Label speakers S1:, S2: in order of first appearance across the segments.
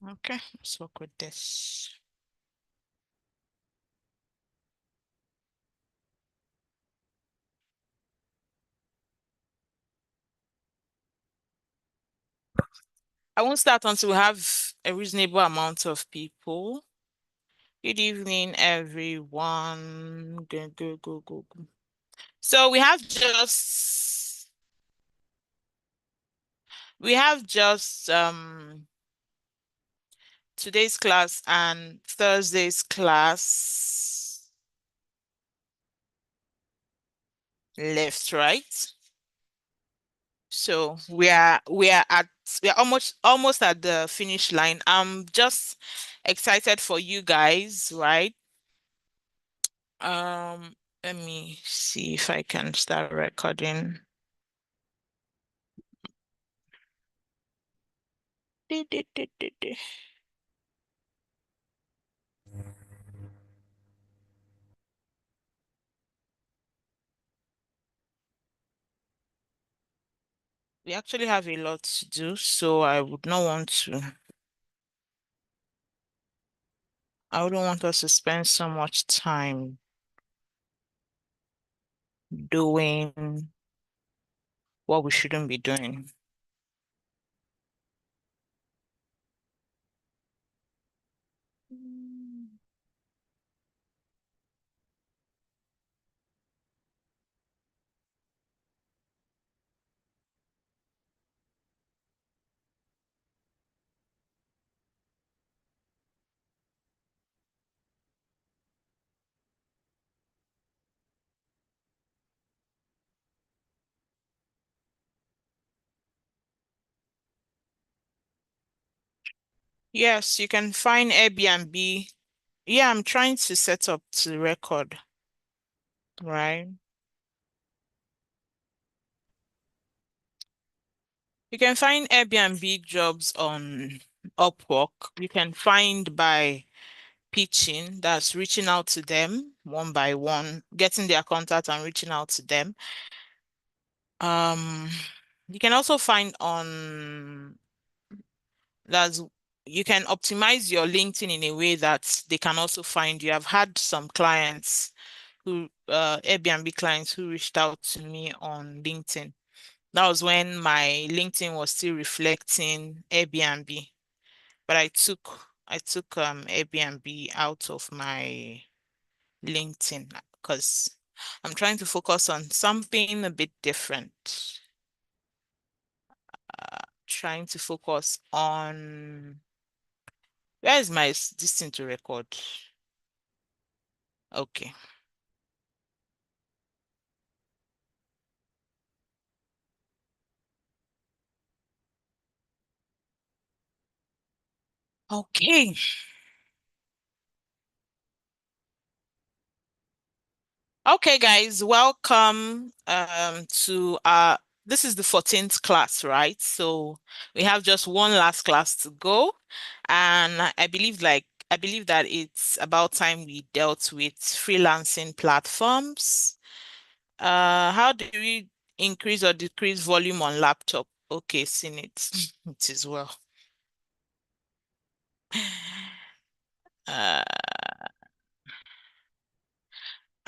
S1: Okay, let's work with this. I won't start until we have a reasonable amount of people. Good evening, everyone. Go, go, go, go, go. So we have just today's class and Thursday's class left, right? So we are almost at the finish line. I'm just excited for you guys, right? Let me see if I can start recording. Di, di, di, di, di. We actually have a lot to do, so I wouldn't want us to spend so much time doing what we shouldn't be doing. Yes, you can find Airbnb. Yeah, I'm trying to set up to record, right? You can find Airbnb jobs on Upwork. You can find by pitching, that's reaching out to them one by one, getting their contact and reaching out to them. Um, you can also find on that's you can optimize your LinkedIn in a way that they can also find you. I've had some clients Airbnb clients who reached out to me on LinkedIn. That was when my LinkedIn was still reflecting Airbnb, but I took Airbnb out of my LinkedIn because I'm trying to focus on something a bit different. Trying to focus on where is my this thing to record? Okay. Okay. Okay, guys, welcome to this is the 14th class, right? So we have just one last class to go. And I believe that it's about time we dealt with freelancing platforms. How do we increase or decrease volume on laptop? Okay, seen it. It is well. Uh,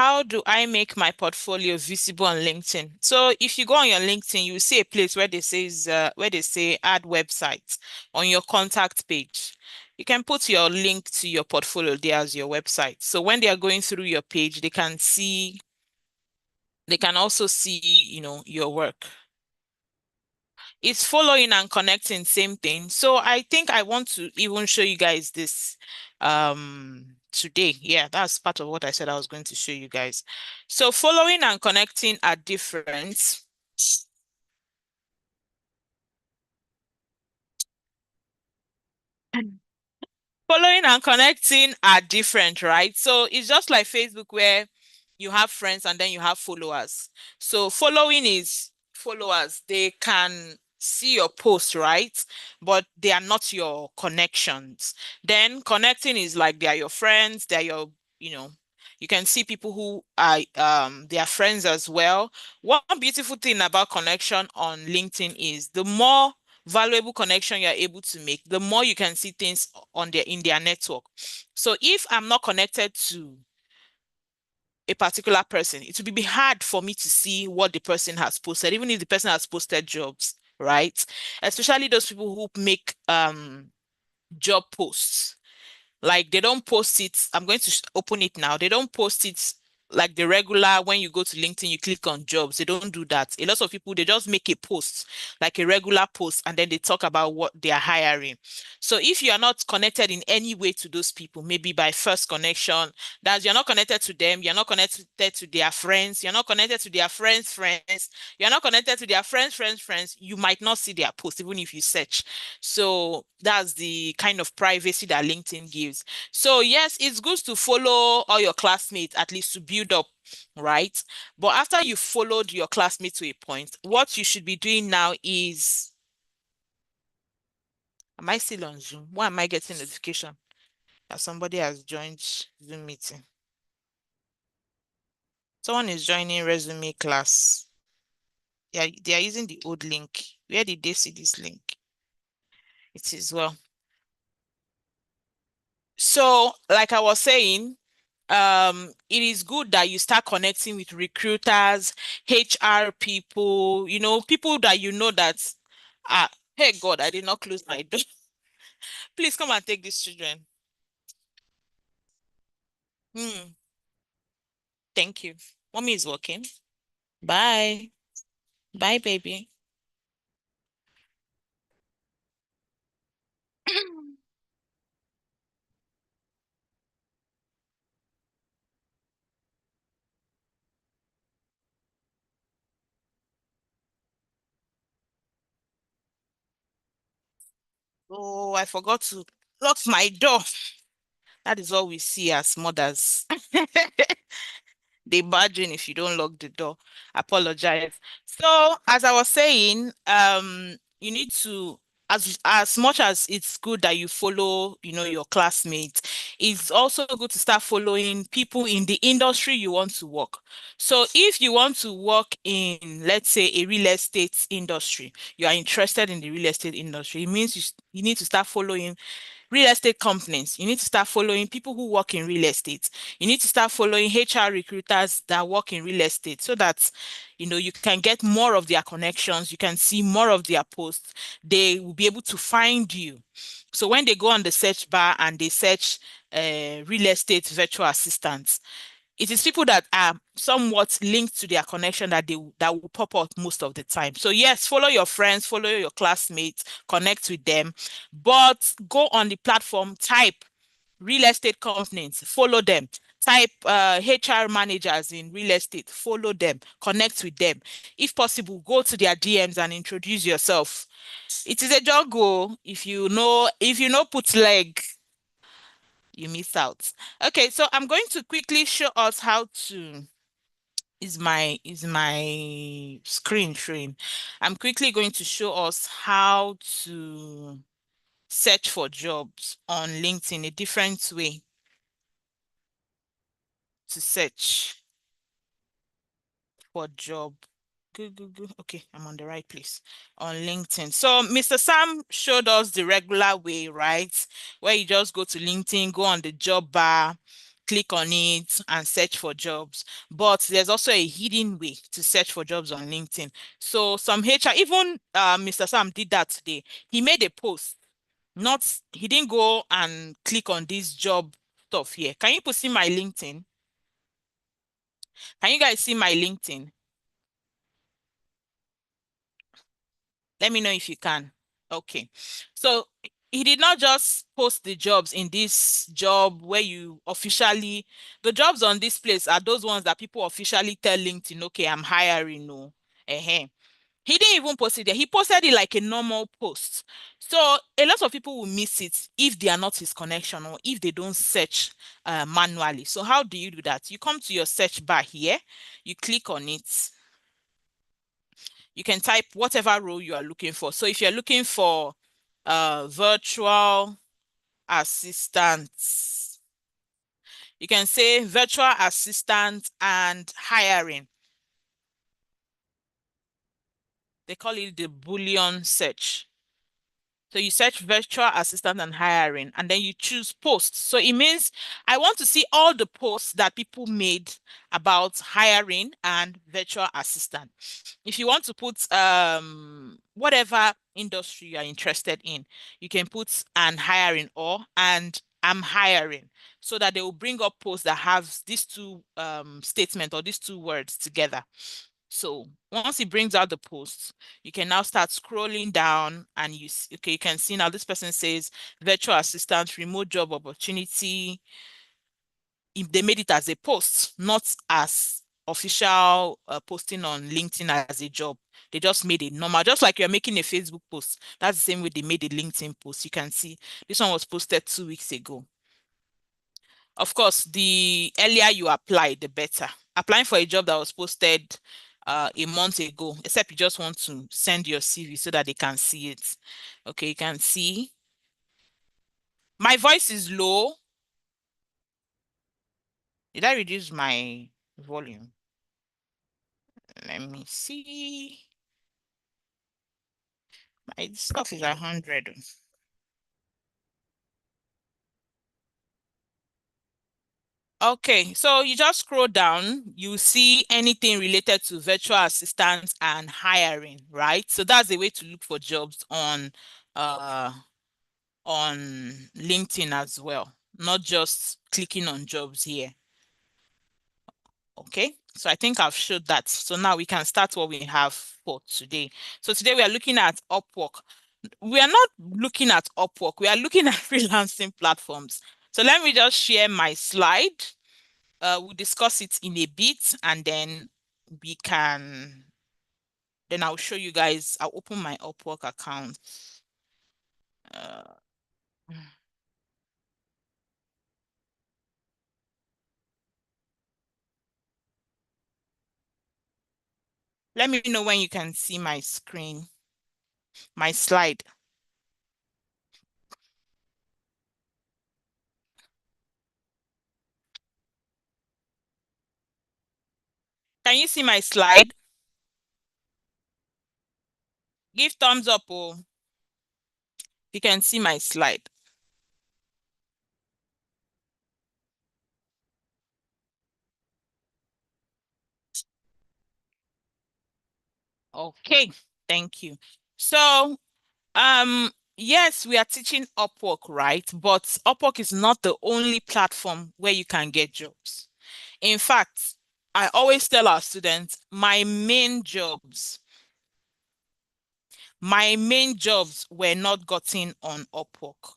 S1: How do I make my portfolio visible on LinkedIn? So if you go on your LinkedIn, you will see a place where they say add website on your contact page. You can put your link to your portfolio there as your website. So when they are going through your page, they can also see, your work. It's following and connecting, same thing. So I think I want to even show you guys this today. Yeah, that's part of what I said I was going to show you guys. So following and connecting are different. Following and connecting are different, right? So it's just like Facebook where you have friends and then you have followers. So following is followers. They can see your post, right? But they are not your connections. Then connecting is like they are your friends, they're your, you know, you can see people who are they are friends as well. One beautiful thing about connection on LinkedIn is the more valuable connection you're able to make, the more you can see things on their in their network. So if I'm not connected to a particular person, it would be hard for me to see what the person has posted, even if the person has posted jobs, right? Especially those people who make job posts. Like they don't post it. I'm going to open it now. They don't post it like the regular when you go to LinkedIn, you click on jobs. They don't do that. A lot of people, they just make a post, like a regular post, and then they talk about what they are hiring. So if you are not connected in any way to those people, maybe by first connection, that you're not connected to them, you're not connected to their friends, you're not connected to their friends' friends, you're not connected to their friends, you might not see their post even if you search. So that's the kind of privacy that LinkedIn gives. So yes, it's good to follow all your classmates at least to build up, right? But after you followed your classmates to a point, what you should be doing now is, am I still on Zoom? Why am I getting notification that somebody has joined Zoom meeting? Someone is joining resume class. Yeah, they are using the old link. Where did they see this link? It is well. So, like I was saying, it is good that you start connecting with recruiters, HR people, people that you know that, hey God, I did not close my door. Please come and take these children. Hmm, thank you. Mommy is working. Bye. Bye, baby. Oh, I forgot to lock my door. That is what we see as mothers. They barge in if you don't lock the door. Apologize. So, as I was saying, you need to, as much as it's good that you follow, your classmates, it's also good to start following people in the industry you want to work. So, if you want to work in, let's say, a real estate industry, you are interested in the real estate industry, it means you need to start following real estate companies. You need to start following people who work in real estate. You need to start following HR recruiters that work in real estate so that you can get more of their connections, you can see more of their posts. They will be able to find you. So when they go on the search bar and they search real estate virtual assistants, it is people that are somewhat linked to their connection that will pop up most of the time. So yes, follow your friends, follow your classmates, connect with them, but go on the platform, type real estate companies, follow them. Type HR managers in real estate, follow them, connect with them. If possible, go to their DMs and introduce yourself. It is a jungle. If you know put leg, you miss out. Okay, so I'm going to quickly show us how to is my screen showing. I'm quickly going to show us how to search for jobs on LinkedIn, a different way to search for job. Good, good, good. Okay, I'm on the right place on LinkedIn. So Mr. Sam showed us the regular way, right? Where you just go to LinkedIn, go on the job bar, click on it, and search for jobs. But there's also a hidden way to search for jobs on LinkedIn. So some HR, even Mr. Sam did that today. He made a post. Not he didn't go and click on this job stuff here. Can you see my LinkedIn? Can you guys see my LinkedIn? Let me know if you can. Okay. So he did not just post the jobs in this job where the jobs on this place are those ones that people officially tell LinkedIn, okay, I'm hiring. No. uh He didn't even post it there. He posted it like a normal post. So a lot of people will miss it if they are not his connection or if they don't search manually. So how do you do that? You come to your search bar here, you click on it, you can type whatever role you are looking for. So if you're looking for virtual assistants, you can say virtual assistant and hiring. They call it the Boolean search. So you search virtual assistant and hiring, and then you choose posts. So it means I want to see all the posts that people made about hiring and virtual assistant. If you want to put whatever industry you are interested in, you can put and hiring or and I'm hiring, so that they will bring up posts that have these two statements or these two words together. So once it brings out the posts, you can now start scrolling down and okay, you can see now this person says virtual assistant, remote job opportunity. If they made it as a post, not as official posting on LinkedIn as a job. They just made it normal, just like you're making a Facebook post. That's the same way they made a LinkedIn post. You can see this one was posted 2 weeks ago. Of course, the earlier you apply, the better. Applying for a job that was posted a month ago, except you just want to send your CV so that they can see it. Okay, you can see. My voice is low. Did I reduce my volume? Let me see. My stuff is 100. Okay, so you just scroll down, you see anything related to virtual assistants and hiring, right? So that's the way to look for jobs uh on LinkedIn as well, not just clicking on jobs here. Okay, so I think I've showed that. So now we can start what we have for today. So today we are looking at Upwork. We are not looking at Upwork, we are looking at freelancing platforms. So let me just share my slide. We'll discuss it in a bit, and then we can, then I'll show you guys. I'll open my Upwork account. Uh, Let me know when you can see my screen, my slide. Can you see my slide? Give thumbs up, oh, you can see my slide. Okay, thank you. So, yes, we are teaching Upwork, right? But Upwork is not the only platform where you can get jobs. In fact, I always tell our students, my main jobs were not gotten on Upwork.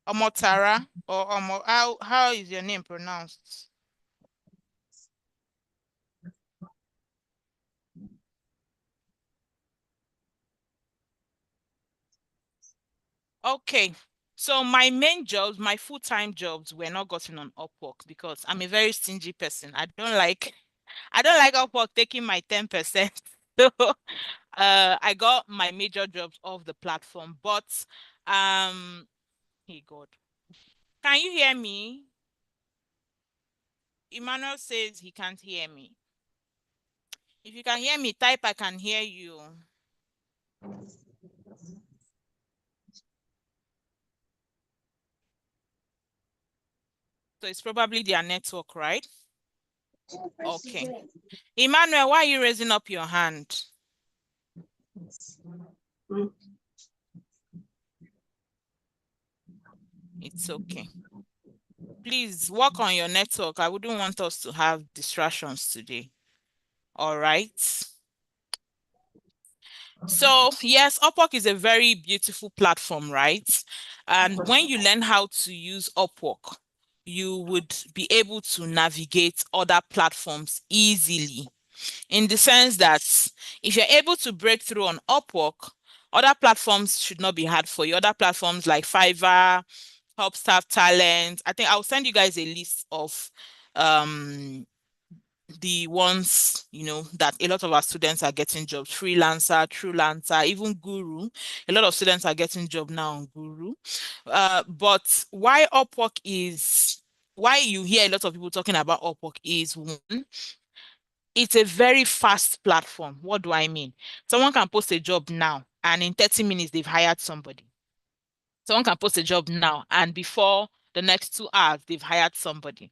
S1: Omotara or how is your name pronounced? Okay. So my main jobs, my full-time jobs were not gotten on Upwork because I'm a very stingy person. I don't like Upwork taking my 10%. So I got my major jobs off the platform. But hey God. Can you hear me? Emmanuel says he can't hear me. If you can hear me, type I can hear you. So it's probably their network, right? Okay. Emmanuel, why are you raising up your hand? It's okay. Please work on your network. I wouldn't want us to have distractions today. All right. So, yes, Upwork is a very beautiful platform, right? And when you learn how to use Upwork, you would be able to navigate other platforms easily, in the sense that if you're able to break through on Upwork, other platforms should not be hard for you. Other platforms like Fiverr, Staff Talent. I think I'll send you guys a list of um the ones, that a lot of our students are getting jobs, freelancer, Truelancer, even Guru. A lot of students are getting job now on Guru. But why you hear a lot of people talking about Upwork is one, it's a very fast platform. What do I mean? Someone can post a job now, and in 30 minutes, they've hired somebody. Someone can post a job now, and before the next 2 hours, they've hired somebody.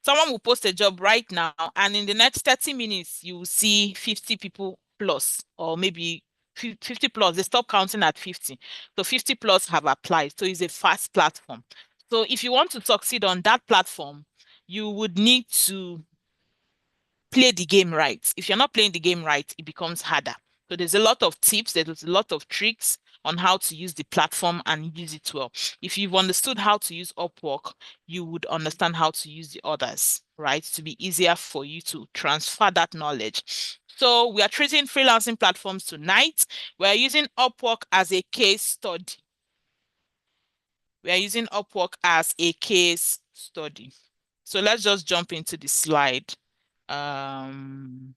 S1: Someone will post a job right now, and in the next 30 minutes, you will see 50 people plus, or maybe 50 plus. They stop counting at 50. So 50 plus have applied. So it's a fast platform. So if you want to succeed on that platform, you would need to play the game right. If you're not playing the game right, it becomes harder. So there's a lot of tips, there's a lot of tricks on how to use the platform and use it well. If you've understood how to use Upwork, you would understand how to use the others, right? To be easier for you to transfer that knowledge. So we are treating freelancing platforms tonight. We're using Upwork as a case study. We are using Upwork as a case study. So let's just jump into the slide. Um,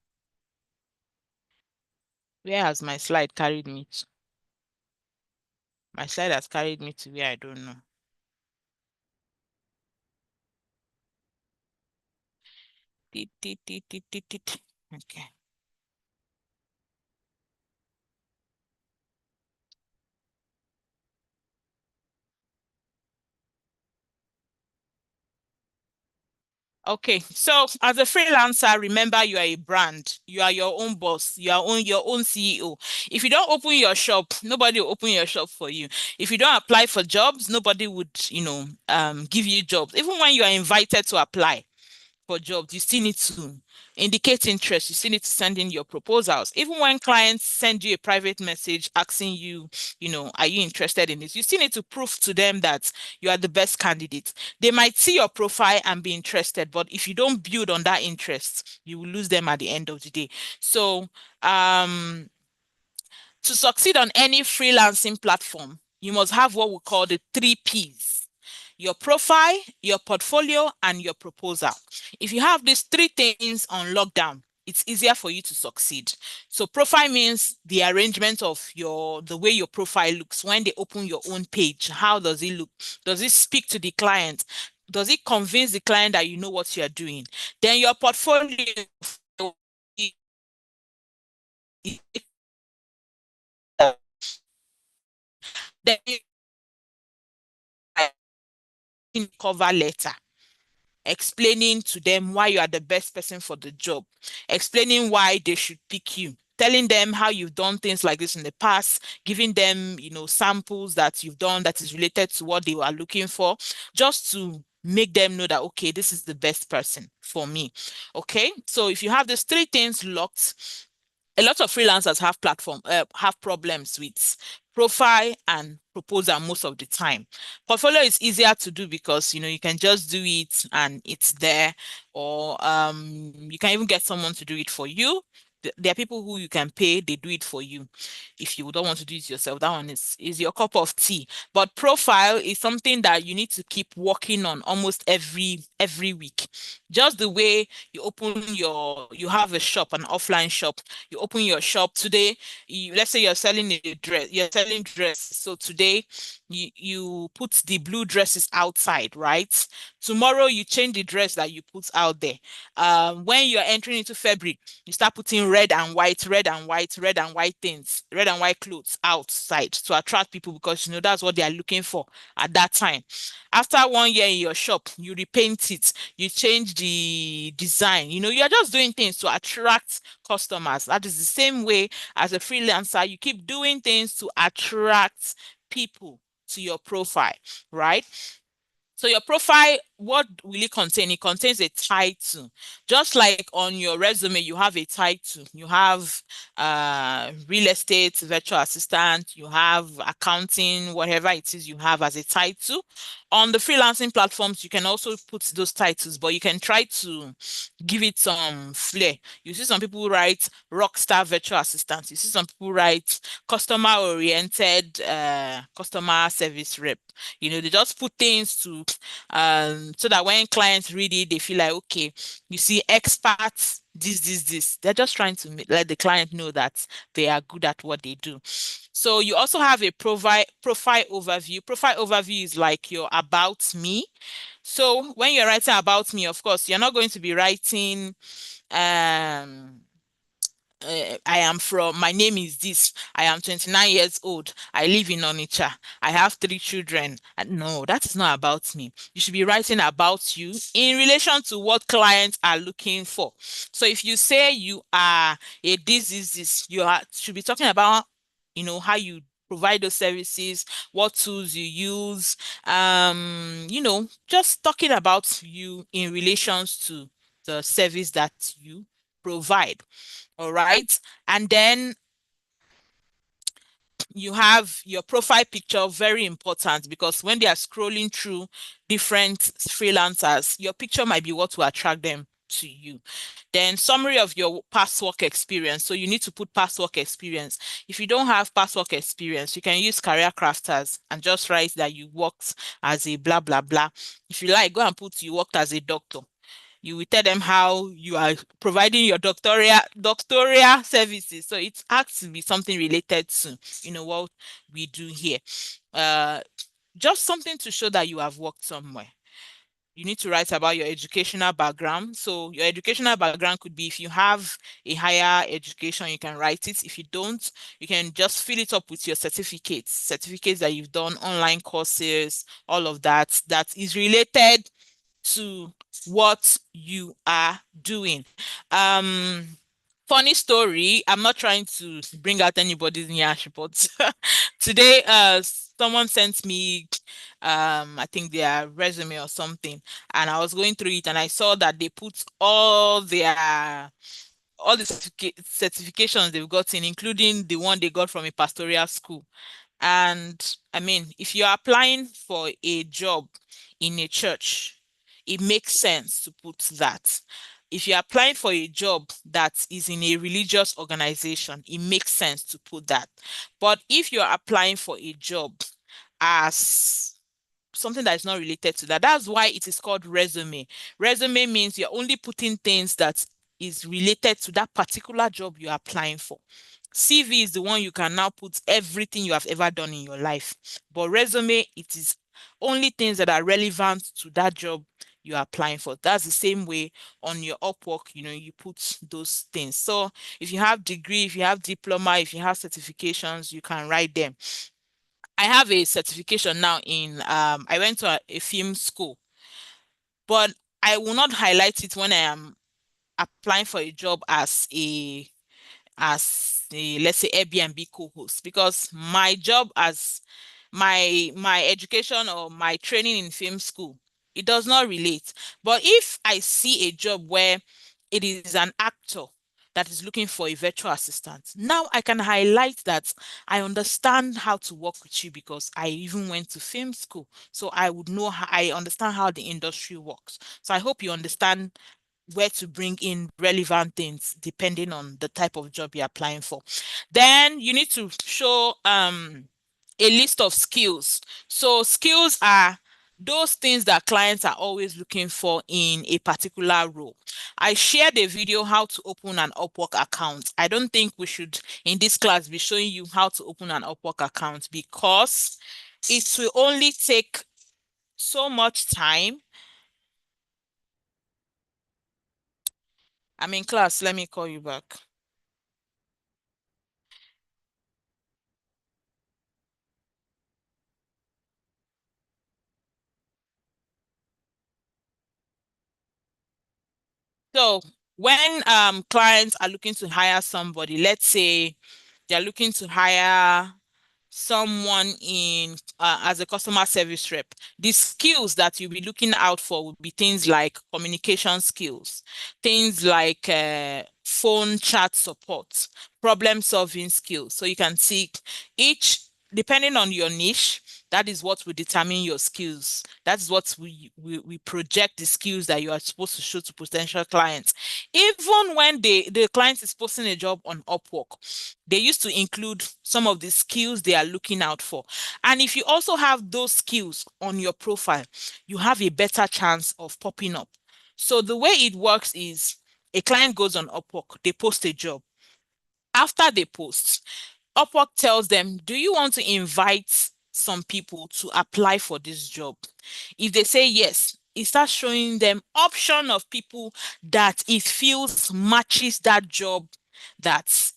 S1: where has my slide carried me to? My slide has carried me to where I don't know. Tit, tit, tit, tit, tit, tit. Okay. Okay. So as a freelancer, remember you are a brand. You are your own boss. You are your own CEO. If you don't open your shop, nobody will open your shop for you. If you don't apply for jobs, nobody would, give you jobs. Even when you are invited to apply for jobs, you still need to indicate interest. You still need to send in your proposals. Even when clients send you a private message asking you, are you interested in this? You still need to prove to them that you are the best candidate. They might see your profile and be interested, but if you don't build on that interest, you will lose them at the end of the day. So, to succeed on any freelancing platform, you must have what we call the 3 Ps: your profile, your portfolio, and your proposal. If you have these 3 things on lockdown, it's easier for you to succeed. So profile means the arrangement of the way your profile looks when they open your own page. How does it look? Does it speak to the client? Does it convince the client that you know what you are doing? Then your portfolio, then cover letter explaining to them why you are the best person for the job, explaining why they should pick you, telling them how you've done things like this in the past, giving them, samples that you've done that is related to what they were looking for, just to make them know that, okay, this is the best person for me. Okay. So if you have these 3 things locked, a lot of freelancers have problems with profile and proposal most of the time. Portfolio is easier to do because you can just do it and it's there, or you can even get someone to do it for you. There are people who you can pay, they do it for you. If you don't want to do it yourself, that one is your cup of tea. But profile is something that you need to keep working on almost every week. Just the way you have a shop, an offline shop, you open your shop today. Let's say you're selling dress. So today you put the blue dresses outside, right? Tomorrow you change the dress that you put out there. When you're entering into February, you start putting red and white, red and white, red and white things, red and white clothes outside to attract people, because that's what they are looking for at that time. After 1 year in your shop, you repaint it, you change the design. You're just doing things to attract customers. That is the same way as a freelancer, you keep doing things to attract people to your profile, right? So your profile, what will it contain? It contains a title. Just like on your resume, you have a title. You have real estate, virtual assistant, you have accounting, whatever it is you have as a title. On the freelancing platforms, you can also put those titles, but you can try to give it some flair. You see some people write rockstar virtual assistant. You see some people write customer oriented customer service rep. They just put things to so that when clients read it, they feel like, okay, you see experts this. They're just trying to let the client know that they are good at what they do. So you also have a profile overview. Profile overview is like your about me. So when you're writing about me, of course, you're not going to be writing um my name is this. I am 29 years old. I live in Onitsha. I have three children. No, that is not about me. You should be writing about you in relation to what clients are looking for. So if you say you are a this, should be talking about, how you provide those services, what tools you use, just talking about you in relations to the service that you provide. All right. And then you have your profile picture, very important because when they are scrolling through different freelancers, your picture might be what will attract them to you. Then summary of your past work experience. So you need to put past work experience. If you don't have past work experience, you can use career crafters and just write that you worked as a blah blah blah. If you like, go and put you worked as a doctor. You will tell them how you are providing your doctoral services. So it has to be something related to, what we do here. Uh, just something to show that you have worked somewhere. You need to write about your educational background. So your educational background could be if you have a higher education, you can write it. If you don't, you can just fill it up with your certificates that you've done, online courses, all of that, that is related to what you are doing. Um, Funny story, I'm not trying to bring out anybody's nyash, but today someone sent me I think their resume or something, and I was going through it and I saw that they put all the certifications they've gotten, including the one they got from a pastoral school. And I mean, if you're applying for a job in a church, it makes sense to put that. If you're applying for a job that is in a religious organization, it makes sense to put that. But if you're applying for a job as something that is not related to that. That's why it is called resume. Resume means you're only putting things that is related to that particular job you're applying for. CV is the one you can now put everything you have ever done in your life. But resume, it is only things that are relevant to that job you're applying for. That's the same way on your Upwork, you put those things. So if you have degree, if you have diploma, if you have certifications, you can write them. I have a certification now in I went to a film school, but I will not highlight it when I am applying for a job as a let's say Airbnb co-host, because my job as my education or my training in film school, it does not relate. But if I see a job where it is an actor that is looking for a virtual assistant, now I can highlight that I understand how to work with you because I even went to film school. So I would know how, I understand how the industry works. So I hope you understand where to bring in relevant things depending on the type of job you're applying for. Then you need to show a list of skills. So skills are those things that clients are always looking for in a particular role. I shared a video how to open an Upwork account. I don't think we should in this class be showing you how to open an Upwork account because it will only take so much time. I'm in class. Let me call you back. So when clients are looking to hire somebody, let's say they're looking to hire someone in as a customer service rep, the skills that you'll be looking out for would be things like communication skills, things like phone chat support, problem solving skills. So you can see each, depending on your niche, that is what will determine your skills. That is what we project the skills that you are supposed to show to potential clients. Even when the client is posting a job on Upwork, they used to include some of the skills they are looking out for. And if you also have those skills on your profile, you have a better chance of popping up. So the way it works is A client goes on Upwork, they post a job. After they post, Upwork tells them, do you want to invite some people to apply for this job? If they say yes, it starts showing them option of people that it feels matches that job that,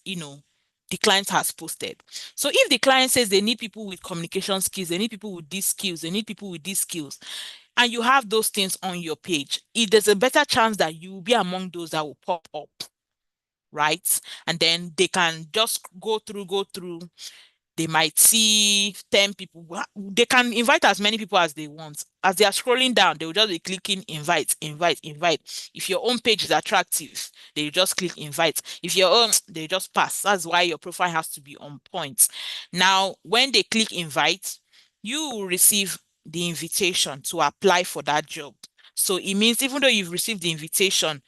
S1: the client has posted. So if the client says they need people with communication skills, they need people with these skills, they need people with these skills, and you have those things on your page, there's a better chance that you will be among those that will pop up, right? And then they can just go through. They might see 10 people. They can invite as many people as they want. As they are scrolling down, they will just be clicking invite, invite, invite. If your own page is attractive, they just click invite. If your own, they just pass. That's why your profile has to be on point. Now, when they click invite, you will receive the invitation to apply for that job. So it means even though you've received the invitation,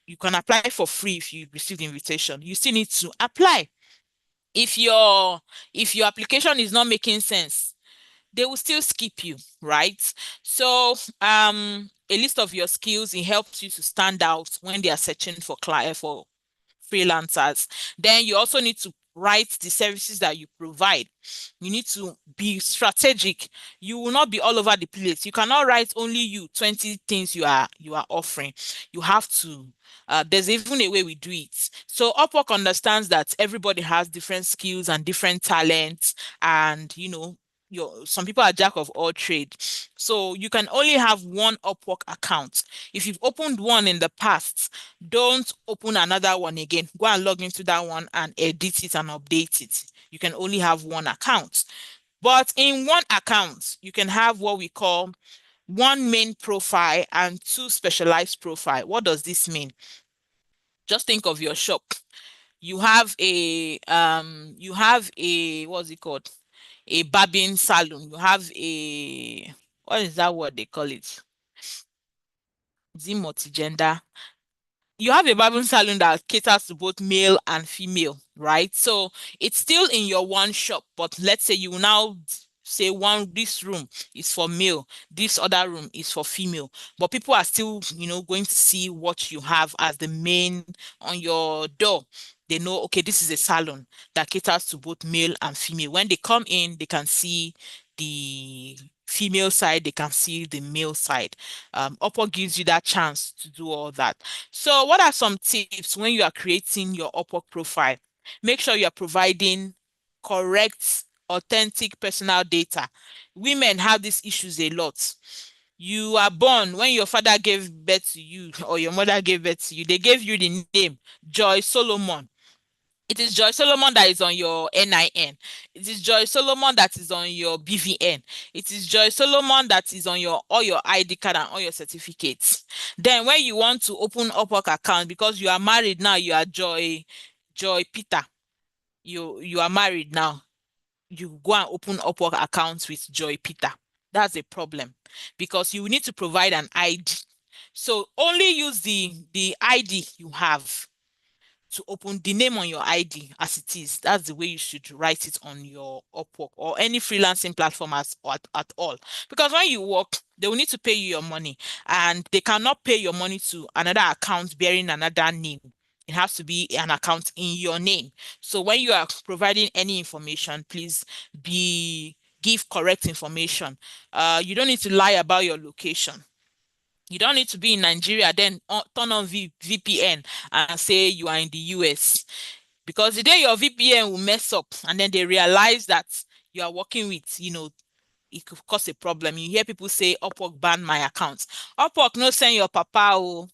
S1: you can apply for free if you receive the invitation. You still need to apply. If your application is not making sense, they will still skip you, right? So a list of your skills, it helps you to stand out when they are searching for client for freelancers. Then you also need to write the services that you provide. You need to be strategic. You will not be all over the place. You cannot write only 20 things you are offering. You have to there's even a way we do it. So Upwork understands that everybody has different skills and different talents, and some people are jack of all trades. So you can only have one Upwork account. If you've opened one in the past, don't open another one again. Go and log into that one and edit it and update it. You can only have one account. But in one account, you can have what we call one main profile and two specialized profile. What does this mean? Just think of your shop. You have a what's it called? A barbing salon. You have what is that word they call it? Is it multi-gender? You have a barbering salon that caters to both male and female, right? So it's still in your one shop, but let's say you now say this room is for male, this other room is for female, but people are still, going to see what you have as the main on your door. They know, okay, this is a salon that caters to both male and female. When they come in, they can see the female side, they can see the male side. Upwork gives you that chance to do all that. So, what are some tips when you are creating your Upwork profile? Make sure you are providing correct, authentic personal data. Women have these issues a lot. You are born when your father gave birth to you or your mother gave birth to you, they gave you the name Joy Solomon. It is Joy Solomon that is on your NIN. It is Joy Solomon that is on your BVN. It is Joy Solomon that is on all your ID card and all your certificates. Then when you want to open Upwork account because you are married now, you are Joy Peter. You are married now. You go and open Upwork accounts with Joy Peter. That's a problem because you need to provide an ID. So only use the ID you have to open the name on your ID as it is. That's the way you should write it on your Upwork or any freelancing platform at all. Because when you work, they will need to pay you your money, and they cannot pay your money to another account bearing another name. It has to be an account in your name. So when you are providing any information, please be give correct information. You don't need to lie about your location. You don't need to be in Nigeria, then turn on VPN and say you are in the US. Because the day your VPN will mess up and then they realize that you are working with, it could cause a problem. You hear people say Upwork banned my account. Upwork no send your papa. Oh.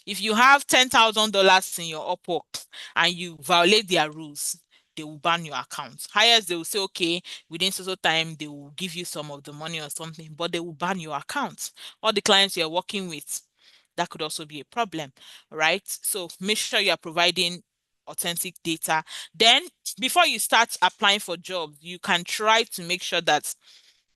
S1: If you have $10,000 in your Upwork and you violate their rules, they will ban your account. Highest, they will say, okay, within so time, they will give you some of the money or something, but they will ban your account. All the clients you're working with, that could also be a problem, right? So make sure you are providing authentic data. Then before you start applying for jobs, you can try to make sure that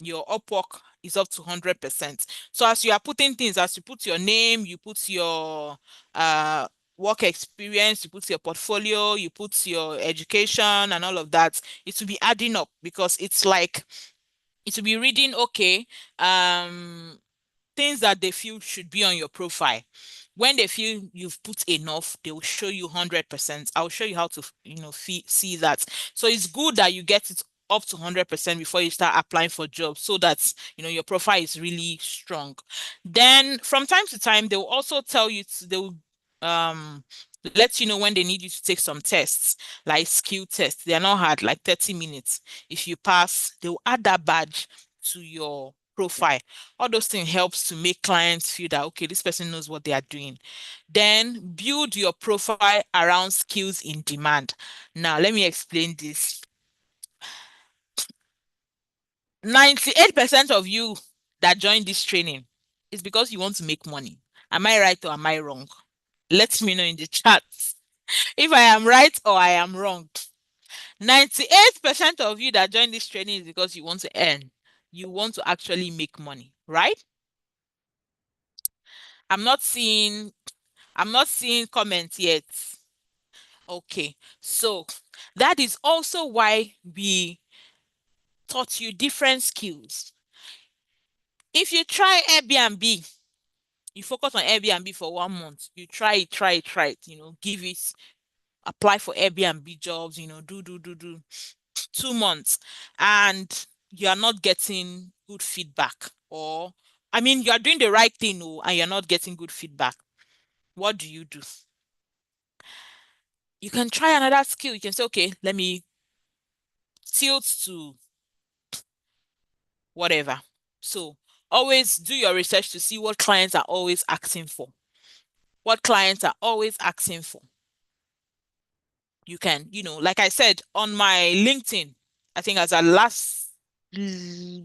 S1: your Upwork is up to 100%. So as you are putting things, as you put your name, you put your uh work experience, you put your portfolio, you put your education and all of that, it will be adding up because it's like it will be reading, okay, things that they feel should be on your profile. When they feel you've put enough, they will show you 100%. I'll show you how to, see that. So it's good that you get it up to 100% before you start applying for jobs so that, your profile is really strong. Then from time to time, they will also tell you they will um let you know when they need you to take some tests, like skill tests. They are not hard, like 30 minutes. If you pass, they will add that badge to your profile. All those things helps to make clients feel that okay, this person knows what they are doing. Then build your profile around skills in demand. Now let me explain this. 98% of you that join this training is because you want to make money. Am I right or am I wrong? Let me know in the chat if I am right or I am wrong. 98% of you that join this training is because you want to earn. You want to actually make money, right? I'm not seeing I'm not seeing comments yet. Okay. So that is also why we taught you different skills. If you try Airbnb, you focus on Airbnb for 1 month, you try it, give it, apply for Airbnb jobs, do 2 months, and you are not getting good feedback, or I mean, you are doing the right thing, oh, and you're not getting good feedback. What do? You can try another skill. You can say, okay, let me tilt to whatever. So always do your research to see what clients are always asking for. What clients are always asking for. You can, like I said, on my LinkedIn, I think as a last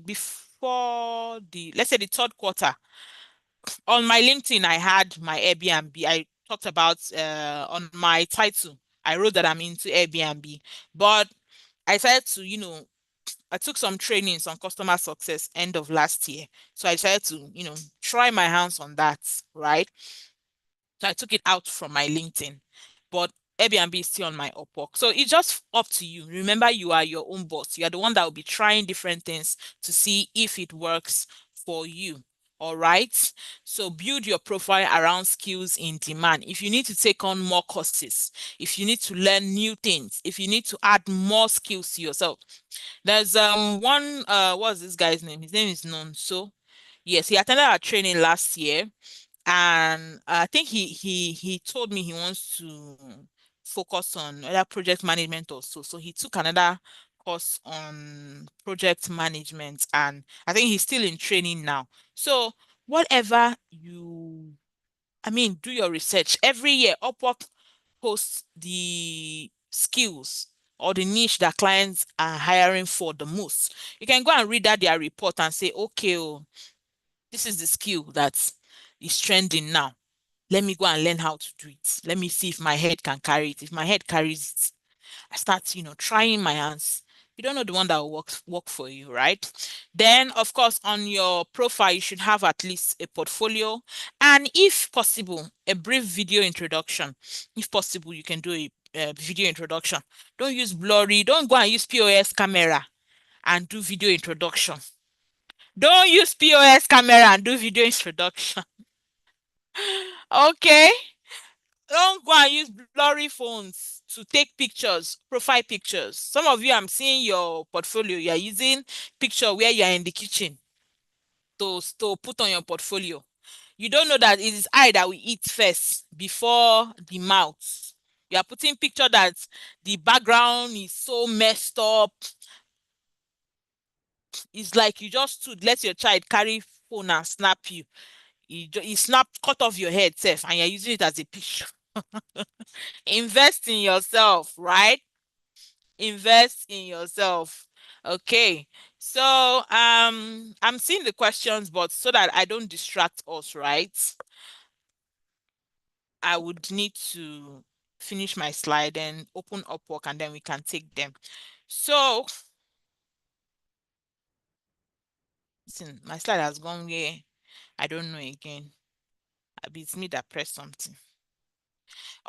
S1: before let's say the third quarter, on my LinkedIn, I had my Airbnb. I talked about on my title, I wrote that I'm into Airbnb, but I decided to, I took some trainings on customer success end of last year. So I decided to, try my hands on that, right? So I took it out from my LinkedIn, but Airbnb is still on my Upwork. So it's just up to you. Remember, you are your own boss. You are the one that will be trying different things to see if it works for you. All right. So build your profile around skills in demand. If you need to take on more courses, if you need to learn new things, if you need to add more skills to yourself, there's one what's this guy's name? His name is Nonso. Yes, he attended our training last year, and I think he told me he wants to focus on other project management also. So he took another course on project management, and I think he's still in training now. So whatever I mean, do your research. Every year, Upwork posts the skills or the niche that clients are hiring for the most. You can go and read that their report and say, okay, oh, this is the skill that is trending now. Let me go and learn how to do it. Let me see if my head can carry it. If my head carries it, I start, trying my hands. You don't know the one that will work for you, right? Then, of course, on your profile, you should have at least a portfolio, and if possible, a brief video introduction. If possible, you can do a video introduction. Don't use blurry. Don't go and use POS camera and do video introduction. Don't use POS camera and do video introduction. Okay? Don't go and use blurry phones to take pictures, profile pictures. Some of you, I'm seeing your portfolio. You are using picture where you are in the kitchen to put on your portfolio. You don't know that it is eye that we eat first before the mouth. You are putting picture that the background is so messed up. It's like you just stood, let your child carry phone and snap you. You snap, cut off your head, self, and you're using it as a picture. Invest in yourself, right? Invest in yourself. Okay. So I'm seeing the questions, but so that I don't distract us, right? I would need to finish my slide and open Upwork, and then we can take them. So listen, my slide has gone where I don't know again. It's me that pressed something.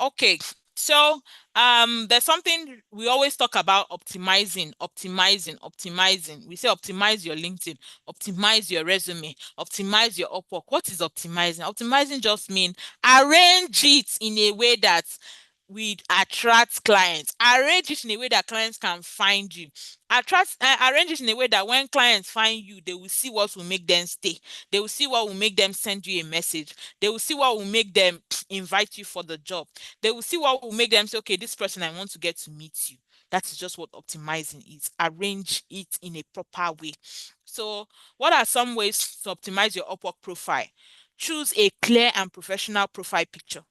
S1: Okay. So, there's something we always talk about: optimizing, optimizing, optimizing. We say optimize your LinkedIn, optimize your resume, optimize your Upwork. What is optimizing? Optimizing just mean arrange it in a way that we attract clients. Arrange it in a way that clients can find you. Arrange it in a way that when clients find you, they will see what will make them stay. They will see what will make them send you a message. They will see what will make them invite you for the job. They will see what will make them say, okay, this person, I want to get to meet you. That is just what optimizing is. Arrange it in a proper way. So, what are some ways to optimize your Upwork profile? Choose a clear and professional profile picture.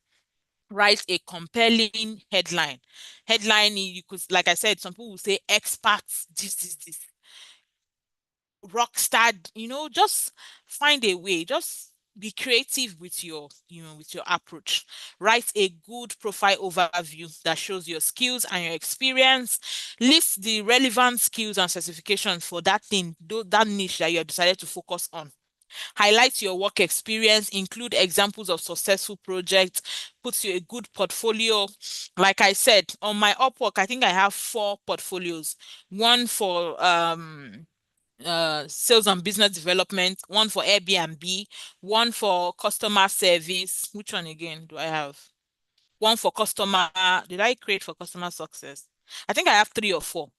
S1: Write a compelling headline. Headline, you could, like I said, some people will say experts, this rock star, just find a way. Just be creative with your approach. Write a good profile overview that shows your skills and your experience. List the relevant skills and certifications for that thing, that niche that you have decided to focus on. Highlight your work experience, include examples of successful projects, put you a good portfolio. Like I said, on my Upwork, I think I have four portfolios. One for sales and business development, one for Airbnb, one for customer service. Which one again do I have? One for customer. Did I create for customer success? I think I have three or four.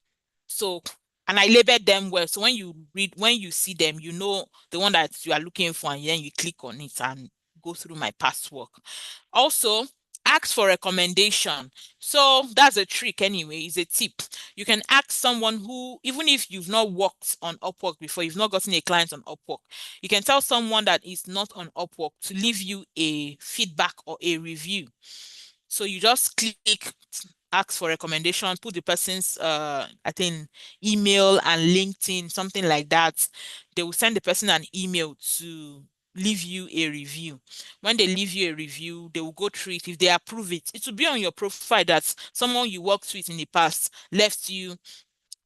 S1: So, and I labeled them well. So when you see them, you know the one that you are looking for, and then you click on it and go through my past work. Also, ask for recommendation. So that's a trick anyway, it's a tip. You can ask someone who, even if you've not worked on Upwork before, you've not gotten a client on Upwork, you can tell someone that is not on Upwork to leave you a feedback or a review. So you just click ask for recommendation, put the person's I think email and LinkedIn, something like that. They will send the person an email to leave you a review. When they leave you a review, they will go through it. If they approve it, it will be on your profile that someone you worked with in the past left you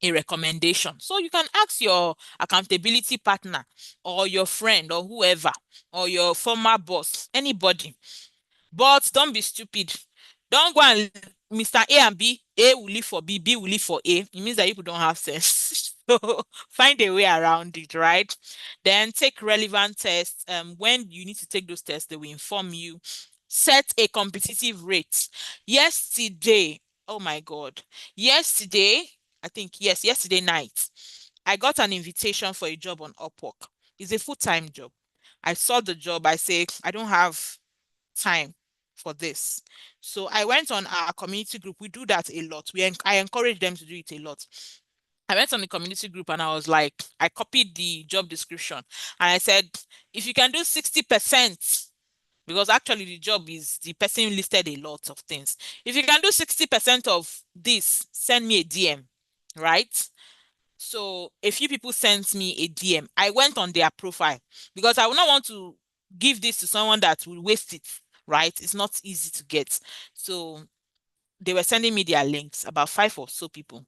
S1: a recommendation. So you can ask your accountability partner or your friend or whoever or your former boss, anybody, but don't be stupid. Don't go and Mr. A and B, A will live for B, B will live for A. It means that you don't have sense. So find a way around it, right? Then take relevant tests. When you need to take those tests, they will inform you. Set a competitive rate. Yesterday, oh my God. Yesterday, I think, yes, yesterday night, I got an invitation for a job on Upwork. It's a full-time job. I saw the job. I say, I don't have time for this. So I went on our community group. We do that a lot. I encourage them to do it a lot. I went on the community group and I was like, I copied the job description and I said, if you can do 60%, because actually the job is the person listed a lot of things. If you can do 60% of this, send me a DM, right? So a few people sent me a DM. I went on their profile because I would not want to give this to someone that will waste it, right? It's not easy to get. So they were sending me their links, about five or so people.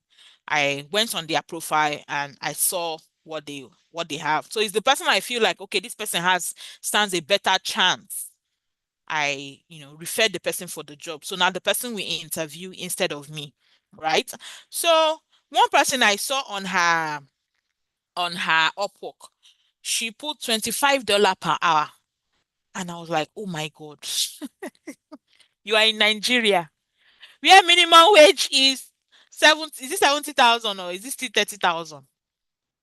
S1: I went on their profile and I saw what they have. So it's the person I feel like, okay, this person has stands a better chance. I, referred the person for the job. So now the person will interview instead of me, right? So one person I saw on her Upwork, she put $25 per hour. And I was like, oh my God, you are in Nigeria, where minimum wage is 70, is it 70,000 or is it still 30,000?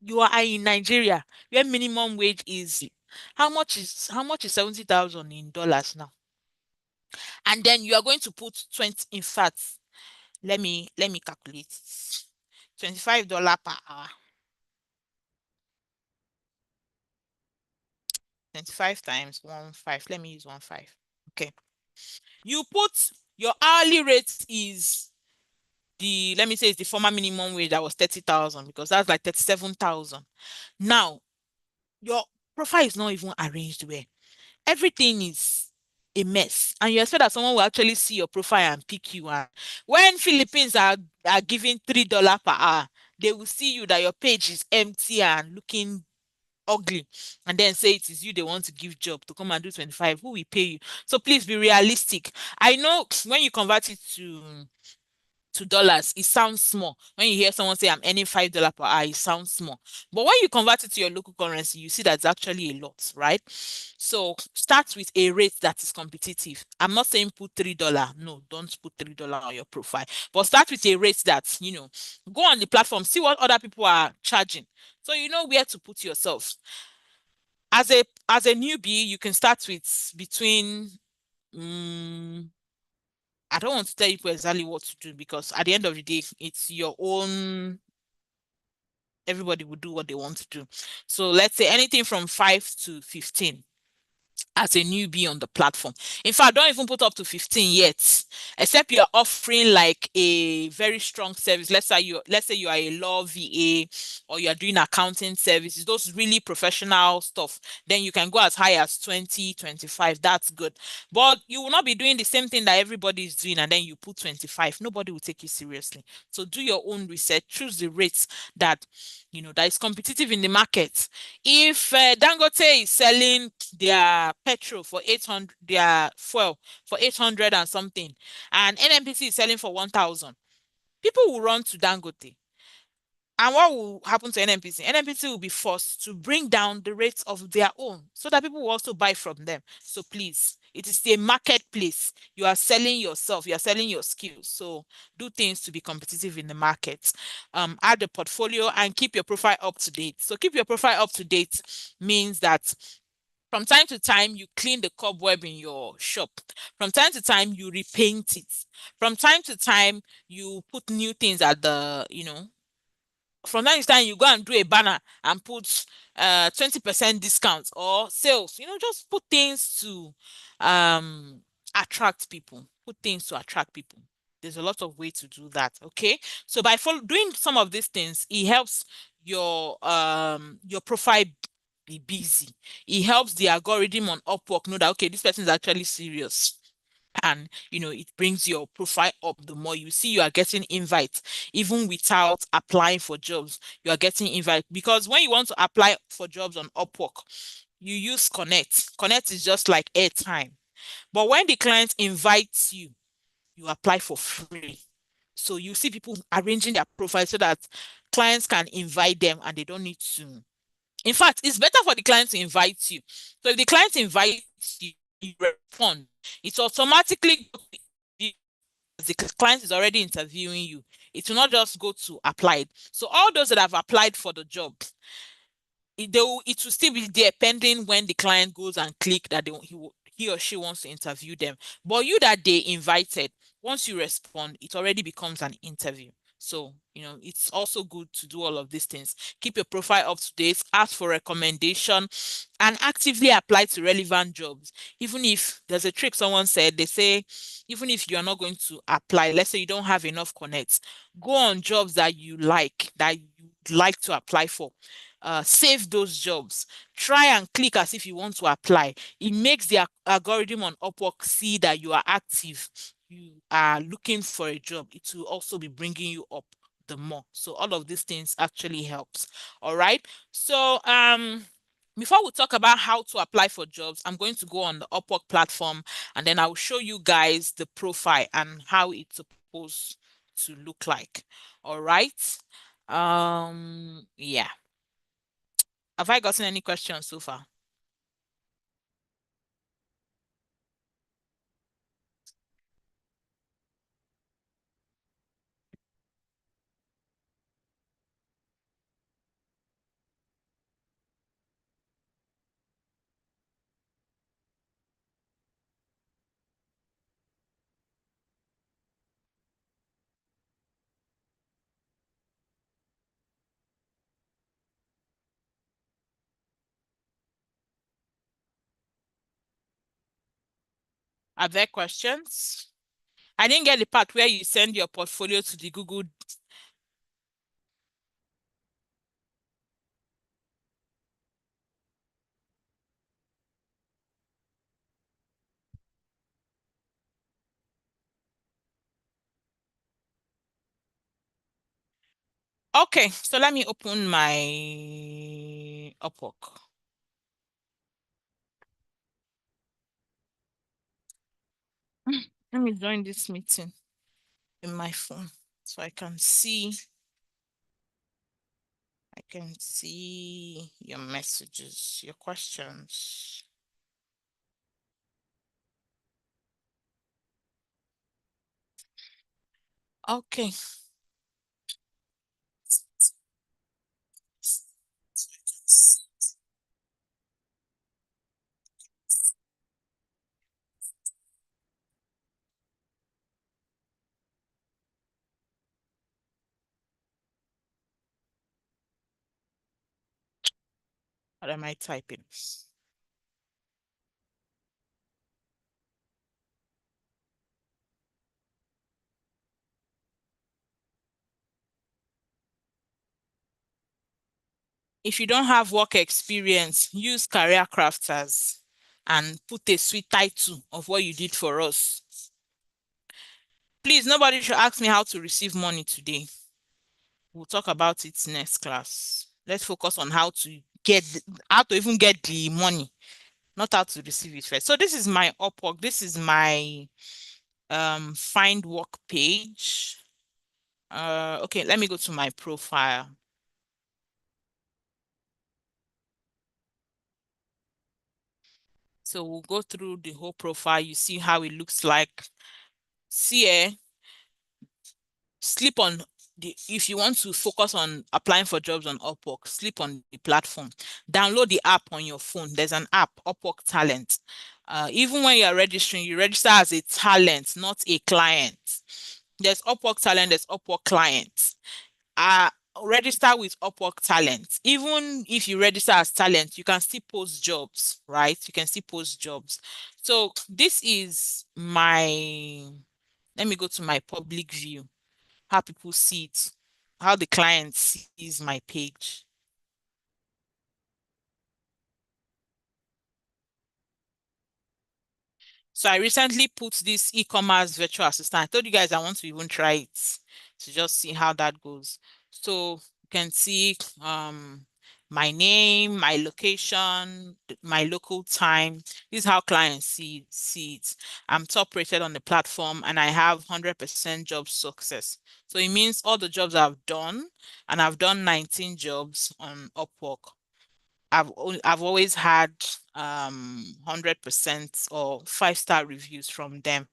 S1: You are in Nigeria, where minimum wage is how much is 70,000 in dollars now? And then you are going to put 20, in fact, let me calculate it. $25 per hour. 25 times 1.5. Let me use 1.5. Okay. You put your hourly rate is let me say it's the former minimum wage that was 30,000 because that's like 37,000. Now, your profile is not even arranged where everything is a mess. And you expect that someone will actually see your profile and pick you. And when Philippines are giving $3 per hour, they will see you that your page is empty and looking ugly and then say it is you they want to give job to come and do 25, who will pay you? So please be realistic. I know when you convert it to dollars, it sounds small. When you hear someone say I'm earning $5 per hour, it sounds small. But when you convert it to your local currency, you see that's actually a lot, right? So start with a rate that is competitive. I'm not saying put $3. No, don't put $3 on your profile. But start with a rate that, go on the platform, see what other people are charging. So you know where to put yourself. As a newbie, you can start with between mm I don't want to tell you exactly what to do because at the end of the day, it's your own. Everybody will do what they want to do. So let's say anything from 5 to 15 as a newbie on the platform. In fact, don't even put up to 15 yet, except you're offering like a very strong service. Let's say you are a law VA or you're doing accounting services, those really professional stuff. Then you can go as high as 20, 25. That's good. But you will not be doing the same thing that everybody is doing and then you put 25. Nobody will take you seriously. So do your own research, choose the rates that that is competitive in the market. If Dangote is selling their petrol for 800, their fuel for 800 and something, and NNPC is selling for 1,000, people will run to Dangote. And what will happen to NNPC? NNPC will be forced to bring down the rates of their own so that people will also buy from them. So please, it is a marketplace. You are selling yourself, you are selling your skills. So do things to be competitive in the market. Add a portfolio and keep your profile up to date. So keep your profile up to date means that from time to time you clean the cobweb in your shop. From time to time you repaint it. From time to time you put new things at the. From time to time you go and do a banner and put 20% discount or sales. Just put things to um attract people. Put things to attract people. There's a lot of way to do that. Okay. So by doing some of these things, it helps your profile be busy. It helps the algorithm on Upwork know that okay, this person is actually serious. And it brings your profile up. The more you see, you are getting invites even without applying for jobs. You are getting invite because when you want to apply for jobs on Upwork, you use Connect is just like airtime. But when the client invites you, you apply for free. So you see people arranging their profile so that clients can invite them and they don't need to. In fact, it's better for the client to invite you. So if the client invites you, you respond, it automatically goes to the client is already interviewing you. It will not just go to applied. So all those that have applied for the job, it will still be there pending when the client goes and click that he or she wants to interview them. But you that they invited, once you respond, it already becomes an interview. So, it's also good to do all of these things. Keep your profile up to date, ask for recommendation, and actively apply to relevant jobs. Even if there's a trick someone said, they say, even if you are not going to apply, let's say you don't have enough connects, go on jobs that you like, that you like to apply for. Save those jobs. Try and click as if you want to apply. It makes the algorithm on Upwork see that you are active, you are looking for a job. It will also be bringing you up the more. So all of these things actually helps. All right. So before we talk about how to apply for jobs, I'm going to go on the Upwork platform and then I'll show you guys the profile and how it's supposed to look like. All right. Yeah. Have I gotten any questions so far? Are there questions? I didn't get the part where you send your portfolio to the Google. Okay, so let me open my Upwork. Let me join this meeting in my phone so I can see your messages, your questions. Okay. What am I typing? If you don't have work experience, use career crafters and put a sweet title of what you did for us. Please, nobody should ask me how to receive money today. We'll talk about it next class. Let's focus on how to even get the money, not how to receive it first. So this is my Upwork. This is my find work page. Okay, let me go to my profile. So we'll go through the whole profile. You see how it looks like. See, sleep on if you want to focus on applying for jobs on Upwork, sleep on the platform. Download the app on your phone. There's an app, Upwork Talent. Even when you're registering, you register as a talent, not a client. There's Upwork Talent, there's Upwork Client. Uh, Register with Upwork Talent. Even if you register as talent, you can still post jobs, right? You can still post jobs. So this is let me go to my public view, how people see it, how the client sees my page. So I recently put this e-commerce virtual assistant. I told you guys I want to even try it to just see how that goes. So you can see my name, my location, my local time. This is how clients see it. I'm top rated on the platform and I have 100% job success. So it means all the jobs I've done, and I've done 19 jobs on Upwork. I've always had 100% or 5-star reviews from them.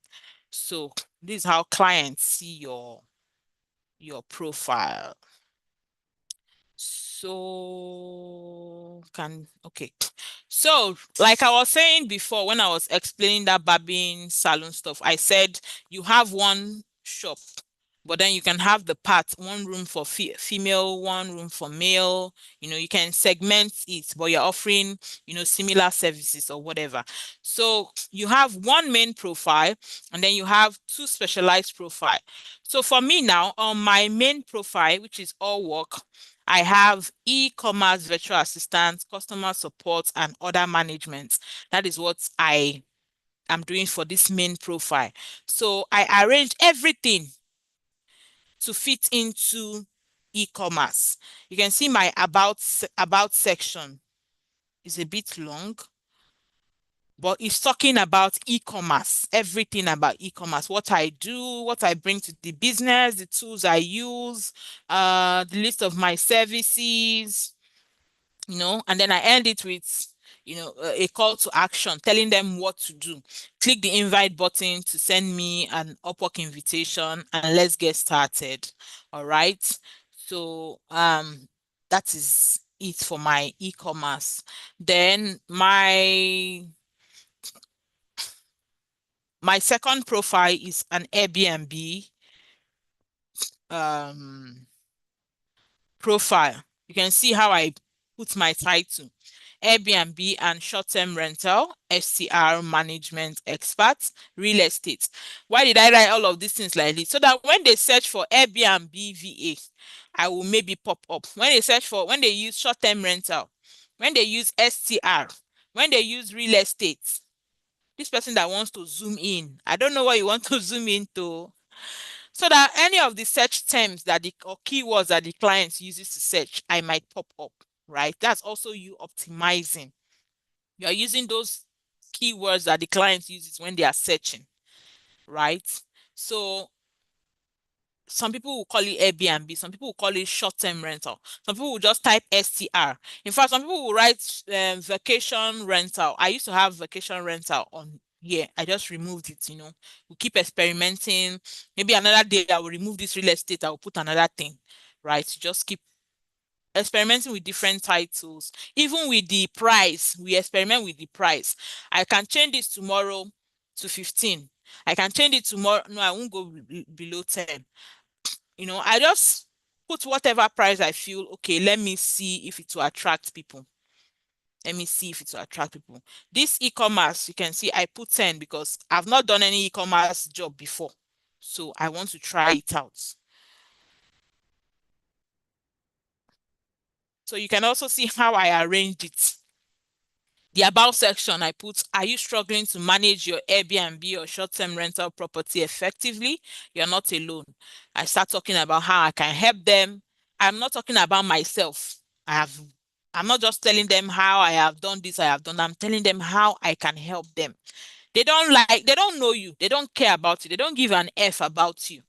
S1: So this is how clients see your profile. So can okay. So like I was saying before when I was explaining that barbing salon stuff, I said you have one shop, but then you can have the part, one room for female, one room for male. You can segment it, but you're offering, similar services or whatever. So you have one main profile and then you have two specialized profile. So for me now, on my main profile, which is all work, I have e-commerce virtual assistant, customer support, and order management. That is what I am doing for this main profile. So I arrange everything to fit into e-commerce. You can see my about section is a bit long, but it's talking about e-commerce, everything about e-commerce, what I do, what I bring to the business, the tools I use, the list of my services, and then I end it with, a call to action, telling them what to do. Click the invite button to send me an Upwork invitation and let's get started. All right. So, that is it for my e-commerce. Then my second profile is an Airbnb um profile. You can see how I put my title. Airbnb and short-term rental, STR management expert, real estate. Why did I write all of these things like this? So that when they search for Airbnb VA, I will maybe pop up. When they use short-term rental, when they use STR, when they use real estate, this person that wants to zoom in, I don't know what you want to zoom into. So that any of the search terms or keywords that the client uses to search, I might pop up. right? That's also you optimizing. You are using those keywords that the client uses when they are searching, right? So some people will call it Airbnb, some people will call it short-term rental, some people will just type STR. In fact, some people will write vacation rental. I used to have vacation rental on here. I just removed it, We keep experimenting. Maybe another day I will remove this real estate, I will put another thing, right? Just keep experimenting with different titles. Even with the price, we experiment with the price. I can change this tomorrow to 15. I can change it tomorrow. No, I won't go below 10. I just put whatever price I feel, okay, let me see if it will attract people. Let me see if it will attract people. This e-commerce, you can see I put 10 because I've not done any e-commerce job before. So I want to try it out. So you can also see how I arranged it. The about section, I put, are you struggling to manage your Airbnb or short-term rental property effectively? You're not alone. I start talking about how I can help them. I'm not talking about myself. I have, I'm not just telling them how I have done this, I have done. I'm telling them how I can help them. They don't know you. They don't care about you. They don't give an F about you.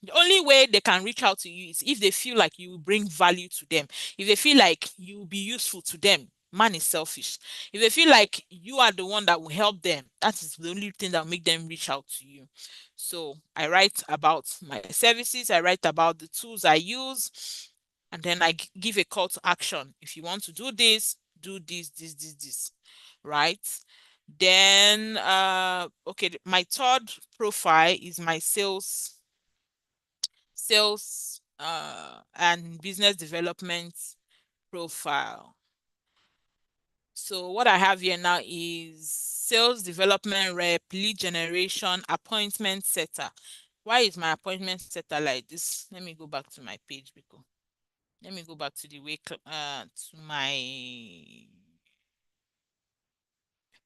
S1: The only way they can reach out to you is if they feel like you will bring value to them. If they feel like you will be useful to them. Man is selfish. If they feel like you are the one that will help them, that is the only thing that will make them reach out to you. So I write about my services, I write about the tools I use, and then I give a call to action. If you want to do this, right? Then okay, my third profile is my sales and business development profile. So what I have here now is sales development rep, lead generation, appointment setter. Why is my appointment setter like this? Let me go back to my page because let me go back to the way to my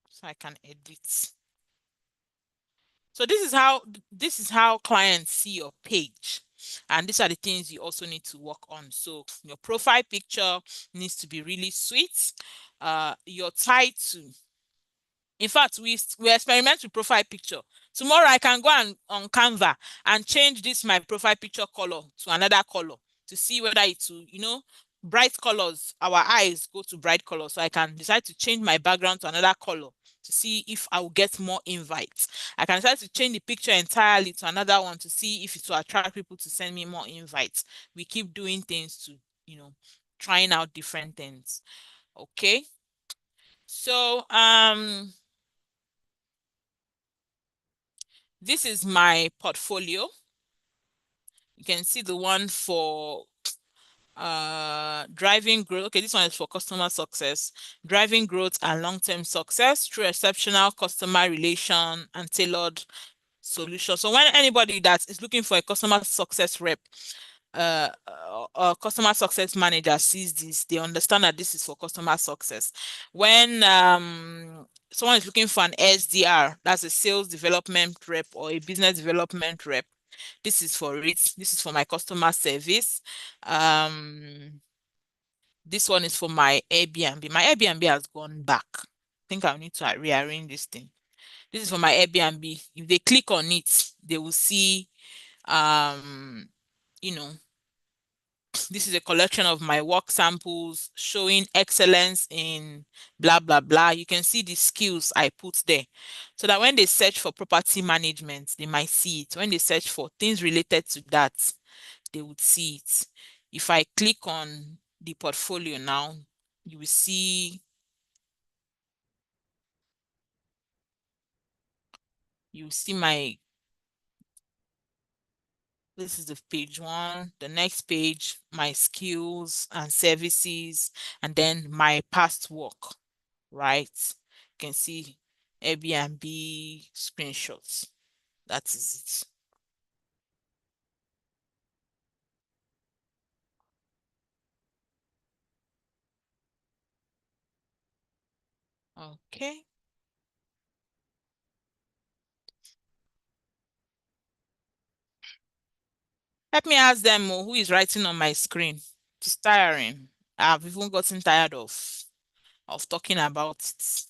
S1: so I can edit. So this is how clients see your page. And these are the things you also need to work on. So your profile picture needs to be really sweet. Your title. In fact, we experiment with profile picture. Tomorrow I can go on Canva and change this my profile picture color to another color to see whether it's bright colors. Our eyes go to bright colors, so I can decide to change my background to another color to see if I will get more invites. I can decide to change the picture entirely to another one to see if it will attract people to send me more invites. We keep doing things to, trying out different things. Okay. So this is my portfolio. You can see the one for driving growth. Okay, this one is for customer success, driving growth and long-term success through exceptional customer relation and tailored solution. So when anybody that is looking for a customer success rep, customer success manager sees this, they understand that this is for customer success. When someone is looking for an SDR, that's a sales development rep or a business development rep, this is for it. This is for my customer service. This one is for my Airbnb. My Airbnb has gone back. I think I'll need to rearrange this thing. This is for my Airbnb. If they click on it, they will see you know this is a collection of my work samples showing excellence in blah blah blah. You can see the skills I put there so that when they search for property management, they might see it. When they search for things related to that, they would see it. If I click on the portfolio now, you will see my this is the page one, the next page, my skills and services, and then my past work, right? You can see Airbnb screenshots. That is it. Okay. Let me ask them who is writing on my screen. It's tiring. I've even gotten tired of talking about it.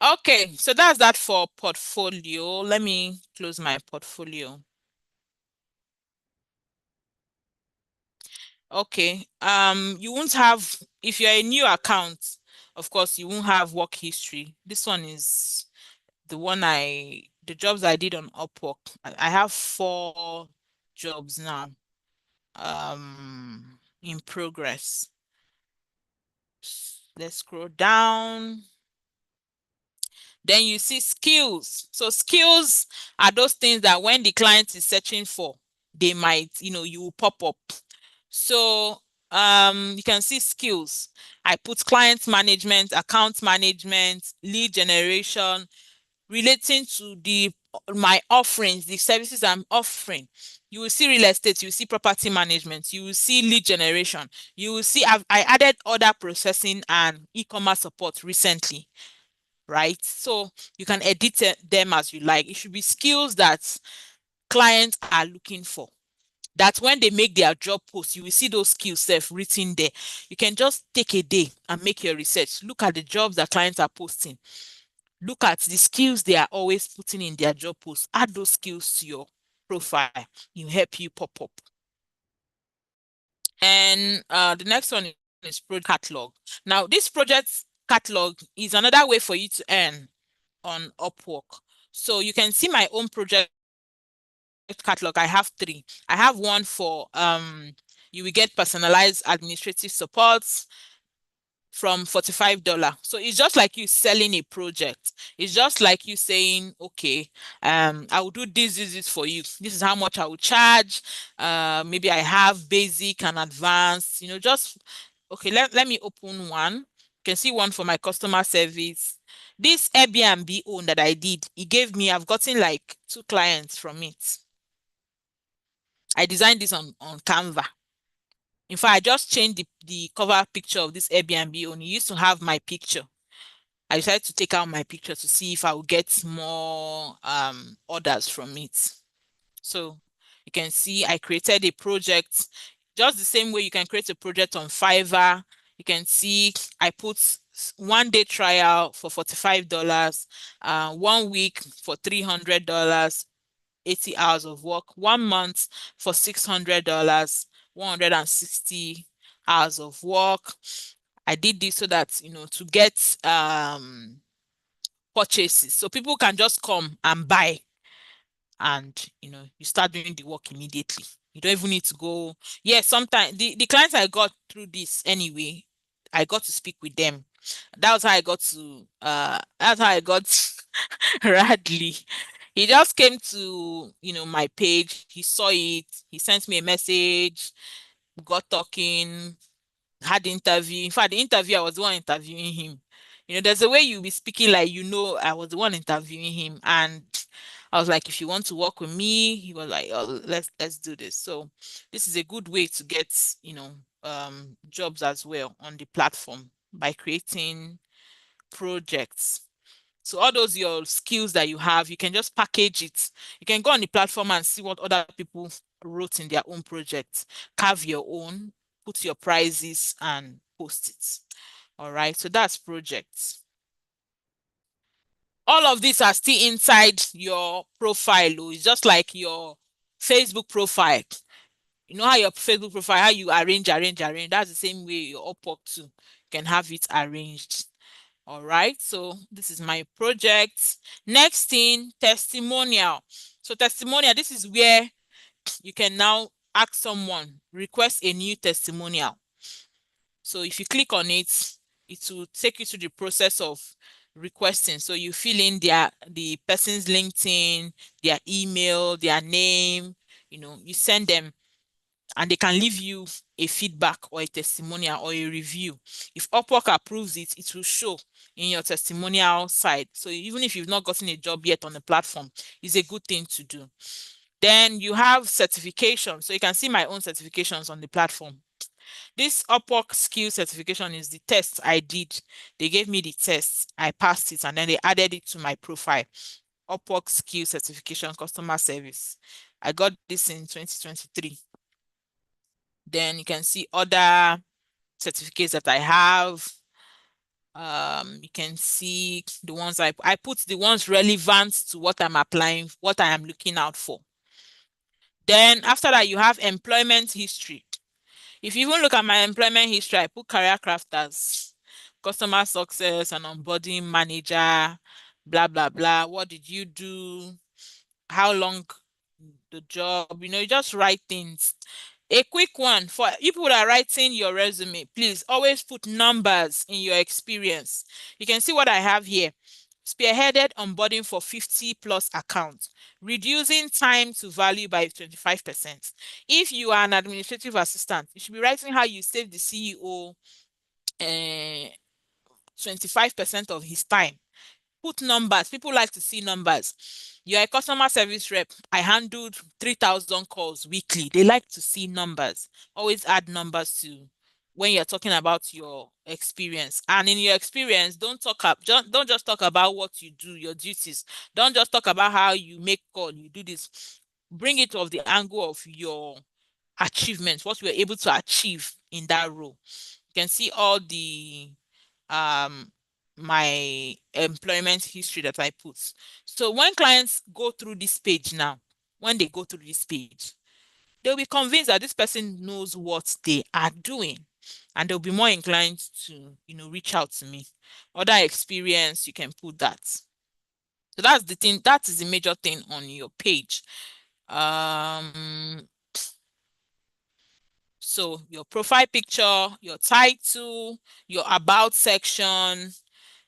S1: Okay, so that's that for portfolio. Let me close my portfolio. Okay. You won't have, if you're a new account, of course, you won't have work history. This one is the jobs I did on Upwork. I have 4 jobs now, in progress. Let's scroll down. Then you see skills. So skills are those things that when the client is searching for, they might, you will pop up. So you can see skills. I put client management, account management, lead generation, relating to the my offerings, the services I'm offering. You will see real estate, you will see property management, you will see lead generation, you will see I added order processing and e-commerce support recently, right? So you can edit them as you like. It should be skills that clients are looking for. That when they make their job post, you will see those skills self written there. You can just take a day and make your research. Look at the jobs that clients are posting. Look at the skills they are always putting in their job post. Add those skills to your profile. It will help you pop up. And the next one is project catalog. Now, this project catalog is another way for you to earn on Upwork. So you can see my own project catalog. I have 3. I have one for you will get personalized administrative support from $45. So it's just like you selling a project. It's just like you saying, okay, I will do this for you. This is how much I will charge. Maybe I have basic and advanced, just okay, let me open one. You can see one for my customer service. This Airbnb own that I did, I've gotten like 2 clients from it. I designed this on Canva. In fact, I just changed the cover picture of this Airbnb own. It used to have my picture. I decided to take out my picture to see if I will get more orders from it. So you can see I created a project just the same way you can create a project on Fiverr. You can see I put 1 day trial for $45, 1 week for $300, 80 hours of work, 1 month for $600, 160 hours of work. I did this so that, to get purchases. So people can just come and buy and, you start doing the work immediately. You don't even need to go. Yeah, sometimes the clients I got through this anyway, I got to speak with them. That's how I got Radley. He just came to, my page. He saw it. He sent me a message, got talking, had the interview. In fact, the interview, I was the one interviewing him. There's a way you'll be speaking like I was the one interviewing him. And I was like, if you want to work with me, he was like, oh, let's do this. So this is a good way to get, jobs as well on the platform by creating projects. So all those your skills that you have, you can just package it. You can go on the platform and see what other people wrote in their own projects, carve your own, put your prices and post it. All right, so that's projects. All of these are still inside your profile. It's just like your Facebook profile. You know how your Facebook profile, how you arrange. That's the same way your Upwork too can have it arranged. All right, so this is my project. Next thing, testimonial. So testimonial, this is where you can now ask someone, request a new testimonial. So if you click on it, it will take you through the process of requesting. So you fill in the person's LinkedIn, their email, their name, you send them and they can leave you a feedback or a testimonial or a review. If Upwork approves it, it will show in your testimonial side. So even if you've not gotten a job yet on the platform, it's a good thing to do. Then you have certification. So you can see my own certifications on the platform. This Upwork skill certification is the test I did. They gave me the test. I passed it and then they added it to my profile. Upwork skill certification customer service. I got this in 2023. Then you can see other certificates that I have. You can see the ones I put the ones relevant to what I'm applying, what I am looking out for. Then after that, you have employment history. If you even look at my employment history, I put career craft as customer success and onboarding manager, blah, blah, blah. What did you do? How long the job? You just write things. A quick one for people that are writing your resume, please always put numbers in your experience. You can see what I have here. Spearheaded onboarding for 50 plus accounts, reducing time to value by 25%. If you are an administrative assistant, you should be writing how you save the CEO 25% of his time. Put numbers. People like to see numbers. You're a customer service rep. I handled 3,000 calls weekly. They like to see numbers. Always add numbers to when you're talking about your experience. And in your experience, don't just talk about what you do, your duties. Don't just talk about how you make call, you do this. Bring it of the angle of your achievements, what you were able to achieve in that role. You can see all the um my employment history that I put. So when clients go through this page now, when they go through this page, they'll be convinced that this person knows what they are doing, and they'll be more inclined to, reach out to me. Other experience, you can put that. So that's the thing, that is the major thing on your page. So your profile picture, your title, your about section,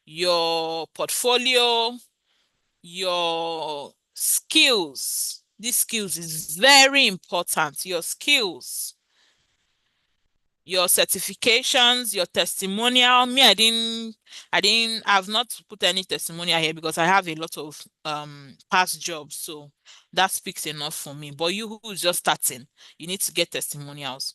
S1: your portfolio, your skills. These skills is very important. Your skills, your certifications, your testimonial. Me, I've not put any testimonial here because I have a lot of past jobs, so that speaks enough for me. But you who's just starting, you need to get testimonials.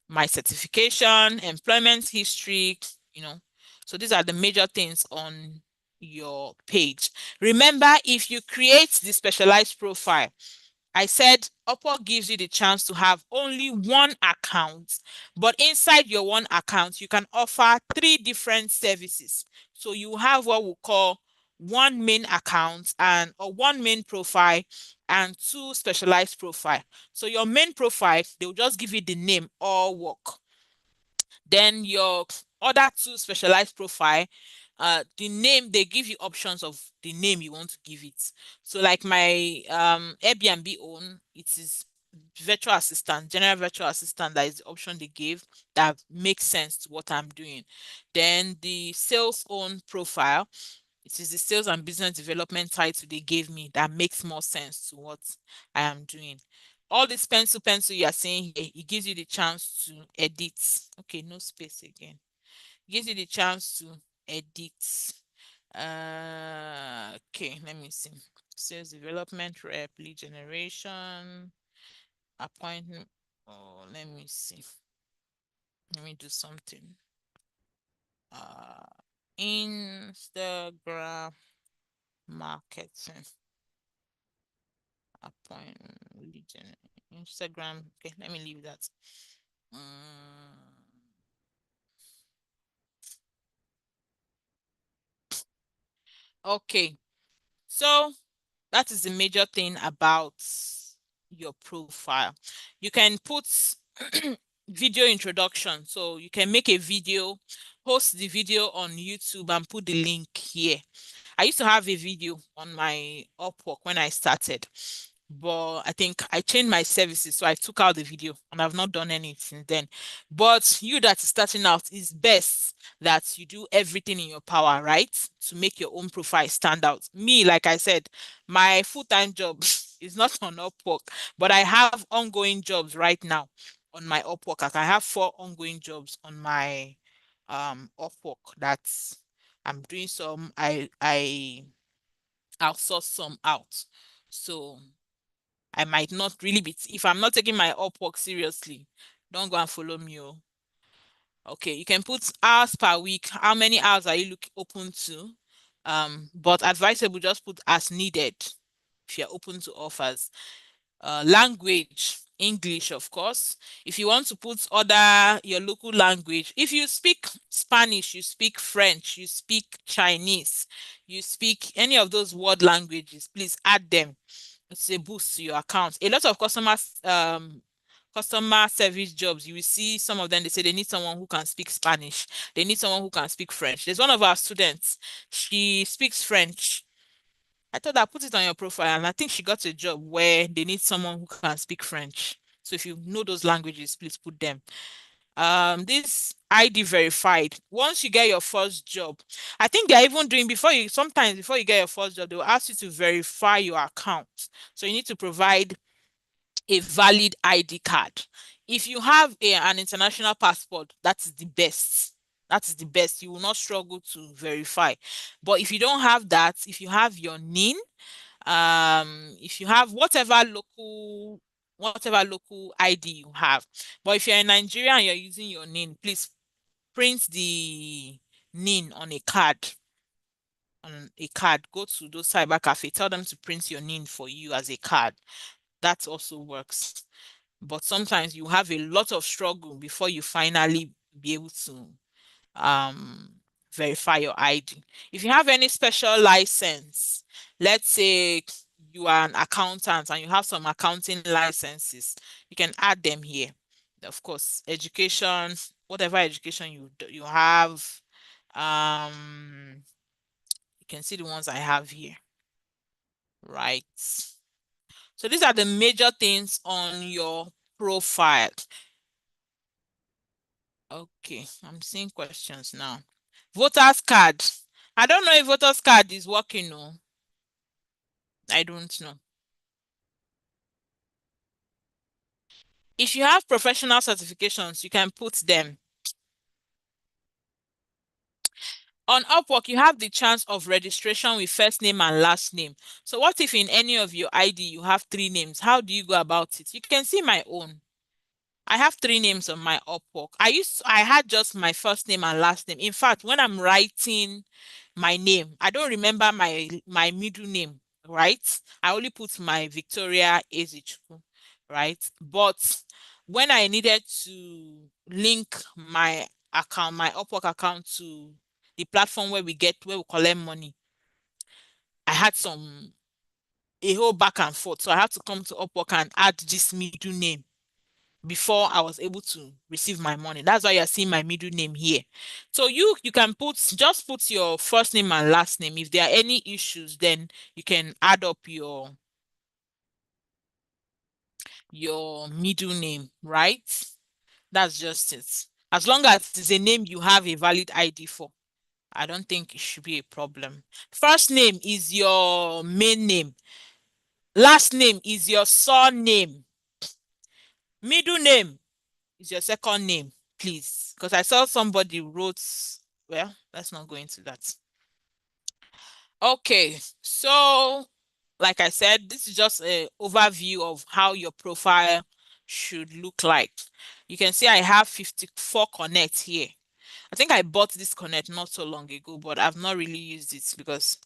S1: My certification, employment history, you know. So these are the major things on your page. Remember, if you create the specialized profile, I said Upwork gives you the chance to have only one account, but inside your one account, you can offer 3 different services. So you have what we call one main account or one main profile and 2 specialized profile. So your main profile, they'll just give you the name all work. Then your other 2 specialized profile, the name, they give you options of the name you want to give it. So like my Airbnb own, it is virtual assistant, general virtual assistant. That is the option they gave that makes sense to what I'm doing. Then the sales own profile, it is the sales and business development title they gave me that makes more sense to what I am doing. All this pencil you are seeing here, it gives you the chance to edit. Okay, no space again. It gives you the chance to edit. Okay, let me see. Sales development rep, lead generation, appointment. Oh, let me see. Let me do something. Instagram marketing. Appointment, lead Instagram. Okay, let me leave that. Okay, so that is the major thing about your profile. You can put video introduction. So you can make a video, host the video on YouTube and put the link here. I used to have a video on my Upwork when I started, but I think I changed my services, so I took out the video and I've not done anything then. But you that is starting out, is best that you do everything in your power, right? To make your own profile stand out. Me, like I said, my full-time job is not on Upwork, but I have ongoing jobs right now on my Upwork. I have 4 ongoing jobs on my Upwork that's I'm doing some, I outsource some out. So I might not really be, if I'm not taking my Upwork seriously, don't go and follow me. Oh. Okay, you can put hours per week. How many hours are you open to? But advisable, just put as needed if you're open to offers. Language, English, of course. If you want to put other your local language, if you speak Spanish, you speak French, you speak Chinese, you speak any of those word languages, please add them. It's a boost to your account. A lot of customer service jobs, you will see some of them, they say they need someone who can speak Spanish. They need someone who can speak French. There's one of our students, she speaks French. I thought I put it on your profile, and I think she got a job where they need someone who can speak French. So if you know those languages, please put them. This ID verified. Once you get your first job, I think they're even doing sometimes before you get your first job, they will ask you to verify your account. So you need to provide a valid ID card. If you have an international passport, that is the best. That is the best. You will not struggle to verify. But if you don't have that, if you have your NIN, if you have whatever local ID you have. But if you're in Nigeria and you're using your NIN, please print the NIN on a card. Go to those cyber cafe, tell them to print your NIN for you as a card. That also works. But sometimes you have a lot of struggle before you finally be able to um verify your ID. If you have any special license, let's say you are an accountant and you have some accounting licenses, you can add them here. Of course, education, whatever education you have, you can see the ones I have here, right? So these are the major things on your profile. Okay, I'm seeing questions now. Voters card. I don't know if voters card is working. No, I don't know. If you have professional certifications, you can put them. On Upwork, you have the chance of registration with first name and last name. So what if in any of your ID you have three names? How do you go about it? You can see my own. I have three names on my Upwork. I had just my first name and last name. In fact, when I'm writing my name, I don't remember my middle name, right? I only put my Victoria Ezichukwu, right? But when I needed to link my Upwork account to the platform where we collect money, I had a whole back and forth. So I had to come to Upwork and add this middle name before I was able to receive my money. That's why you're seeing my middle name here. So you can just put your first name and last name. If there are any issues, then you can add up your middle name, right? That's just it. As long as it's a name you have a valid ID for, I don't think it should be a problem. First name is your main name. Last name is your surname. Middle name is your second name, please. Because I saw somebody wrote, well, let's not go into that. Okay, so like I said, this is just an overview of how your profile should look like. You can see I have 54 connects here. I think I bought this connect not so long ago, but I've not really used it because,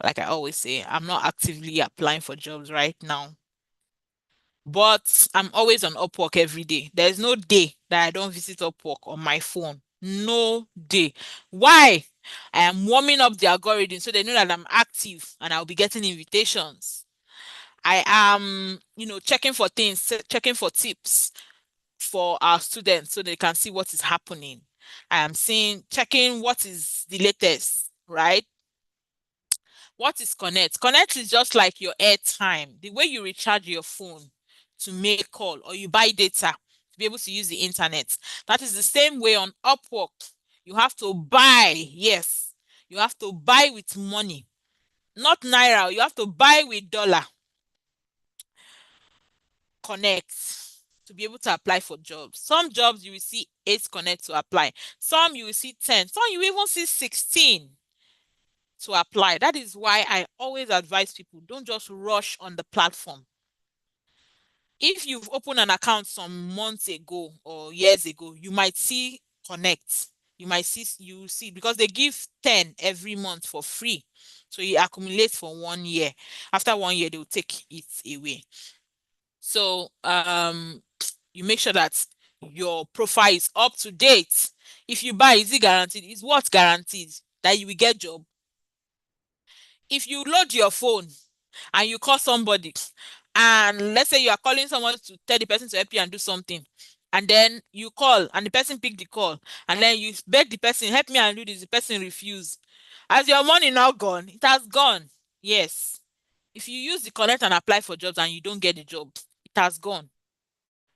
S1: like I always say, I'm not actively applying for jobs right now. But I'm always on Upwork every day. There's no day that I don't visit Upwork on my phone. No day. Why? I am warming up the algorithm so they know that I'm active and I'll be getting invitations. I am, checking for things, checking for tips for our students so they can see what is happening. I am checking what is the latest, right? What is Connect? Connect is just like your airtime, the way you recharge your phone to make call or you buy data to be able to use the internet. That is the same way on Upwork. You have to buy, yes, you have to buy with money, not naira. You have to buy with dollar. Connect to be able to apply for jobs. Some jobs you will see 8 connect to apply. Some you will see 10. Some you even see 16 to apply. That is why I always advise people don't just rush on the platform. If you've opened an account some months ago or years ago, you might see connect. You see because they give 10 every month for free. So you accumulate for 1 year. After 1 year, they will take it away. So you make sure that your profile is up to date. If you buy, is it guaranteed? Is what guaranteed? That you will get job. If you load your phone and you call somebody, and let's say you are calling someone to tell the person to help you and do something, and then you call and the person pick the call, and then you beg the person, help me and do this, the person refuse. As your money now gone, it has gone. Yes. If you use the connect and apply for jobs and you don't get the job, it has gone.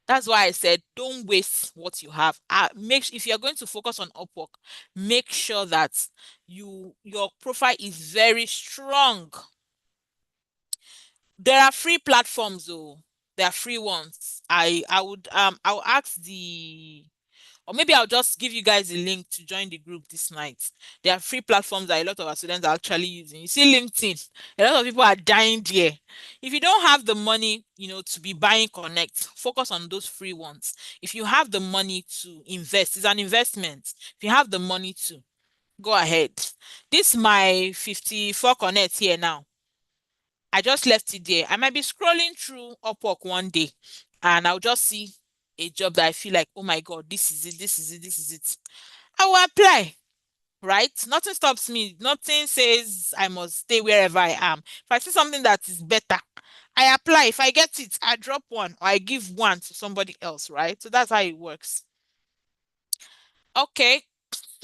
S1: That's why I said don't waste what you have. If you're going to focus on Upwork, make sure that your profile is very strong. There are free platforms though. There are free ones. I'll ask the or maybe I'll just give you guys a link to join the group this night. There are free platforms that a lot of our students are actually using. You see LinkedIn, a lot of people are dying there. If you don't have the money, to be buying Connect, focus on those free ones. If you have the money to invest, it's an investment. If you have the money to, go ahead. This my 54 Connect here now. I just left it there. I might be scrolling through Upwork one day and I'll just see a job that I feel like, oh my God, this is it, this is it, this is it. I will apply, right? Nothing stops me. Nothing says I must stay wherever I am. If I see something that is better, I apply. If I get it, I drop one or I give one to somebody else, right? So that's how it works. Okay.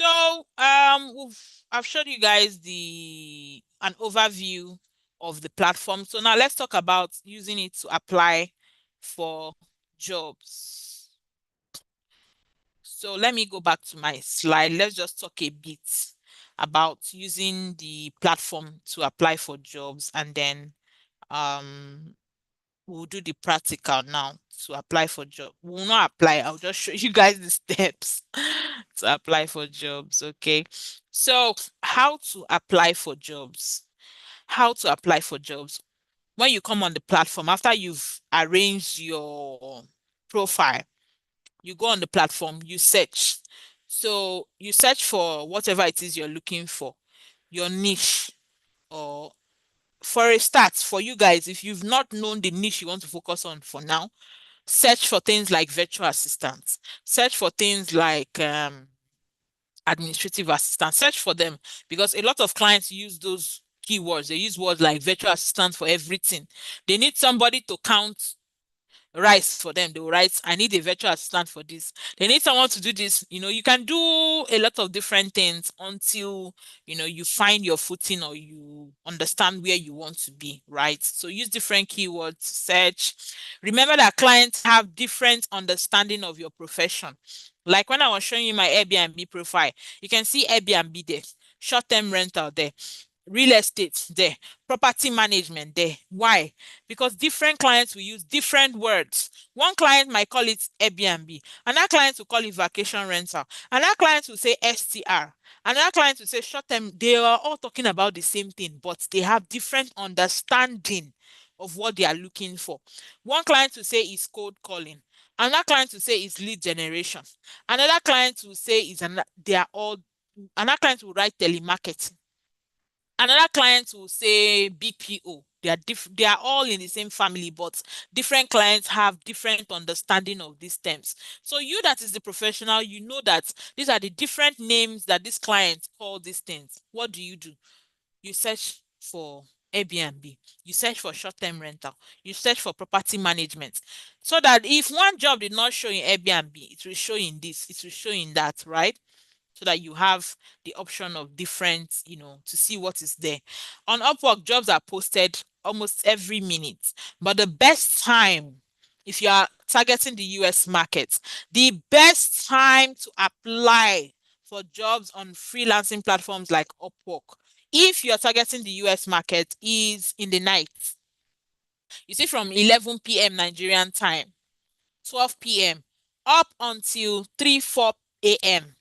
S1: So I've showed you guys the an overview of the platform. So now let's talk about using it to apply for jobs. So let me go back to my slide. Let's just talk a bit about using the platform to apply for jobs, and then um we'll do the practical now to apply for job. We'll not apply, I'll just show you guys the steps to apply for jobs. Okay. So how to apply for jobs? How to apply for jobs. When you come on the platform, after you've arranged your profile, you go on the platform, you search. So you search for whatever it is you're looking for, your niche, or for a start, for you guys, if you've not known the niche you want to focus on for now, search for things like virtual assistants, search for things like administrative assistants, search for them, because a lot of clients use those keywords. They use words like virtual assistant for everything. They need somebody to count rice for them. They will write, I need a virtual assistant for this. They need someone to do this. You can do a lot of different things until, you find your footing or you understand where you want to be, right? So use different keywords, search. Remember that clients have different understanding of your profession. Like when I was showing you my Airbnb profile, you can see Airbnb there, short-term rental there, real estate there, property management there. Why? Because different clients will use different words. One client might call it Airbnb, another client will call it vacation rental, another client will say STR, another client will say short term. They are all talking about the same thing, but they have different understanding of what they are looking for. One client will say is cold calling, another client will say is lead generation, another client will say they are all, another client will write telemarketing. Another client will say BPO. They are all in the same family, but different clients have different understanding of these terms. So you that is the professional, you know that these are the different names that these clients call these things. What do? You search for Airbnb, you search for short-term rental, you search for property management. So that if one job did not show in Airbnb, it will show in this, it will show in that, right? So that you have the option of different, to see what is there. On Upwork, jobs are posted almost every minute, but the best time, if you are targeting the US market, the best time to apply for jobs on freelancing platforms like Upwork, if you're targeting the US market, is in the night. You see, from 11 p.m. Nigerian time, 12 p.m., up until 3, 4 a.m.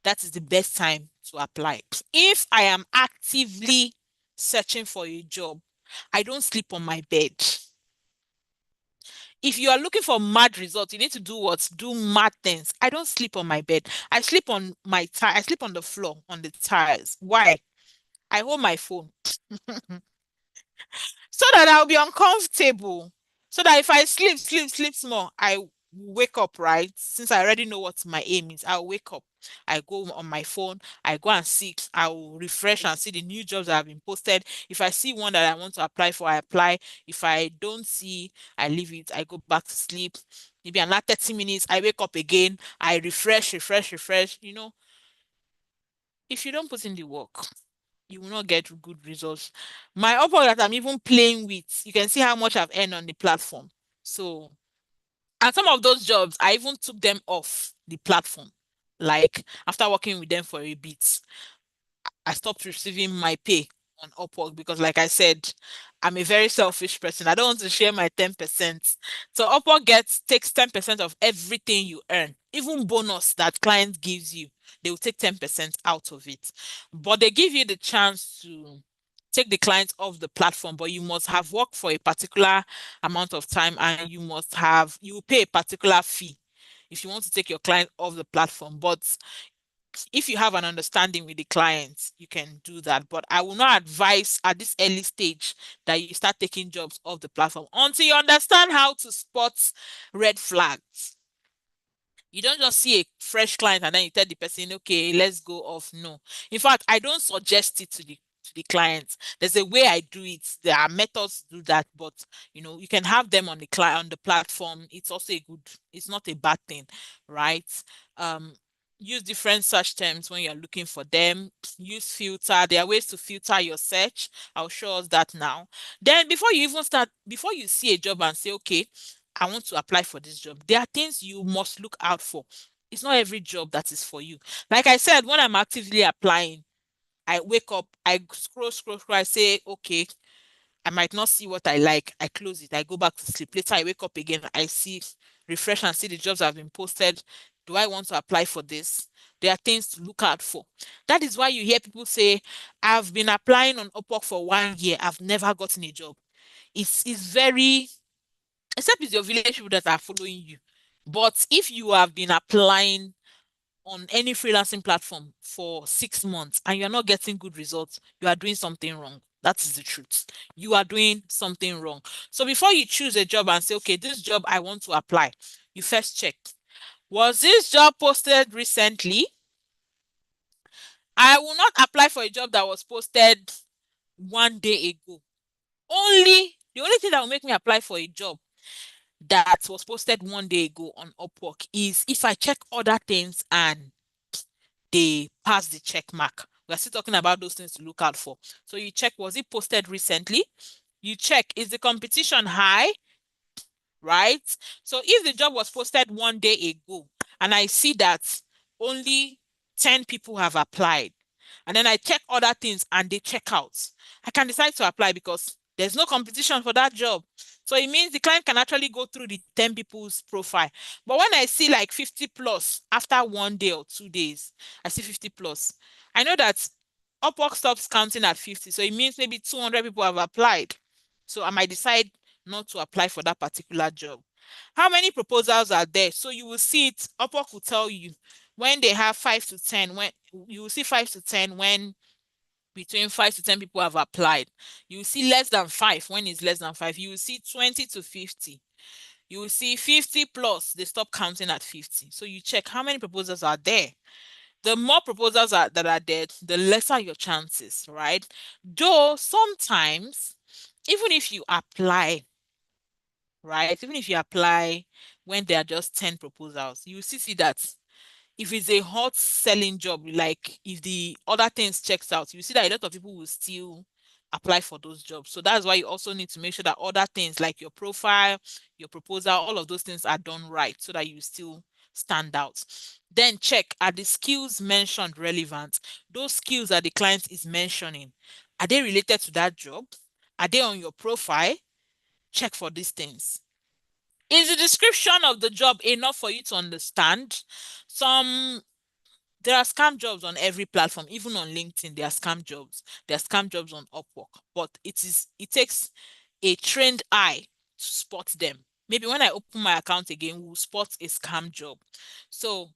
S1: That is the best time to apply. If I am actively searching for a job, I don't sleep on my bed. If you are looking for mad results, you need to do what? Do mad things. I don't sleep on my bed. I sleep on my tile. I sleep on the floor, on the tiles. Why? I hold my phone so that I'll be uncomfortable. So that if I sleep small, I wake up, right? Since I already know what my aim is, I'll wake up. I go on my phone, I go and see, I will refresh and see the new jobs that have been posted. If I see one that I want to apply for, I apply. If I don't see, I leave it. I go back to sleep. Maybe another 30 minutes, I wake up again, I refresh. If you don't put in the work, you will not get good results. My Upwork that I'm even playing with, you can see how much I've earned on the platform. So, and some of those jobs, I even took them off the platform. Like after working with them for a bit, I stopped receiving my pay on Upwork because, like I said, I'm a very selfish person. I don't want to share my 10%. So Upwork takes 10% of everything you earn, even bonus that client gives you. They will take 10% out of it. But they give you the chance to take the clients off the platform, but you must have worked for a particular amount of time and you will pay a particular fee if you want to take your client off the platform. But if you have an understanding with the client, you can do that. But I will not advise at this early stage that you start taking jobs off the platform until you understand how to spot red flags. You don't just see a fresh client and then you tell the person, okay, let's go off. No. In fact, I don't suggest it to the client. There's a way I do it. There are methods to do that, but you can have them on the client on the platform. It's also it's not a bad thing, right? Um, use different search terms when you're looking for them. Use filter. There are ways to filter your search. I'll show us that now. Then before you see a job and say, okay, I want to apply for this job. There are things you must look out for. It's not every job that is for you. Like I said, when I'm actively applying, I wake up, I scroll, I say, okay, I might not see what I like. I close it, I go back to sleep. Later, I wake up again, I see, refresh and see the jobs that have been posted. Do I want to apply for this? There are things to look out for. That is why you hear people say, I've been applying on Upwork for 1 year. I've never gotten a job. It's very except it's your village people that are following you. But if you have been applying on any freelancing platform for 6 months and you're not getting good results, you are doing something wrong. That is the truth. You are doing something wrong. So before you choose a job and say, okay, this job I want to apply, you first check. Was this job posted recently? I will not apply for a job that was posted 1 day ago. The only thing that will make me apply for a job that was posted 1 day ago on Upwork is if I check other things and they pass the check mark. We're still talking about those things to look out for. So you check, was it posted recently? You check, is the competition high? Right? So if the job was posted 1 day ago and I see that only 10 people have applied, and then I check other things and they check out, I can decide to apply because there's no competition for that job. So it means the client can actually go through the 10 people's profile. But when I see like 50 plus after 1 day or 2 days, I see 50 plus. I know that Upwork stops counting at 50. So it means maybe 200 people have applied. So I might decide not to apply for that particular job. How many proposals are there? So you will see it, Upwork will tell you when they have 5 to 10, when you will see 5 to 10 when between 5 to 10 people have applied. You will see less than five when it's less than five. You will see 20 to 50. You will see 50 plus, they stop counting at 50. So you check how many proposals are there. The more proposals that are there, the lesser your chances, right? Though sometimes, even if you apply, right? Even if you apply when there are just 10 proposals, you still see that if it's a hot selling job, like if the other things checks out, you see that a lot of people will still apply for those jobs. So that's why you also need to make sure that other things like your profile, your proposal, all of those things are done right so that you still stand out. Then check, are the skills mentioned relevant? Those skills that the client is mentioning, are they related to that job? Are they on your profile? Check for these things. Is the description of the job enough for you to understand? Some There are scam jobs on every platform, even on LinkedIn. There are scam jobs. There are scam jobs on Upwork, but it takes a trained eye to spot them. Maybe when I open my account again, we'll spot a scam job. So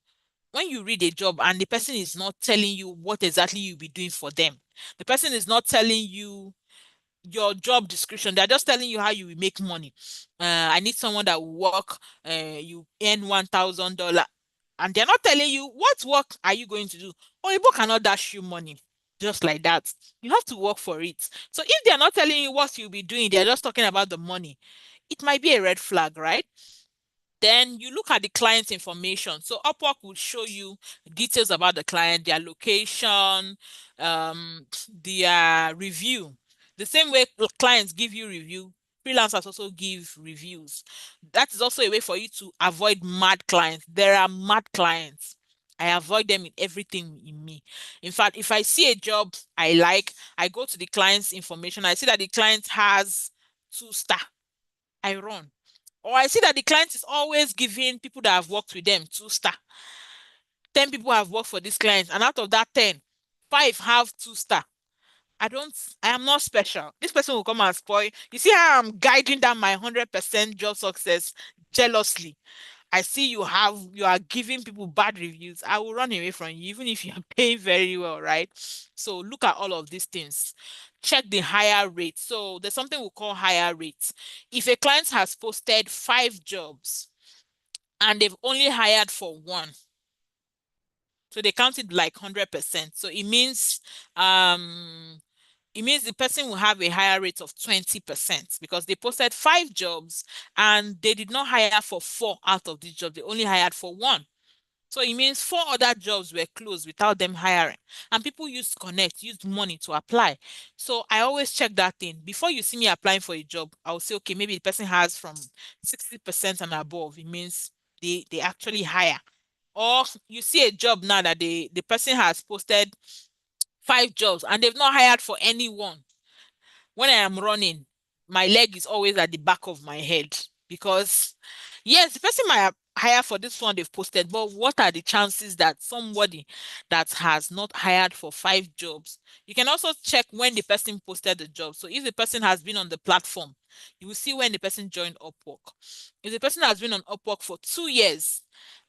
S1: when you read a job and the person is not telling you what exactly you'll be doing for them, the person is not telling you your job description. They're just telling you how you will make money. I need someone that will work, you earn $1,000. And they're not telling you what work are you going to do. People cannot dash you money just like that. You have to work for it. So if they're not telling you what you'll be doing, they're just talking about the money. It might be a red flag, right? Then you look at the client's information. So Upwork will show you details about the client, their location, their review. The same way clients give you review, freelancers also give reviews. That is also a way for you to avoid mad clients. There are mad clients. I avoid them in everything in me. In fact, if I see a job I like, I go to the client's information. I see that the client has 2 star. I run. Or I see that the client is always giving people that have worked with them 2 star. 10 people have worked for this client, and out of that 10, 5 have 2 star. I am not special. This person will come and spoil. You see how I'm guiding down my 100% job success jealously. I see you are giving people bad reviews. I will run away from you, even if you're paying very well, right? So look at all of these things. Check the hire rate. So there's something we call hire rate. If a client has posted 5 jobs and they've only hired for one, so they count it like 100%. So um it means the person will have a higher rate of 20% because they posted 5 jobs and they did not hire for 4 out of these jobs. They only hired for one. So it means 4 other jobs were closed without them hiring. And people used Connect, used money to apply. So I always check that thing. Before you see me applying for a job, I'll say, okay, maybe the person has from 60% and above. It means they actually hire. Or you see a job now that the person has posted 5 jobs and they've not hired for anyone. When I am running, my leg is always at the back of my head because yes, the person might hire for this one they've posted, but what are the chances that somebody that has not hired for 5 jobs? You can also check when the person posted the job. So if the person has been on the platform, you will see when the person joined Upwork. If the person has been on Upwork for 2 years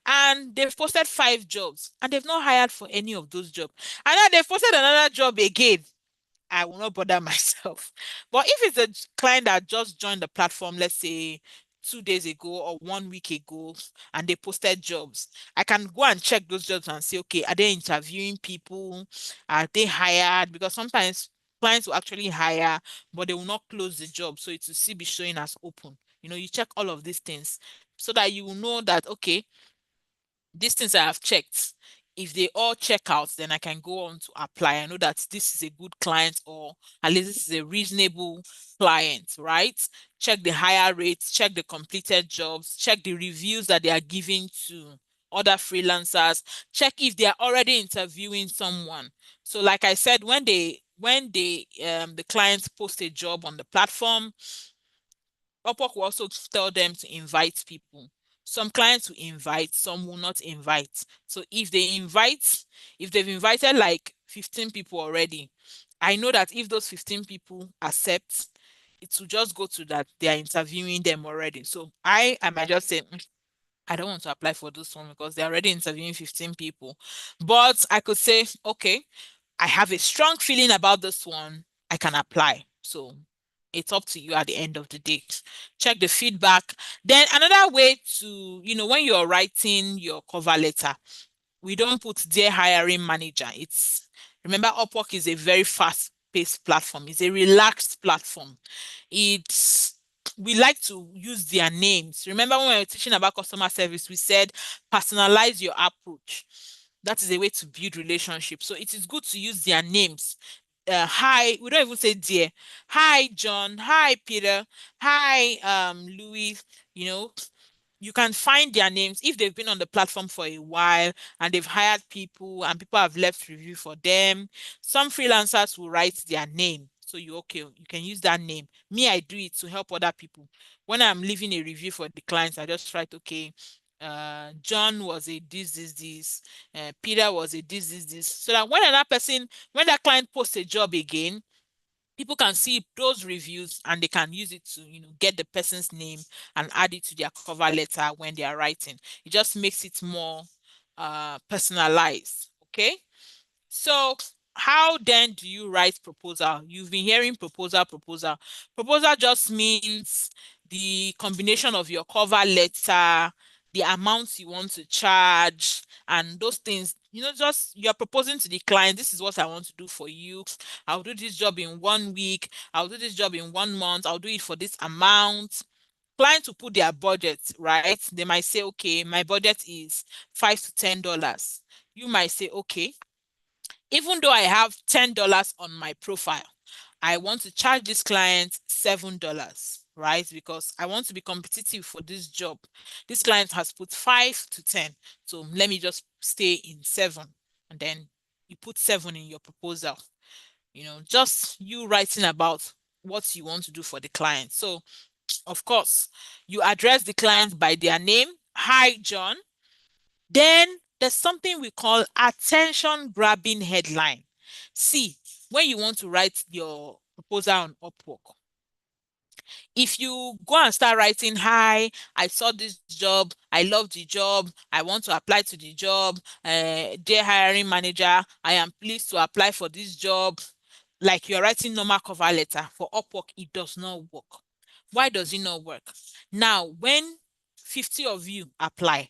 S1: and they've posted 5 jobs and they've not hired for any of those jobs, and then they've posted another job again, I will not bother myself. But if it's a client that just joined the platform, let's say 2 days ago or 1 week ago, and they posted jobs, I can go and check those jobs and say, okay, are they interviewing people? Are they hired? Because sometimes clients will actually hire, but they will not close the job. So it will still be showing as open. You check all of these things so that you will know that, okay, these things I have checked, if they all check out, then I can go on to apply. I know that this is a good client, or at least this is a reasonable client, right? Check the higher rates, check the completed jobs, check the reviews that they are giving to other freelancers, check if they are already interviewing someone. So like I said, when the clients post a job on the platform, Upwork will also tell them to invite people. Some clients will invite, some will not invite. So if they've invited like 15 people already, I know that if those 15 people accept, it will just go to that they are interviewing them already. So I might just say, I don't want to apply for this one because they're already interviewing 15 people. But I could say, okay, I have a strong feeling about this one. I can apply. So it's up to you at the end of the day. Check the feedback. Then another way to, when you're writing your cover letter, we don't put dear hiring manager. Remember, Upwork is a very fast-paced platform. It's a relaxed platform. It's We like to use their names. Remember when we were teaching about customer service, we said personalize your approach. That is a way to build relationships. So it is good to use their names. Hi, we don't even say dear. Hi, John. Hi, Peter. Hi, Louis. You know, you can find their names if they've been on the platform for a while and they've hired people and people have left review for them. Some freelancers will write their name. So you can use that name. Me, I do it to help other people. When I'm leaving a review for the clients, I just write, okay, John was a this, Peter was a this. So that when that client posts a job again, people can see those reviews and they can use it to get the person's name and add it to their cover letter when they are writing. It just makes it more personalized. Okay, so how then do you write proposal? You've been hearing proposal, proposal. Proposal just means the combination of your cover letter, the amounts you want to charge, and those things. Just you're proposing to the client, this is what I want to do for you. I'll do this job in 1 week. I'll do this job in 1 month. I'll do it for this amount. Clients will put their budget, right? They might say, okay, my budget is $5 to $10. You might say, okay, even though I have $10 on my profile, I want to charge this client $7, right? Because I want to be competitive for this job. This client has put 5 to 10. So let me just stay in 7. And then you put 7 in your proposal. Just you writing about what you want to do for the client. So, of course, you address the client by their name. Hi, John. Then there's something we call attention grabbing headline. See, when you want to write your proposal on Upwork, if you go and start writing, hi, I saw this job, I love the job, I want to apply to the job, dear hiring manager, I am pleased to apply for this job, like you're writing normal cover letter for Upwork, it does not work. Why does it not work? Now, when 50 of you apply,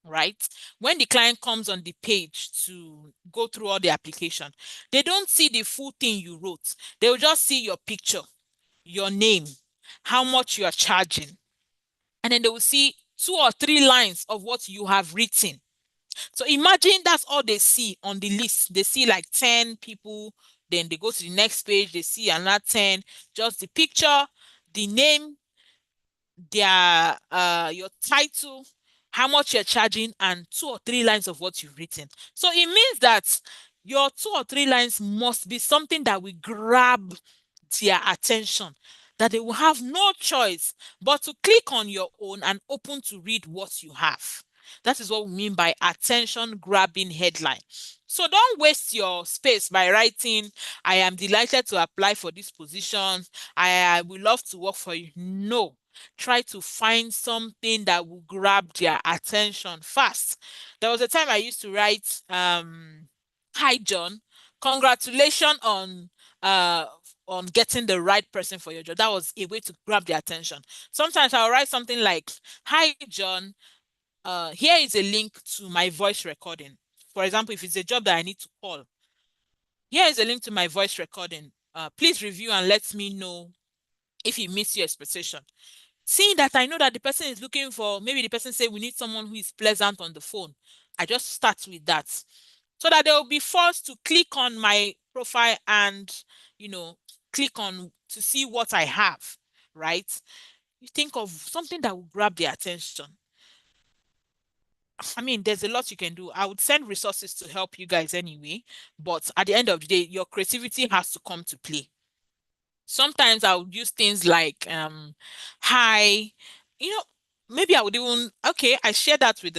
S1: right? When the client comes on the page to go through all the application, they don't see the full thing you wrote. They will just see your picture, your name, how much you are charging, and then they will see 2 or 3 lines of what you have written. So imagine that's all they see on the list. They see like 10 people, then they go to the next page, they see another 10, just the picture, the name, their your title, how much you're charging, and 2 or 3 lines of what you've written. So it means that your 2 or 3 lines must be something that will grab their attention, that they will have no choice but to click on your own and open to read what you have. That is what we mean by attention grabbing headline. So don't waste your space by writing, I am delighted to apply for this position. I would love to work for you. No, try to find something that will grab their attention fast. There was a time I used to write, hi John, congratulations uh on getting the right person for your job. That was a way to grab their attention. Sometimes I'll write something like, hi John, here is a link to my voice recording. For example, if it's a job that I need to call, here is a link to my voice recording. Please review and let me know if you miss your expectation. Seeing that I know that the person is looking for, maybe the person say we need someone who is pleasant on the phone. I just start with that so that they will be forced to click on my profile and, you know, click on to see what I have, right? You think of something that will grab their attention. I mean, there's a lot you can do. I would send resources to help you guys anyway, but at the end of the day, your creativity has to come to play. Sometimes I would use things like hi, you know, maybe I would even okay, I share that with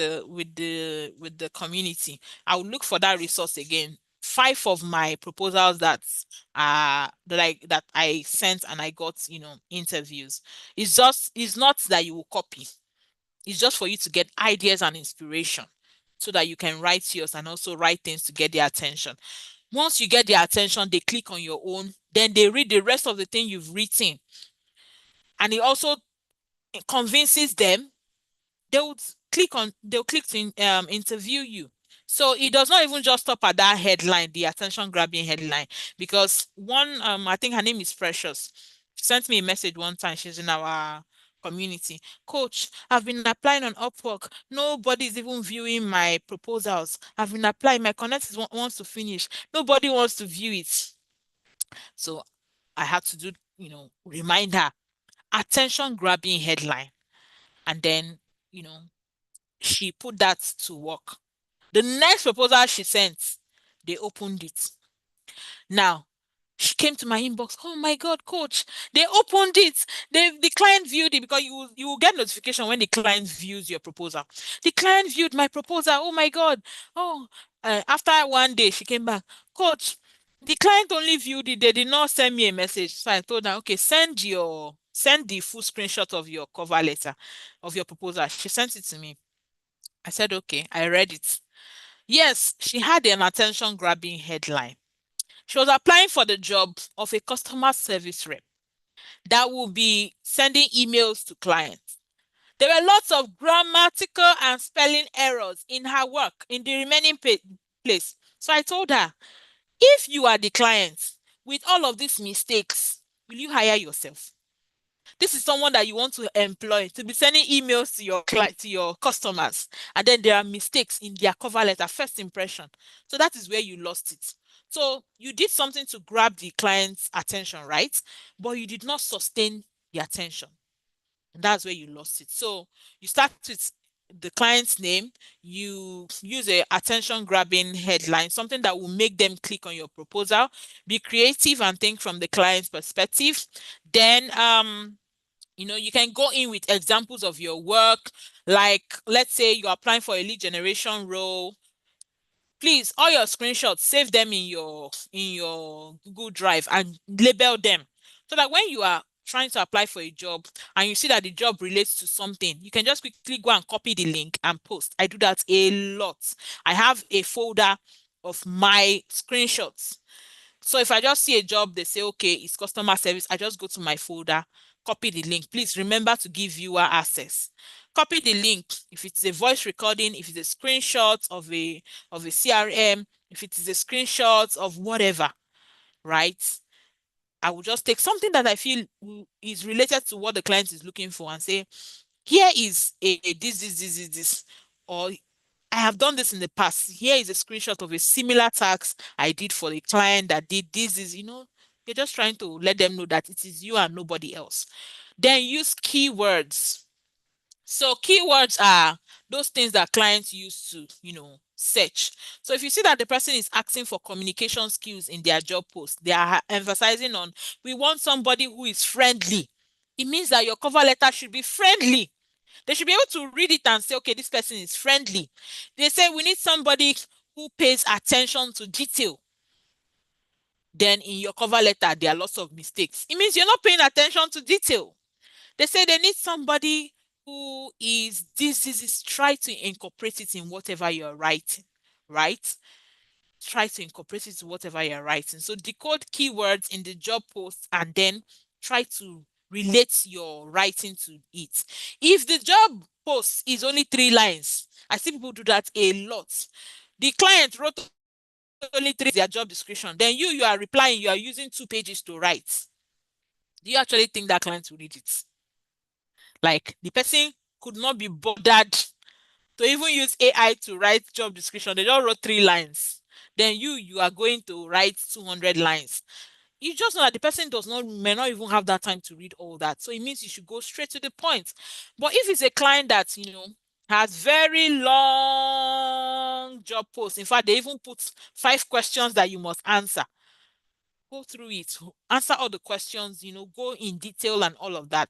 S1: the community. I would look for that resource again. 5 of my proposals that I sent and I got, interviews. It's not that you will copy. It's just for you to get ideas and inspiration so that you can write yours and also write things to get their attention. Once you get their attention, they click on your own, then they read the rest of the thing you've written. And it also convinces them, they'll click to interview you. So it does not even just stop at that headline, the attention grabbing headline, because one I think her name is Precious. She sent me a message one time. She's in our community. Coach, I've been applying on Upwork. Nobody's even viewing my proposals. I've been applying. My connect wants to finish. Nobody wants to view it. So I had to do, remind her, attention grabbing headline. And then, you know, she put that to work. The next proposal she sent, they opened it. Now, she came to my inbox. Oh my God, coach, they opened it. The client viewed it because you will get notification when the client views your proposal. The client viewed my proposal. Oh my God. Oh, after one day, she came back. Coach, the client only viewed it. They did not send me a message. So I told her, okay, send the full screenshot of your cover letter of your proposal. She sent it to me. I said, okay, I read it. Yes, she had an attention grabbing headline. She was applying for the job of a customer service rep that will be sending emails to clients. There were lots of grammatical and spelling errors in her work in the remaining place. So I told her, if you are the client with all of these mistakes, will you hire yourself? This is someone that you want to employ to be sending emails to your client, to your customers, and then there are mistakes in their cover letter, first impression. So that is where you lost it. So you did something to grab the client's attention, right? But you did not sustain the attention. And that's where you lost it. So you start with the client's name, you use a attention grabbing headline, something that will make them click on your proposal. Be creative and think from the client's perspective. Then you can go in with examples of your work. Like, let's say you're applying for a lead generation role. Please, all your screenshots, save them in your Google Drive and label them, so that when you are trying to apply for a job and you see that the job relates to something, you can just quickly go and copy the link and post. I do that a lot. I have a folder of my screenshots. So if I just see a job, they say, okay, it's customer service, I just go to my folder, copy the link. Please remember to give viewer access. Copy the link. If it's a voice recording, if it's a screenshot of a CRM, if it is a screenshot of whatever, right? I will just take something that I feel is related to what the client is looking for and say, here is a this, or I have done this in the past. Here is a screenshot of a similar task I did for a client that did this. You're just trying to let them know that it is you and nobody else. Then use keywords. So keywords are those things that clients use to, search. So if you see that the person is asking for communication skills in their job post, they are emphasizing on, we want somebody who is friendly. It means that your cover letter should be friendly. They should be able to read it and say, okay, this person is friendly. They say we need somebody who pays attention to detail. Then in your cover letter, there are lots of mistakes. It means you're not paying attention to detail. They say they need somebody who is this, try to incorporate it in whatever you're writing, right? Try to incorporate it to whatever you're writing. So decode keywords in the job post and then try to relate your writing to it. If the job post is only 3 lines, I see people do that a lot. The client wrote only three their job description. Then you are replying, you are using 2 pages to write. Do you actually think that client will read it? Like, the person could not be bothered to even use AI to write job description. They just wrote 3 lines. Then you are going to write 200 lines. You just know that the person may not even have that time to read all that. So it means you should go straight to the point. But if it's a client that, has very long job posts, in fact, they even put 5 questions that you must answer. Go through it, answer all the questions, go in detail and all of that.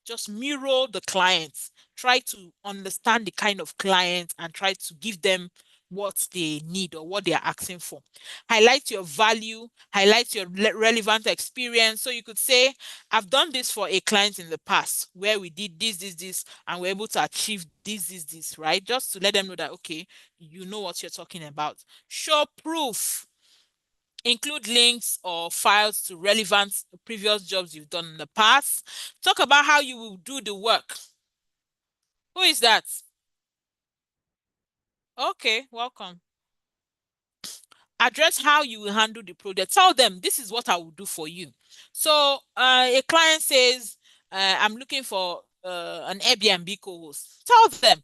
S1: Just mirror the clients. Try to understand the kind of client and try to give them what they need or what they are asking for. Highlight your value, highlight your relevant experience. So you could say, I've done this for a client in the past where we did this, and we're able to achieve this, right? Just to let them know that, okay, you know what you're talking about. Show proof. Include links or files to relevant previous jobs you've done in the past. Talk about how you will do the work. Who is that? Okay, welcome. Address how you will handle the project. Tell them, this is what I will do for you. So a client says, I'm looking for an Airbnb co-host. Tell them,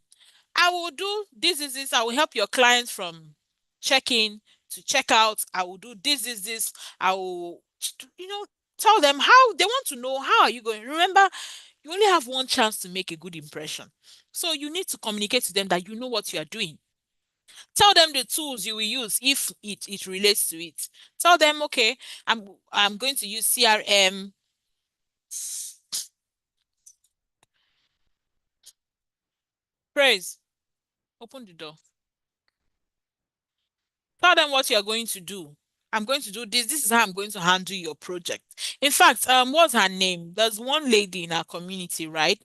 S1: I will do this. I will help your clients from check-in to check-out. I will do this. I will, tell them how they want to know, how are you going. Remember, you only have one chance to make a good impression. So you need to communicate to them that you know what you are doing. Tell them the tools you will use if it relates to it. Tell them, okay, I'm going to use CRM. Praise. Open the door. Tell them what you're going to do. I'm going to do this. This is how I'm going to handle your project. In fact, what's her name? There's one lady in our community, right?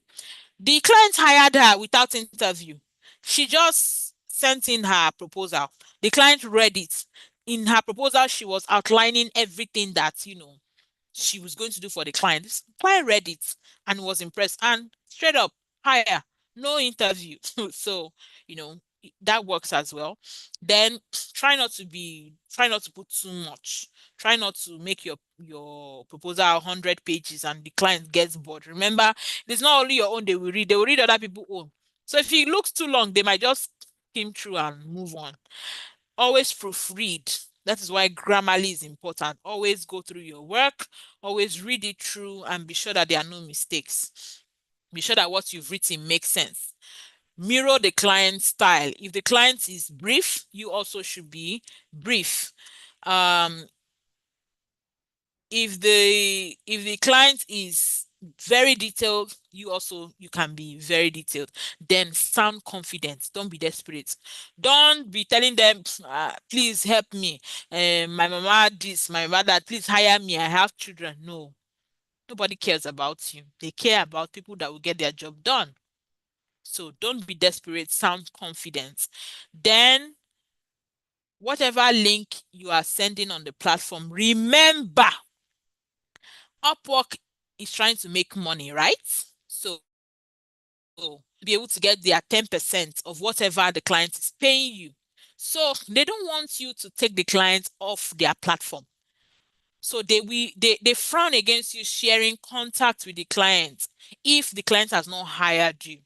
S1: The client hired her without interview. She just sent in her proposal. The client read it. In her proposal, she was outlining everything that, she was going to do for the client. This client read it and was impressed, and straight up hire, no interview. So, that works as well. Then try not to put too much. Try not to make your proposal 100 pages and the client gets bored. Remember, it's not only your own they will read other people's own. So if it looks too long, they might just skim through and move on. Always proofread. That is why Grammarly is important. Always go through your work, always read it through, and be sure that there are no mistakes. Be sure that what you've written makes sense. Mirror the client's style. If the client is brief, you also should be brief. Um, if the client is very detailed, you can be very detailed. Then sound confident. Don't be desperate. Don't be telling them, please help me. My mama this, my mother that, please hire me. I have children. No, nobody cares about you. They care about people that will get their job done. So don't be desperate. Sound confident. Then whatever link you are sending on the platform, remember Upwork is trying to make money, right? So be able to get their 10% of whatever the client is paying you. So they don't want you to take the client off their platform. So they frown against you sharing contact with the client if the client has not hired you.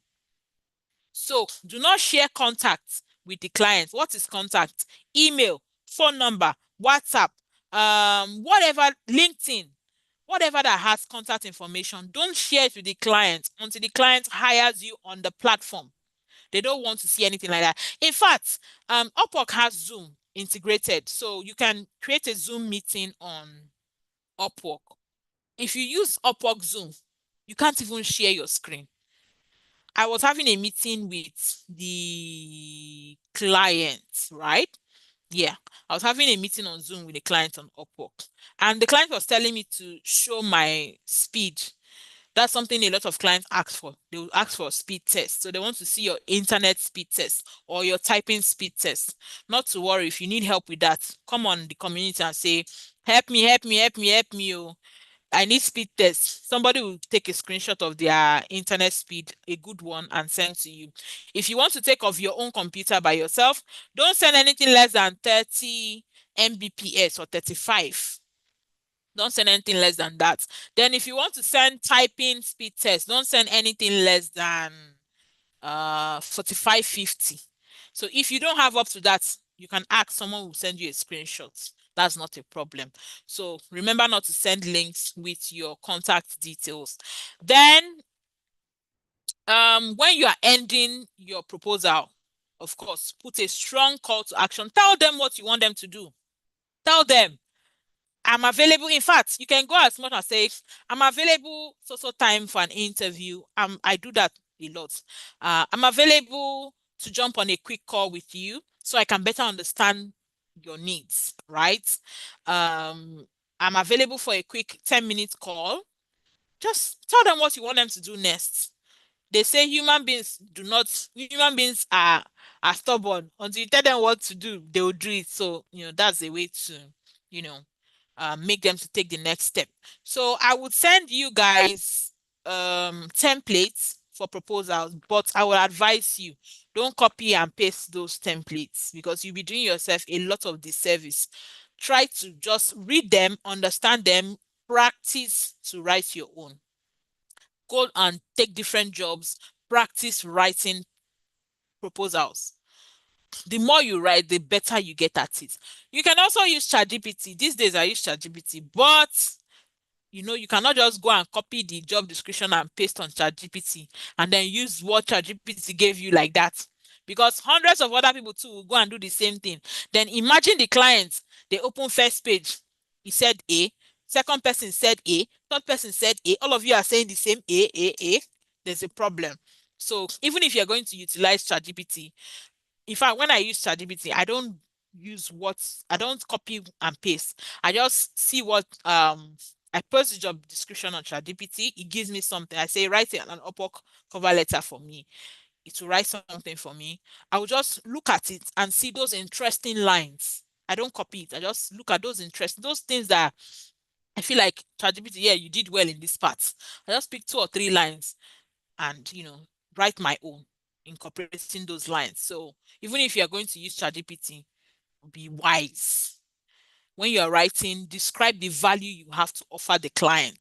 S1: So do not share contact with the client. What is contact? Email, phone number, WhatsApp, whatever, LinkedIn, whatever that has contact information. Don't share it with the client until the client hires you on the platform. They don't want to see anything like that. In fact, Upwork has Zoom integrated, so you can create a Zoom meeting on Upwork. If you use Upwork Zoom, you can't even share your screen. I was having a meeting with the client, right? Yeah, I was having a meeting on Zoom with a client on Upwork, and the client was telling me to show my speed. That's something a lot of clients ask for. They will ask for a speed test. So they want to see your internet speed test or your typing speed test. Not to worry, if you need help with that, come on the community and say, help me, help me, help me, help me. Oh. I need speed test. Somebody will take a screenshot of their internet speed, a good one, and send to you. If you want to take off your own computer by yourself, don't send anything less than 30 Mbps or 35. Don't send anything less than that. Then if you want to send typing speed test, don't send anything less than 4550. So if you don't have up to that, you can ask someone will send you a screenshot. That's not a problem. So remember not to send links with your contact details. Then when you are ending your proposal, of course, put a strong call to action. Tell them what you want them to do. Tell them I'm available. In fact, you can go as much as say, I'm available so time for an interview. I do that a lot. I'm available to jump on a quick call with you so I can better understand your needs, right? Um, I'm available for a quick 10-minute call. Just tell them what you want them to do next. They say human beings are stubborn. Until you tell them what to do, they will do it. So, that's a way to, you know, make them to take the next step. So I would send you guys templates for proposals, but I will advise you don't copy and paste those templates because you'll be doing yourself a lot of disservice. Try to just read them, understand them, practice to write your own. Go and take different jobs, practice writing proposals. The more you write, the better you get at it. You can also use ChatGPT. These days I use ChatGPT, but you cannot just go and copy the job description and paste on ChatGPT and then use what ChatGPT gave you like that. Because hundreds of other people too will go and do the same thing. Then imagine the client, they open first page, he said A, second person said A, third person said A, all of you are saying the same A. There's a problem. So even if you're going to utilize ChatGPT, in fact, when I use ChatGPT, I don't copy and paste. I just see what I post the job description on ChatGPT. It gives me something. I say write an Upwork cover letter for me. It will write something for me. I will just look at it and see those interesting lines. I don't copy it. I just look at those interests, those things that I feel like ChatGPT, yeah, you did well in this part. I just pick 2 or 3 lines and write my own, incorporating those lines. So even if you are going to use ChatGPT, be wise. When you are writing, describe the value you have to offer the client.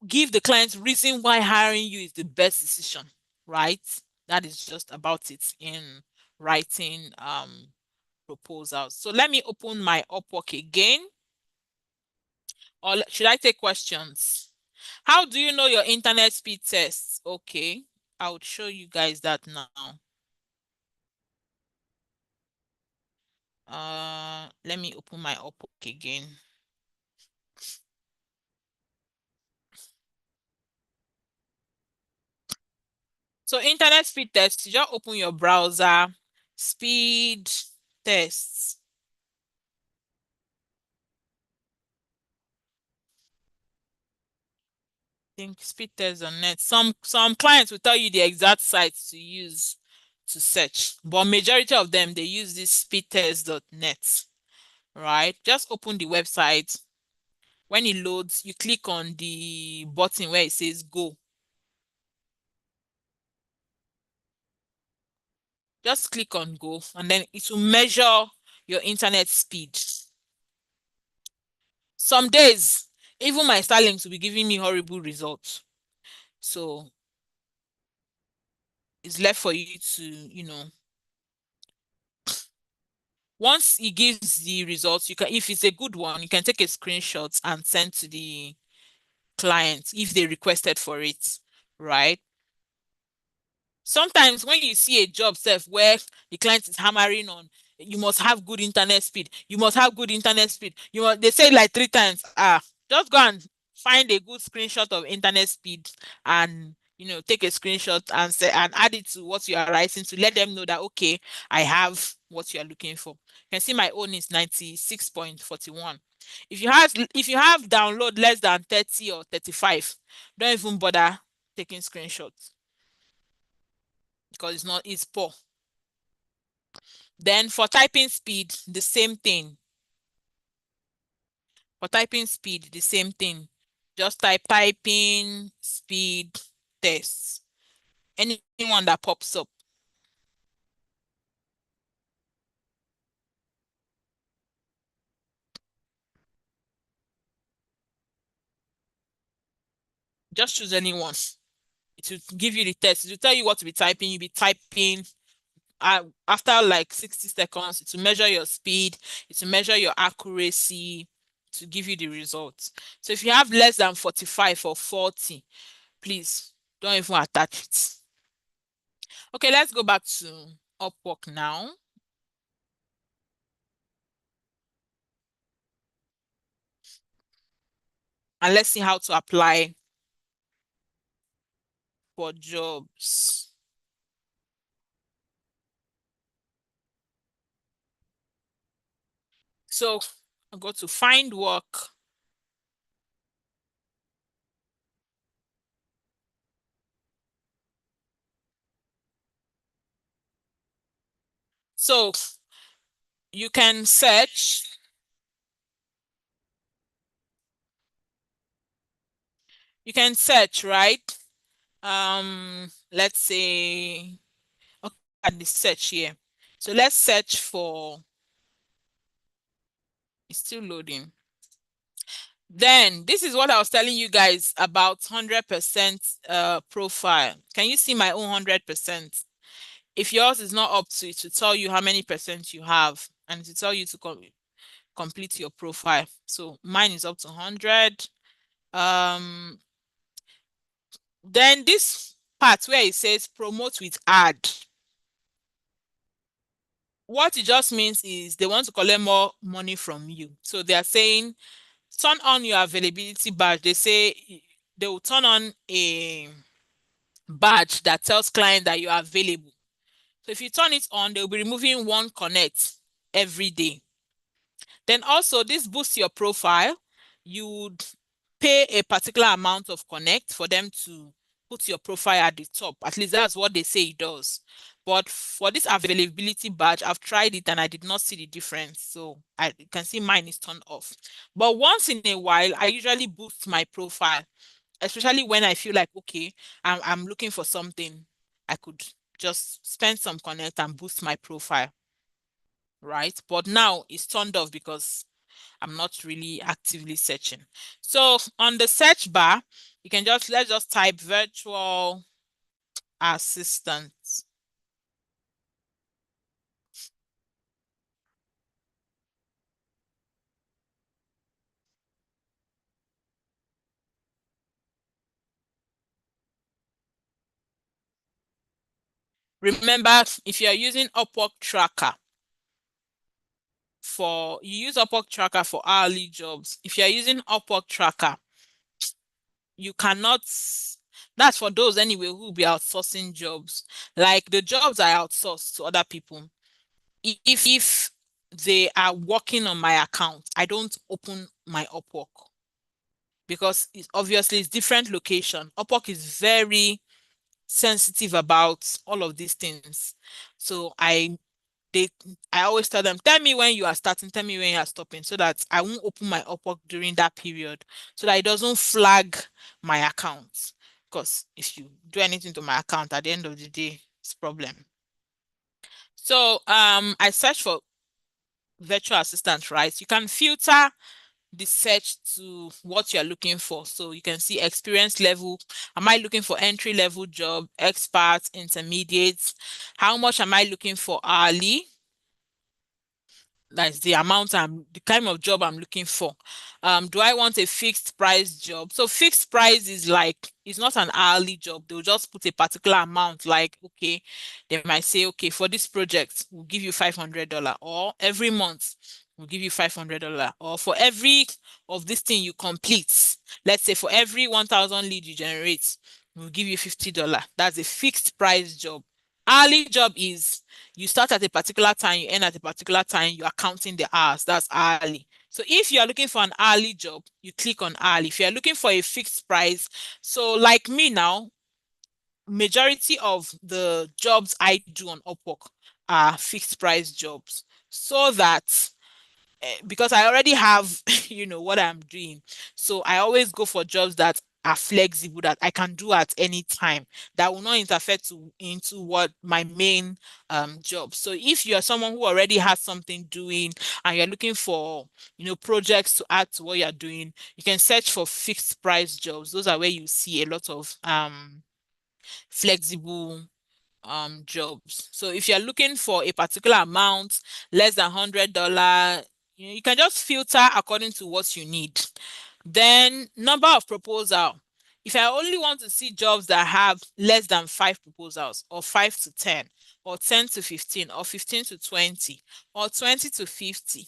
S1: Give the client reason why hiring you is the best decision, right? That is just about it in writing proposals. So let me open my Upwork again. Or should I take questions? How do you know your internet speed tests? Okay, I would show you guys that now. Let me open my Upwork again. So internet speed test, you just open your browser, speed tests. I think speed tests on net. Some clients will tell you the exact sites to use to search, but majority of them they use this speedtest.net, right? Just open the website. When it loads, you click on the button where it says go. Just click on go and then it will measure your internet speed. Some days, even my Starlinks will be giving me horrible results. So it's left for you to, once it gives the results, you can, if it's a good one, you can take a screenshot and send to the client if they requested for it, right? Sometimes when you see a job self where the client is hammering on, you must have good internet speed, you must have good internet speed, they say it like 3 times. Just go and find a good screenshot of internet speed and take a screenshot and say and add it to what you are writing to let them know that okay, I have what you are looking for. You can see my own is 96.41. If you have download less than 30 or 35, don't even bother taking screenshots because it's poor. Then for typing speed, the same thing. For typing speed, the same thing. Just type typing speed test. Anyone that pops up. Just choose anyone. It will give you the test. It will tell you what to be typing. You'll be typing after like 60 seconds. It will measure your speed. It will measure your accuracy to give you the results. So if you have less than 45 or 40, please don't even attach it. Okay, let's go back to Upwork now. And let's see how to apply for jobs. So I'll go to find work. So you can search. You can search, right? Let's say, okay, at the search here. So let's search for, it's still loading. Then this is what I was telling you guys about 100% profile. Can you see my own 100%? If yours is not up to it, to tell you how many percent you have and to tell you to complete your profile. So mine is up to 100. Then this part where it says promote with ad, what it just means is they want to collect more money from you. So they are saying turn on your availability badge. They say they will turn on a badge that tells client that you are available. So if you turn it on, they'll be removing one connect every day. Then also this boosts your profile. You would pay a particular amount of connect for them to put your profile at the top. At least that's what they say it does. But for this availability badge, I've tried it and I did not see the difference. So I you can see mine is turned off. But once in a while, I usually boost my profile, especially when I feel like, okay, I'm looking for something. I could just spend some connect and boost my profile, right? But now it's turned off because I'm not really actively searching. So on the search bar, you can let's just type virtual assistant. Remember, if you're using Upwork Tracker you use Upwork Tracker for hourly jobs. If you're using Upwork Tracker, you cannot, that's for those anyway who will be outsourcing jobs. Like the jobs I outsource to other people, if they are working on my account, I don't open my Upwork because obviously it's different location. Upwork is very sensitive about all of these things. So they I always tell them, tell me when you are starting, tell me when you are stopping, so that I won't open my Upwork during that period, so that it doesn't flag my account. Because if you do anything to my account at the end of the day, it's a problem. So I search for virtual assistant, right? You can filter the search to what you're looking for. So you can see experience level. Am I looking for entry level job, expert, intermediate? How much am I looking for hourly? That's the amount the kind of job I'm looking for. Do I want a fixed price job? So fixed price is like, it's not an hourly job. They'll just put a particular amount, like, okay, they might say, okay, for this project, we'll give you $500, or every month we'll give you $500, or for every of this thing you complete, let's say for every 1,000 lead you generate, we'll give you $50. That's a fixed price job. Hourly job is you start at a particular time, you end at a particular time, you are counting the hours. That's hourly. So if you are looking for an hourly job, you click on hourly. If you are looking for a fixed price, so like me now, majority of the jobs I do on Upwork are fixed price jobs, so that because I already have, what I'm doing. So I always go for jobs that are flexible, that I can do at any time, that will not interfere into what my main job. So if you're someone who already has something doing and you're looking for, projects to add to what you're doing, you can search for fixed price jobs. Those are where you see a lot of flexible jobs. So if you're looking for a particular amount, less than $100, you can just filter according to what you need. Then number of proposal. If I only want to see jobs that have less than 5 proposals, or 5 to 10, or 10 to 15, or 15 to 20, or 20 to 50,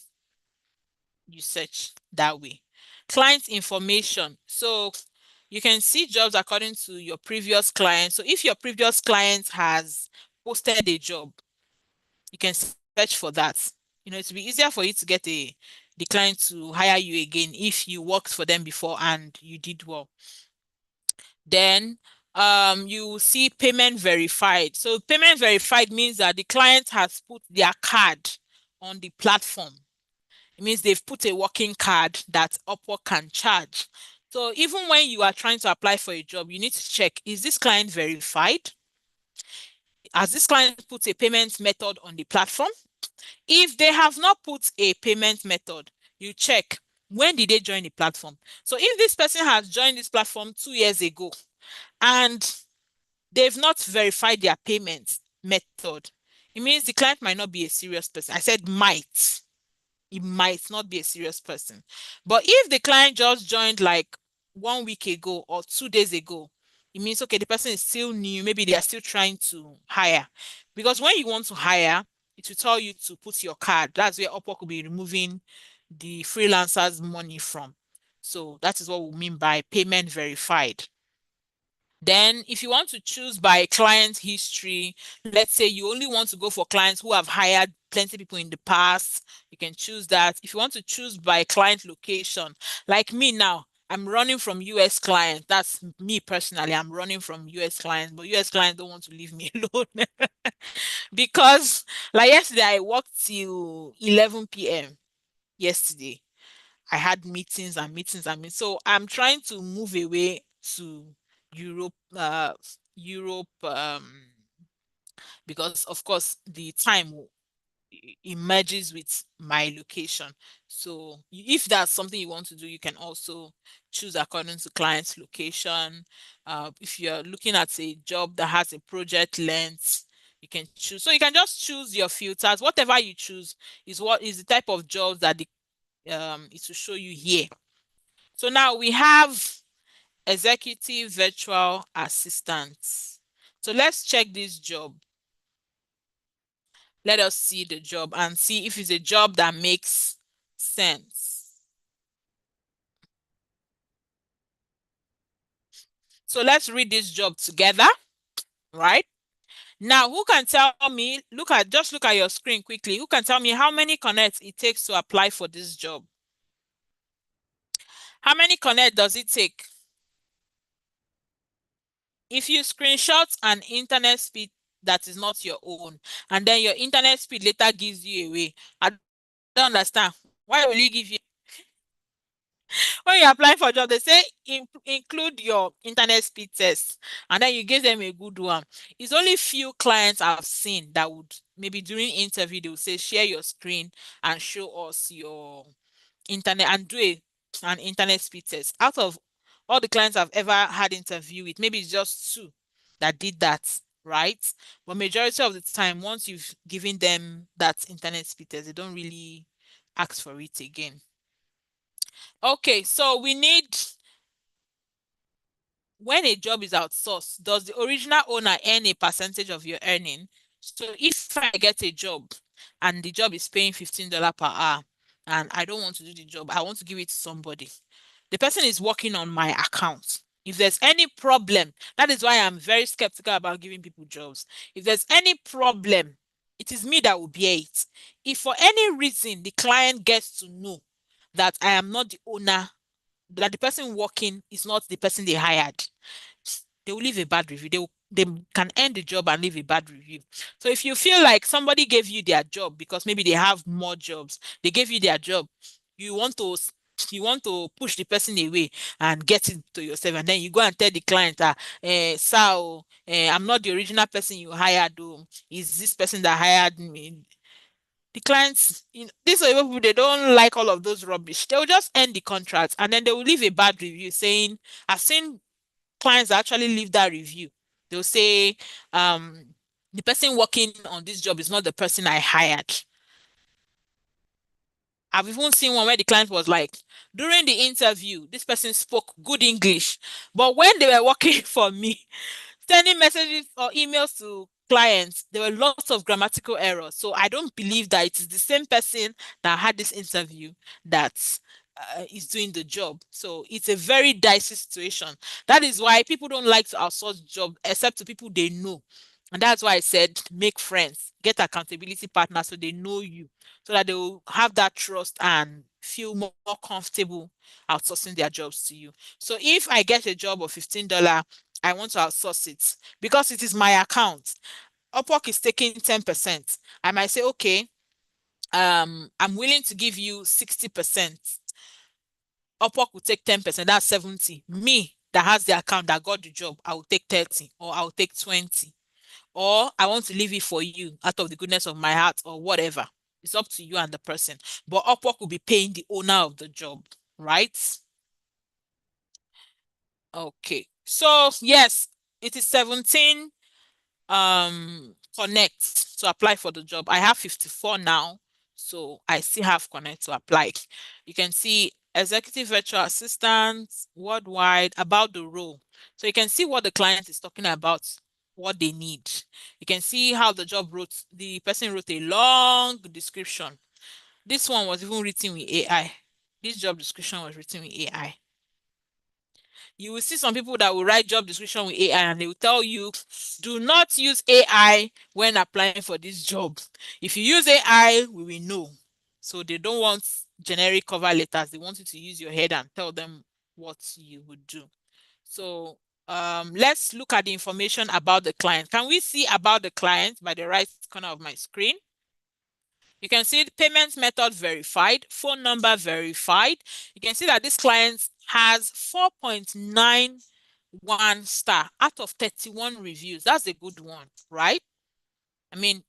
S1: you search that way. Client information. So you can see jobs according to your previous client. So if your previous client has posted a job, you can search for that. It will be easier for you to get the client to hire you again if you worked for them before and you did well. Then you will see payment verified. So payment verified means that the client has put their card on the platform. It means they've put a working card that Upwork can charge. So even when you are trying to apply for a job, you need to check, is this client verified? Has this client put a payment method on the platform? If they have not put a payment method, you check, when did they join the platform? So if this person has joined this platform 2 years ago and they've not verified their payment method, it means the client might not be a serious person. I said might. It might not be a serious person. But if the client just joined like 1 week ago or 2 days ago, it means, okay, the person is still new. Maybe they are still trying to hire. Because when you want to hire, it will tell you to put your card. That's where Upwork will be removing the freelancers' money from. So that is what we mean by payment verified. Then if you want to choose by client history, let's say you only want to go for clients who have hired plenty of people in the past, you can choose that. If you want to choose by client location, like me now, I'm running from US clients. That's me personally. I'm running from US clients, but US clients don't want to leave me alone because like yesterday I worked till 11 p.m. yesterday. I had meetings and meetings and meetings. So I'm trying to move away to Europe, Europe, because of course the time emerges with my location. So if that's something you want to do, you can also choose according to client's location. If you're looking at a job that has a project length, you can choose. So you can just choose your filters. Whatever you choose is what is the type of job that the is to show you here. So now we have executive virtual assistants. So let's check this job. Let us see the job and see if it's a job that makes sense. So let's read this job together, right? Now, who can tell me, just look at your screen quickly. Who can tell me how many connects it takes to apply for this job? How many connect does it take? If you screenshot an internet speed that is not your own, and then your internet speed later gives you away, I don't understand. Why will you give you when you apply for a job, they say include your internet speed test, and then you give them a good one. It's only few clients I've seen that would maybe during interview they will say share your screen and show us your internet and do an internet speed test. Out of all the clients I've ever had interview with, maybe it's just two that did that, right? But majority of the time, once you've given them that internet speed test, they don't really ask for it again. Okay, so we need when a job is outsourced, does the original owner earn a percentage of your earning? So if I get a job and the job is paying $15 per hour and I don't want to do the job, I want to give it to somebody. The person is working on my account. If there's any problem, that is why I'm very skeptical about giving people jobs. If there's any problem, it is me that will bear it. If for any reason the client gets to know that I am not the owner, that the person working is not the person they hired, they will leave a bad review. They can end the job and leave a bad review. So if you feel like somebody gave you their job because maybe they have more jobs, they gave you their job, you want to push the person away and get it to yourself, and then you go and tell the client, sir, I'm not the original person you hired. Oh, is this person that hired me? The clients, these are people, they don't like all of those rubbish. They will just end the contract and then they will leave a bad review saying, I've seen clients actually leave that review. They'll say, um, the person working on this job is not the person I hired. I've even seen one where the client was like, during the interview, this person spoke good English, but when they were working for me, sending messages or emails to clients, there were lots of grammatical errors. So I don't believe that it is the same person that had this interview that is doing the job. So it's a very dicey situation. That is why people don't like to outsource job except to people they know. And that's why I said make friends, get accountability partners so they know you, so that they will have that trust and feel more comfortable outsourcing their jobs to you. So if I get a job of $15, I want to outsource it because it is my account. Upwork is taking 10%. I might say, okay, I'm willing to give you 60%. Upwork will take 10%, that's 70. Me that has the account that got the job, I will take 30 or I'll take 20. Or I want to leave it for you out of the goodness of my heart or whatever. It's up to you and the person. But Upwork will be paying the owner of the job, right? Okay. So yes, it is 17 connect to apply for the job. I have 54 now, so I still have connect to apply. You can see executive virtual assistant worldwide about the role. So you can see what the client is talking about, what they need. You can see how the person wrote a long description. This one was even written with AI. This job description was written with AI. You will see some people that will write job description with AI and they will tell you, do not use AI when applying for this job. If you use AI, we will know. So they don't want generic cover letters. They want you to use your head and tell them what you would do. So let's look at the information about the client. Can we see about the client by the right corner of my screen? You can see the payment method verified, phone number verified. You can see that this client has 4.91 star out of 31 reviews. That's a good one, right? I mean,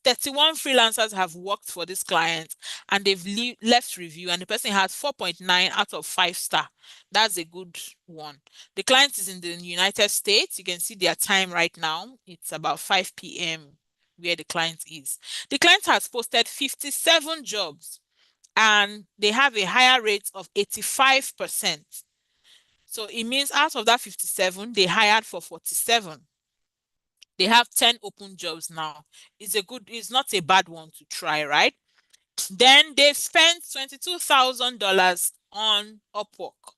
S1: 31 freelancers have worked for this client and they've left review, and the person has 4.9 out of 5 star. That's a good one. The client is in the United States. You can see their time right now. It's about 5 p.m. where the client is. The client has posted 57 jobs and they have a higher rate of 85%. So it means out of that 57, they hired for 47. They have 10 open jobs now. It's not a bad one to try, right? Then they spent $22,000 on Upwork.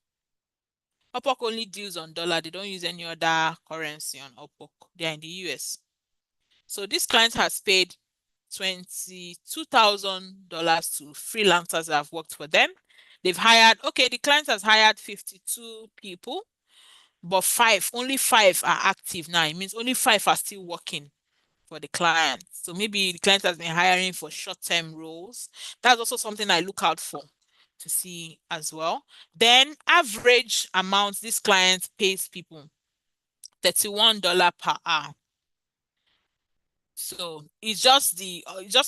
S1: Upwork only deals on dollar. They don't use any other currency on Upwork. They're in the US. So this client has paid $22,000 to freelancers that have worked for them. They've hired, okay, the client has hired 52 people, but only five are active now. It means only five are still working for the client. So maybe the client has been hiring for short-term roles. That's also something I look out for to see as well. Then average amount this client pays people, $31 per hour. So it's just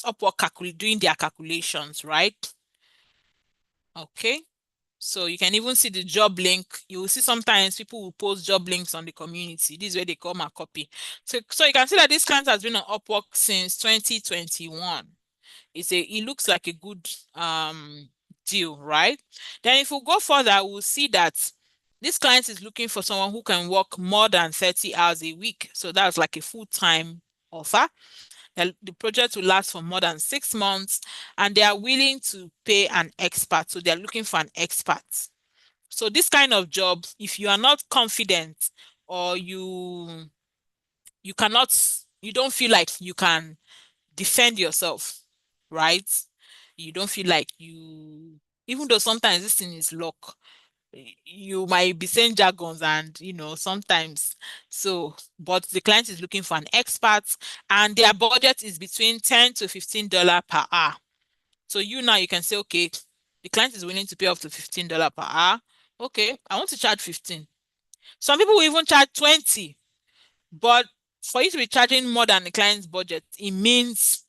S1: Upwork doing their calculations, right? Okay. So you can even see the job link. You will see sometimes people will post job links on the community. This is where they come and copy. So you can see that this client has been on Upwork since 2021. It looks like a good deal, right? Then if we go further, we'll see that this client is looking for someone who can work more than 30 hours a week. So that's like a full-time offer. The project will last for more than 6 months, and they are willing to pay an expert. So they're looking for an expert. So this kind of job, if you are not confident or you don't feel like you can defend yourself, right? You don't feel like even though sometimes this thing is luck, you might be saying jargons and sometimes. But the client is looking for an expert, and their budget is between $10 to $15 per hour. So now you can say, okay, the client is willing to pay up to $15 per hour. Okay, I want to charge 15. Some people will even charge 20, but for you to be charging more than the client's budget, it means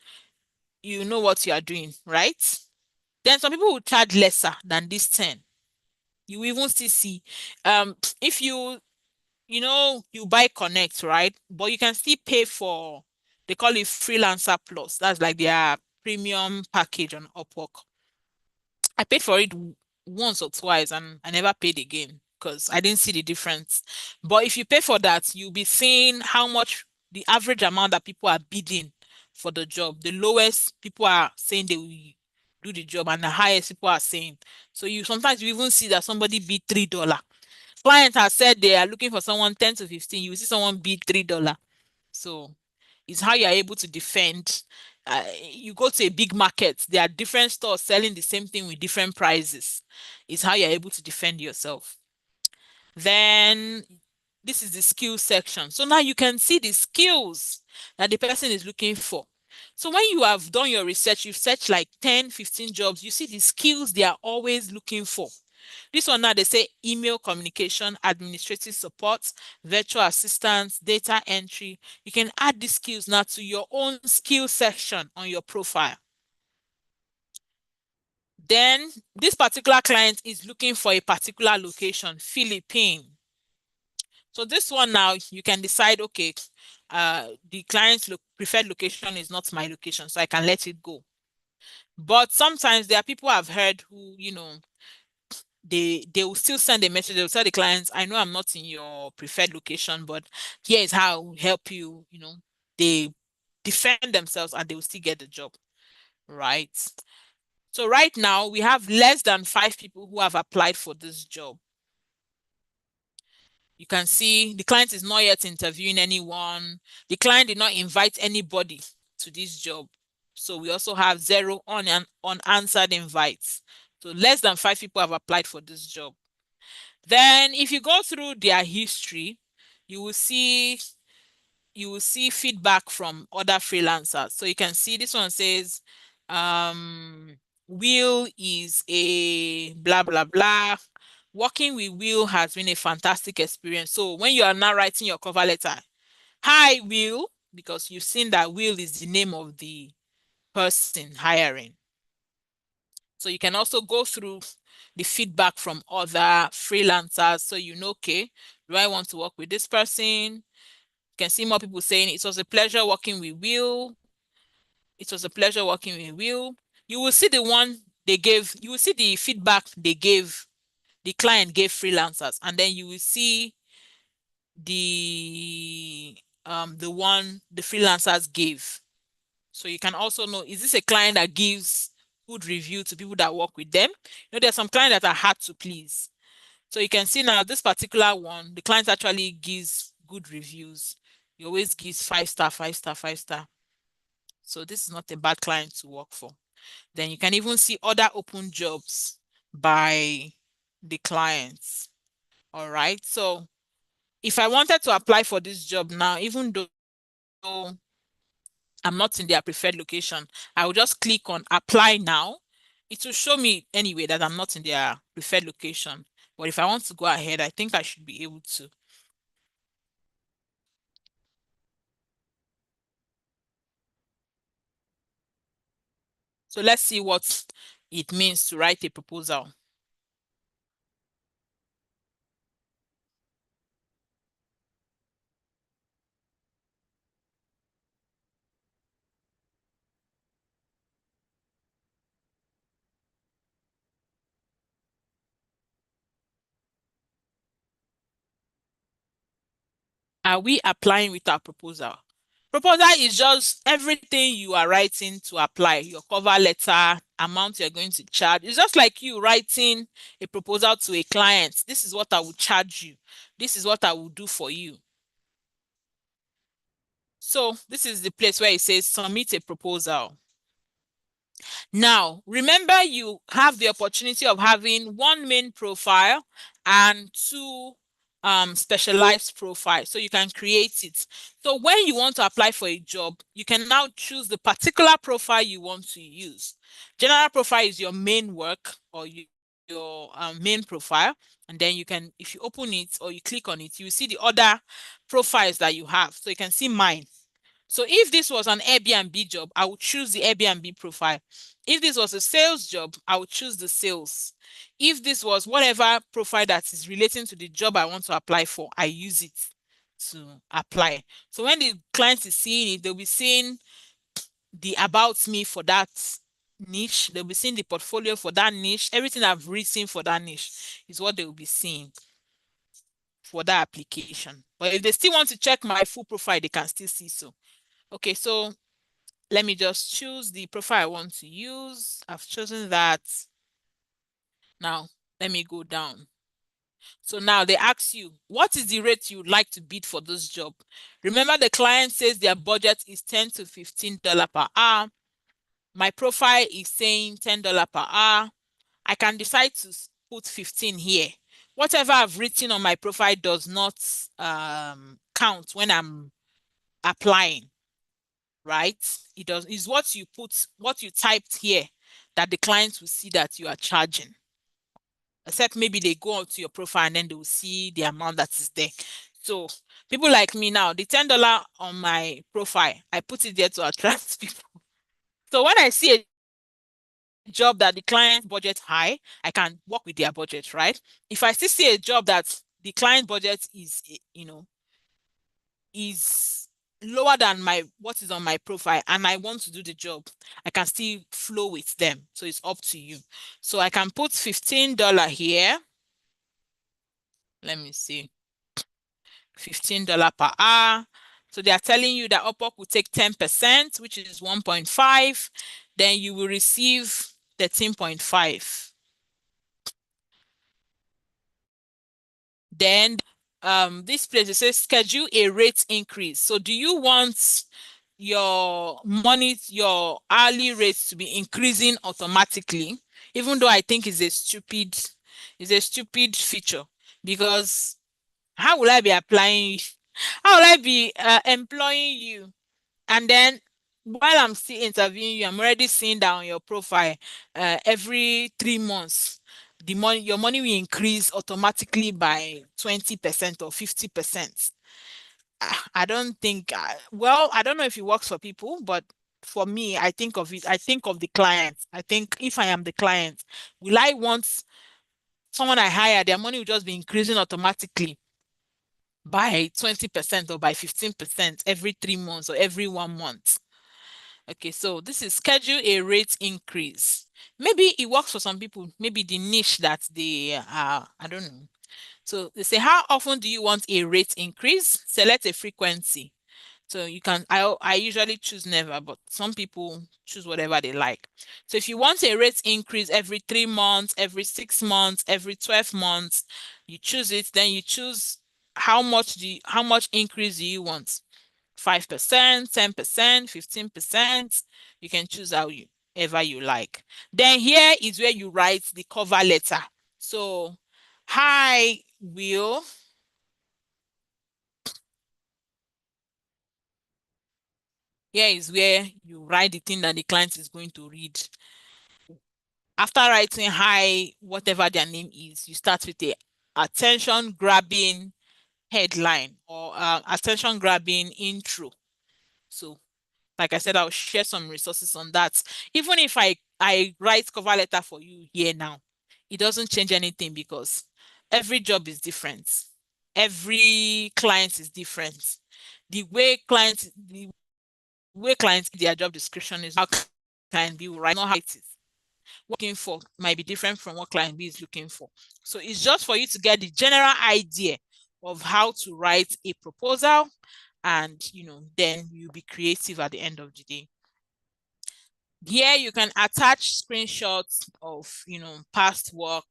S1: you know what you are doing, right? Then some people will charge lesser than this 10. You even still see if you buy Connect, right? But you can still pay for, they call it Freelancer Plus. That's like their premium package on Upwork. I paid for it once or twice and I never paid again because I didn't see the difference. But if you pay for that, you'll be seeing how much the average amount that people are bidding for the job. The lowest people are saying they will do the job, and the highest people are saying. So you even see that somebody bid $3. Client has said they are looking for someone 10 to 15. You see someone bid $3. So it's how you're able to defend. You go to a big market, there are different stores selling the same thing with different prices. It's how you're able to defend yourself. Then this is the skills section. So now you can see the skills that the person is looking for. So when you have done your research, you've searched like 10, 15 jobs, you see the skills they are always looking for. This one now, they say email communication, administrative support, virtual assistance, data entry. You can add these skills now to your own skill section on your profile. Then this particular client is looking for a particular location, Philippines. So this one now, you can decide, okay, the client's preferred location is not my location, so I can let it go. But sometimes there are people I've heard who, they will still send a message. They'll tell the clients, I know I'm not in your preferred location, but here is how I will help you. They defend themselves and they will still get the job, right? So right now we have less than 5 people who have applied for this job. You can see the client is not yet interviewing anyone. The client did not invite anybody to this job. So we also have 0 unanswered invites. So less than 5 people have applied for this job. Then if you go through their history, you will see you will see feedback from other freelancers. So you can see this one says, Will is a blah blah blah. Working with Will has been a fantastic experience. So when you are now writing your cover letter, hi Will, because you've seen that Will is the name of the person hiring. So you can also go through the feedback from other freelancers. So you know, okay, do I want to work with this person? You can see more people saying it was a pleasure working with Will. It was a pleasure working with Will. You will see the one they gave, you will see the feedback they gave, the client gave freelancers, and then you will see the one the freelancers gave. So you can also know, is this a client that gives good review to people that work with them? You know, there's some clients that are hard to please. So you can see now this particular one, the client actually gives good reviews. He always gives 5 star, 5 star, 5 star. So this is not a bad client to work for. Then you can even see other open jobs by the clients. All right. So if I wanted to apply for this job now, even though I'm not in their preferred location, I will just click on apply now. It will show me anyway that I'm not in their preferred location. But if I want to go ahead, I think I should be able to. So let's see what it means to write a proposal. Are we applying with our proposal? Proposal is just everything you are writing to apply, your cover letter, amount you're going to charge. It's just like you writing a proposal to a client. This is what I will charge you. This is what I will do for you. So this is the place where it says submit a proposal. Now, remember you have the opportunity of having one main profile and two specialized profiles. So you can create it. So when you want to apply for a job, you can now choose the particular profile you want to use. General profile is your main work or your main profile. And then you can, if you open it or you click on it, you see the other profiles that you have. So you can see mine. So if this was an Airbnb job, I would choose the Airbnb profile. If this was a sales job, I would choose the sales. If this was whatever profile that is relating to the job I want to apply for, I use it to apply. So when the client is seeing it, they'll be seeing the about me for that niche. They'll be seeing the portfolio for that niche. Everything I've written for that niche is what they will be seeing for that application. But if they still want to check my full profile, they can still see so. Okay, so let me just choose the profile I want to use. I've chosen that. Now, let me go down. So now they ask you, what is the rate you'd like to bid for this job? Remember, the client says their budget is $10 to $15 per hour. My profile is saying $10 per hour. I can decide to put 15 here. Whatever I've written on my profile does not count when I'm applying. Right? It does is what you put, what you typed here that the clients will see that you are charging. Except maybe they go onto your profile and then they will see the amount that is there. So people like me now, the $10 on my profile, I put it there to attract people. So when I see a job that the client budget high, I can work with their budget, right? If I still see a job that the client budget is, is lower than my what is on my profile and I want to do the job, I can still flow with them. So it's up to you. So I can put $15 here. Let me see. $15 per hour. So they are telling you that Upwork will take 10%, which is 1.5. Then you will receive 13.5. Then this place it says schedule a rate increase. So do you want your money, your hourly rates to be increasing automatically? Even though I think it's a stupid feature. because how will I be applying? How will I be employing you? And then while I'm still interviewing you, I'm already seeing that on your profile, every 3 months, your money will increase automatically by 20% or 50%. I don't think, well, I don't know if it works for people, but for me, I think of it, I think of the client. I think if I am the client, will I want someone I hire, their money will just be increasing automatically by 20% or by 15% every 3 months or every 1 month? Okay, so this is schedule a rate increase. Maybe it works for some people, maybe the niche that they are, I don't know. So they say, how often do you want a rate increase? Select a frequency. So you can, I usually choose never, but some people choose whatever they like. So if you want a rate increase every 3 months, every 6 months, every 12 months, you choose it, then you choose how much increase do you want? 5%, 10%, 15%. You can choose however you like. Then here is where you write the cover letter. So, hi, Will. Here is where you write the thing that the client is going to read. After writing hi, whatever their name is, you start with a attention grabbing headline or attention grabbing intro. So like I said, I'll share some resources on that. Even if I write cover letter for you here now, it doesn't change anything because every job is different. Every client is different. The way clients their job description is how client B will write, not how it is. Looking for might be different from what client B is looking for. So it's just for you to get the general idea of how to write a proposal, and then you'll be creative at the end of the day. Here you can attach screenshots of past work.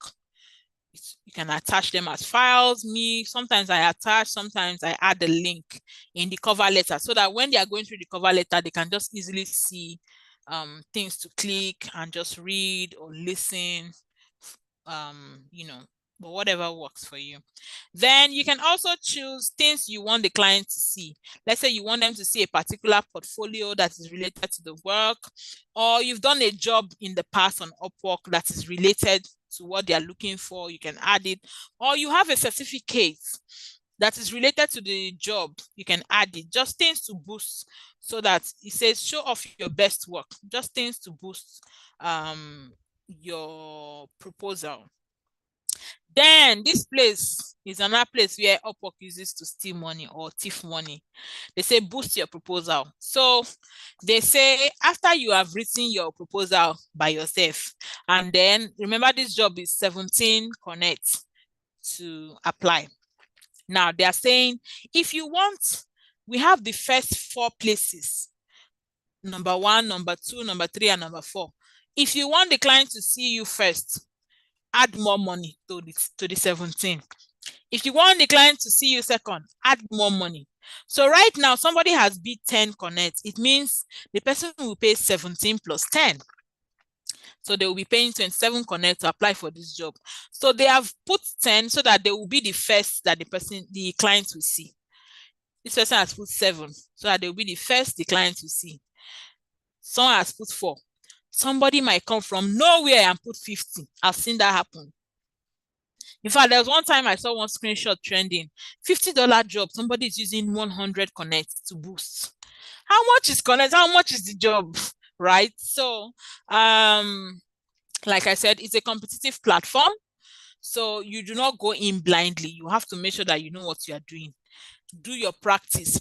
S1: You can attach them as files. Sometimes I attach, sometimes I add the link in the cover letter so that when they are going through the cover letter, they can just easily see things to click and just read or listen, um, you know, but whatever works for you. Then you can also choose things you want the client to see. Let's say you want them to see a particular portfolio that is related to the work, or you've done a job in the past on Upwork that is related to what they are looking for. You can add it, or you have a certificate that is related to the job. You can add it. Just things to boost, so that it says show off your best work. Just things to boost your proposal. Then this place is another place where Upwork uses to steal money or thief money. They say boost your proposal. So they say after you have written your proposal by yourself, and then remember this job is 17 connects to apply. Now they are saying if you want, we have the first 4 places: number 1, number 2, number 3, and number 4. If you want the client to see you first, add more money to the 17. If you want the client to see you second, add more money. So right now, somebody has bid 10 connect. It means the person will pay 17 plus 10. So they will be paying 27 connect to apply for this job. So they have put 10 so that they will be the first that the client will see. This person has put 7 so that they will be the first the client will see. Someone has put 4. Somebody might come from nowhere and put 50. I've seen that happen. In fact, there was one time I saw one screenshot trending. $50 job. Somebody is using 100 connect to boost. How much is connect? How much is the job? Right? So, like I said, it's a competitive platform. So you do not go in blindly. You have to make sure that you know what you are doing. Do your practice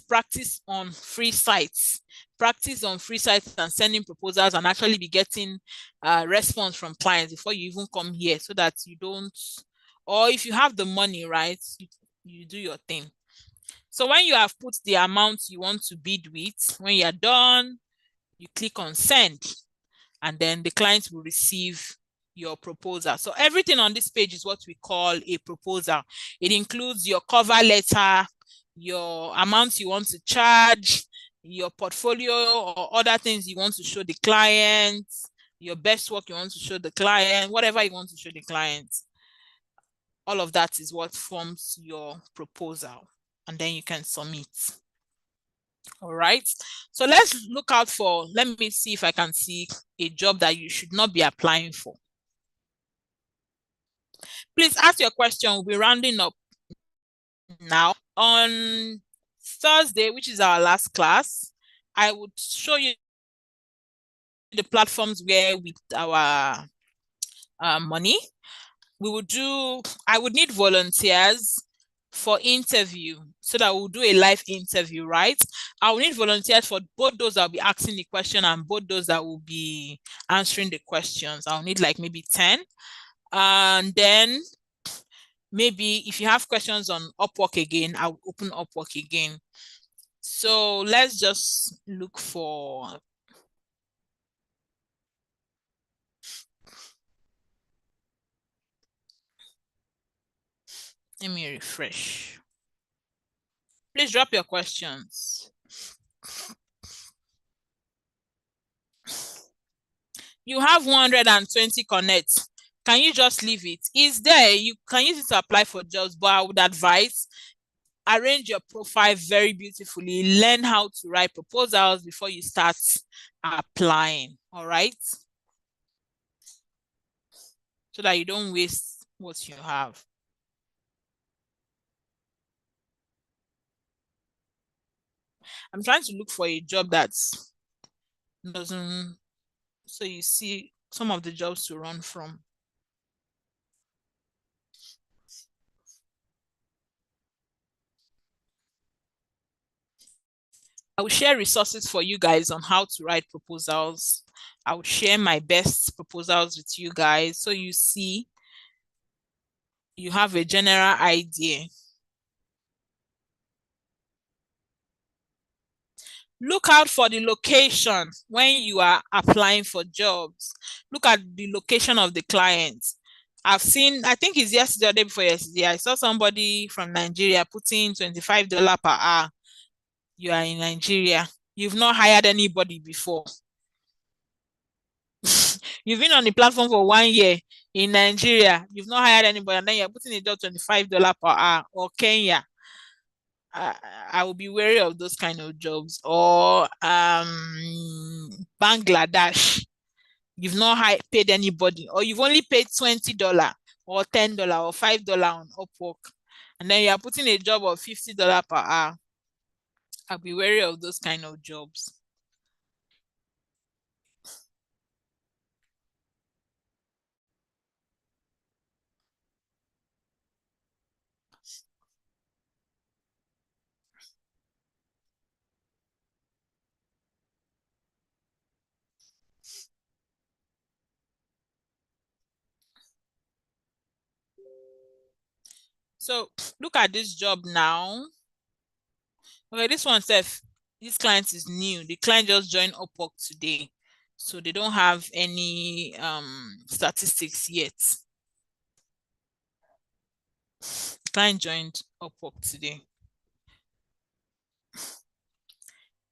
S1: on free sites, and sending proposals and actually be getting response from clients before you even come here, so that you don't, or if you have the money, right, you do your thing. So when you have put the amount you want to bid with, when you're done, you click on send, and then the client will receive your proposal. So everything on this page is what we call a proposal. It includes your cover letter, your amount you want to charge, your portfolio or other things you want to show the client, your best work you want to show the client, whatever you want to show the client. All of that is what forms your proposal, and then you can submit. All right. So let's look out for, let me see if I can see a job that you should not be applying for. Please ask your question. We'll be rounding up now. On Thursday, which is our last class, I would show you the platforms where with our money. I would need volunteers for interview so that we'll do a live interview, right? I will need volunteers for both those that will be asking the question and both those that will be answering the questions. I'll need like maybe 10. And then maybe if you have questions on Upwork again, I'll open Upwork again. So let's just look for, let me refresh. Please drop your questions. You have 120 connects. Can you just leave it? It's there. You can use it to apply for jobs, but I would advise arrange your profile very beautifully. Learn how to write proposals before you start applying. All right. So that you don't waste what you have. I'm trying to look for a job that doesn't, so you see some of the jobs to run from. I will share resources for you guys on how to write proposals. I will share my best proposals with you guys so you see, you have a general idea. Look out for the location when you are applying for jobs. Look at the location of the client. I've seen, I think it's yesterday or day before yesterday, I saw somebody from Nigeria putting $25 per hour. You are in Nigeria. You've not hired anybody before. You've been on the platform for 1 year in Nigeria. You've not hired anybody, and then you're putting a job $25 per hour, or Kenya. I, I will be wary of those kind of jobs. Or Bangladesh. You've not paid anybody, or you've only paid $20 or $10 or $5 on Upwork, and then you're putting a job of $50 per hour. I'll be wary of those kind of jobs. So look at this job now. Okay, this one says this client is new. The client just joined Upwork today, so they don't have any statistics yet. The client joined Upwork today.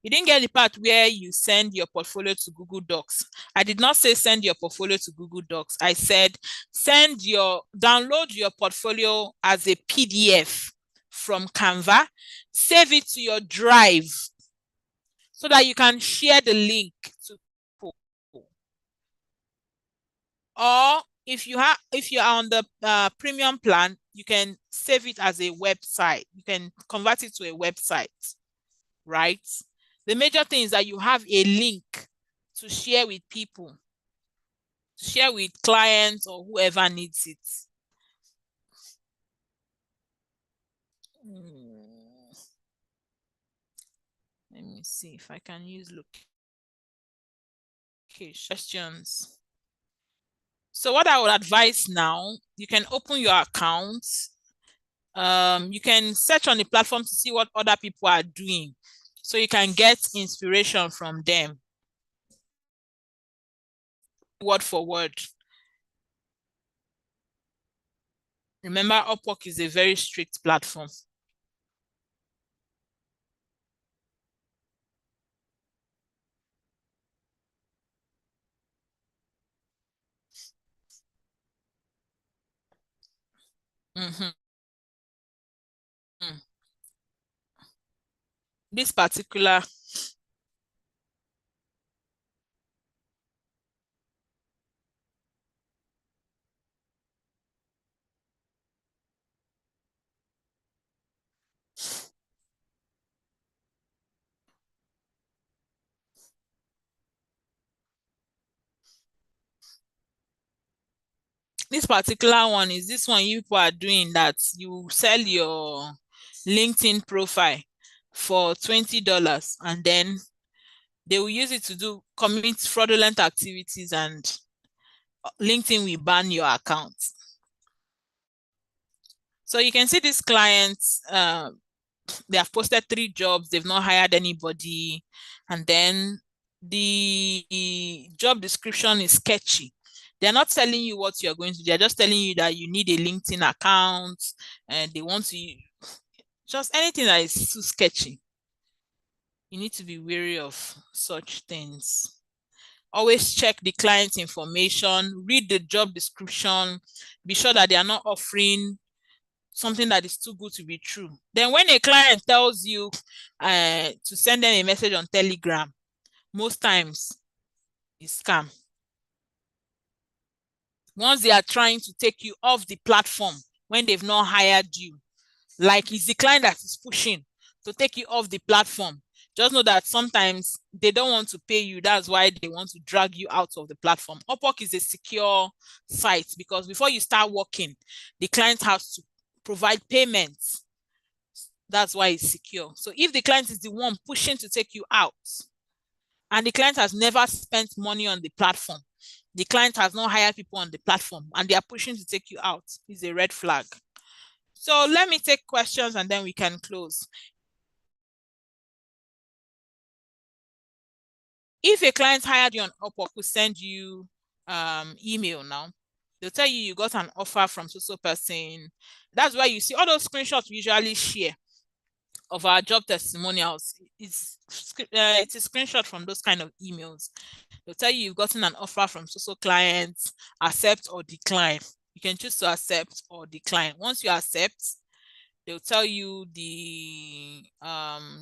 S1: You didn't get the part where you send your portfolio to Google Docs. I did not say send your portfolio to Google Docs. I said download your portfolio as a PDF from Canva, save it to your drive so that you can share the link to people. Or if you are on the premium plan, you can save it as a website. You can convert it to a website, right? The major thing is that you have a link to share with people, to share with clients or whoever needs it. Let me see if I can use questions. So what I would advise now, you can open your account. You can search on the platform to see what other people are doing, so you can get inspiration from them. Word for word. Remember, Upwork is a very strict platform. Mm-hmm. This particular this particular one is this one you people are doing that you sell your LinkedIn profile for $20 and then they will use it to do commit fraudulent activities and LinkedIn will ban your account. So you can see these clients, they have posted 3 jobs, they've not hired anybody, and then the job description is sketchy. They're not telling you what you're going to do, they're just telling you that you need a LinkedIn account and they want to just anything that is too sketchy. You need to be wary of such things. Always check the client information, read the job description, be sure that they are not offering something that is too good to be true. Then when a client tells you to send them a message on Telegram, most times it's scam. Once they are trying to take you off the platform when they've not hired you, like it's the client that is pushing to take you off the platform, just know that sometimes they don't want to pay you. That's why they want to drag you out of the platform. Upwork is a secure site because before you start working, the client has to provide payments. That's why it's secure. So if the client is the one pushing to take you out and the client has never spent money on the platform, the client has not hired people on the platform and they are pushing to take you out, is a red flag. So let me take questions and then we can close. If a client hired you on Upwork, will send you email now. They'll tell you got an offer from so person. That's why you see all those screenshots we usually share of our job testimonials. It's a screenshot from those kind of emails. They'll tell you you've gotten an offer from so clients, accept or decline. You can choose to accept or decline. Once you accept, they'll tell you the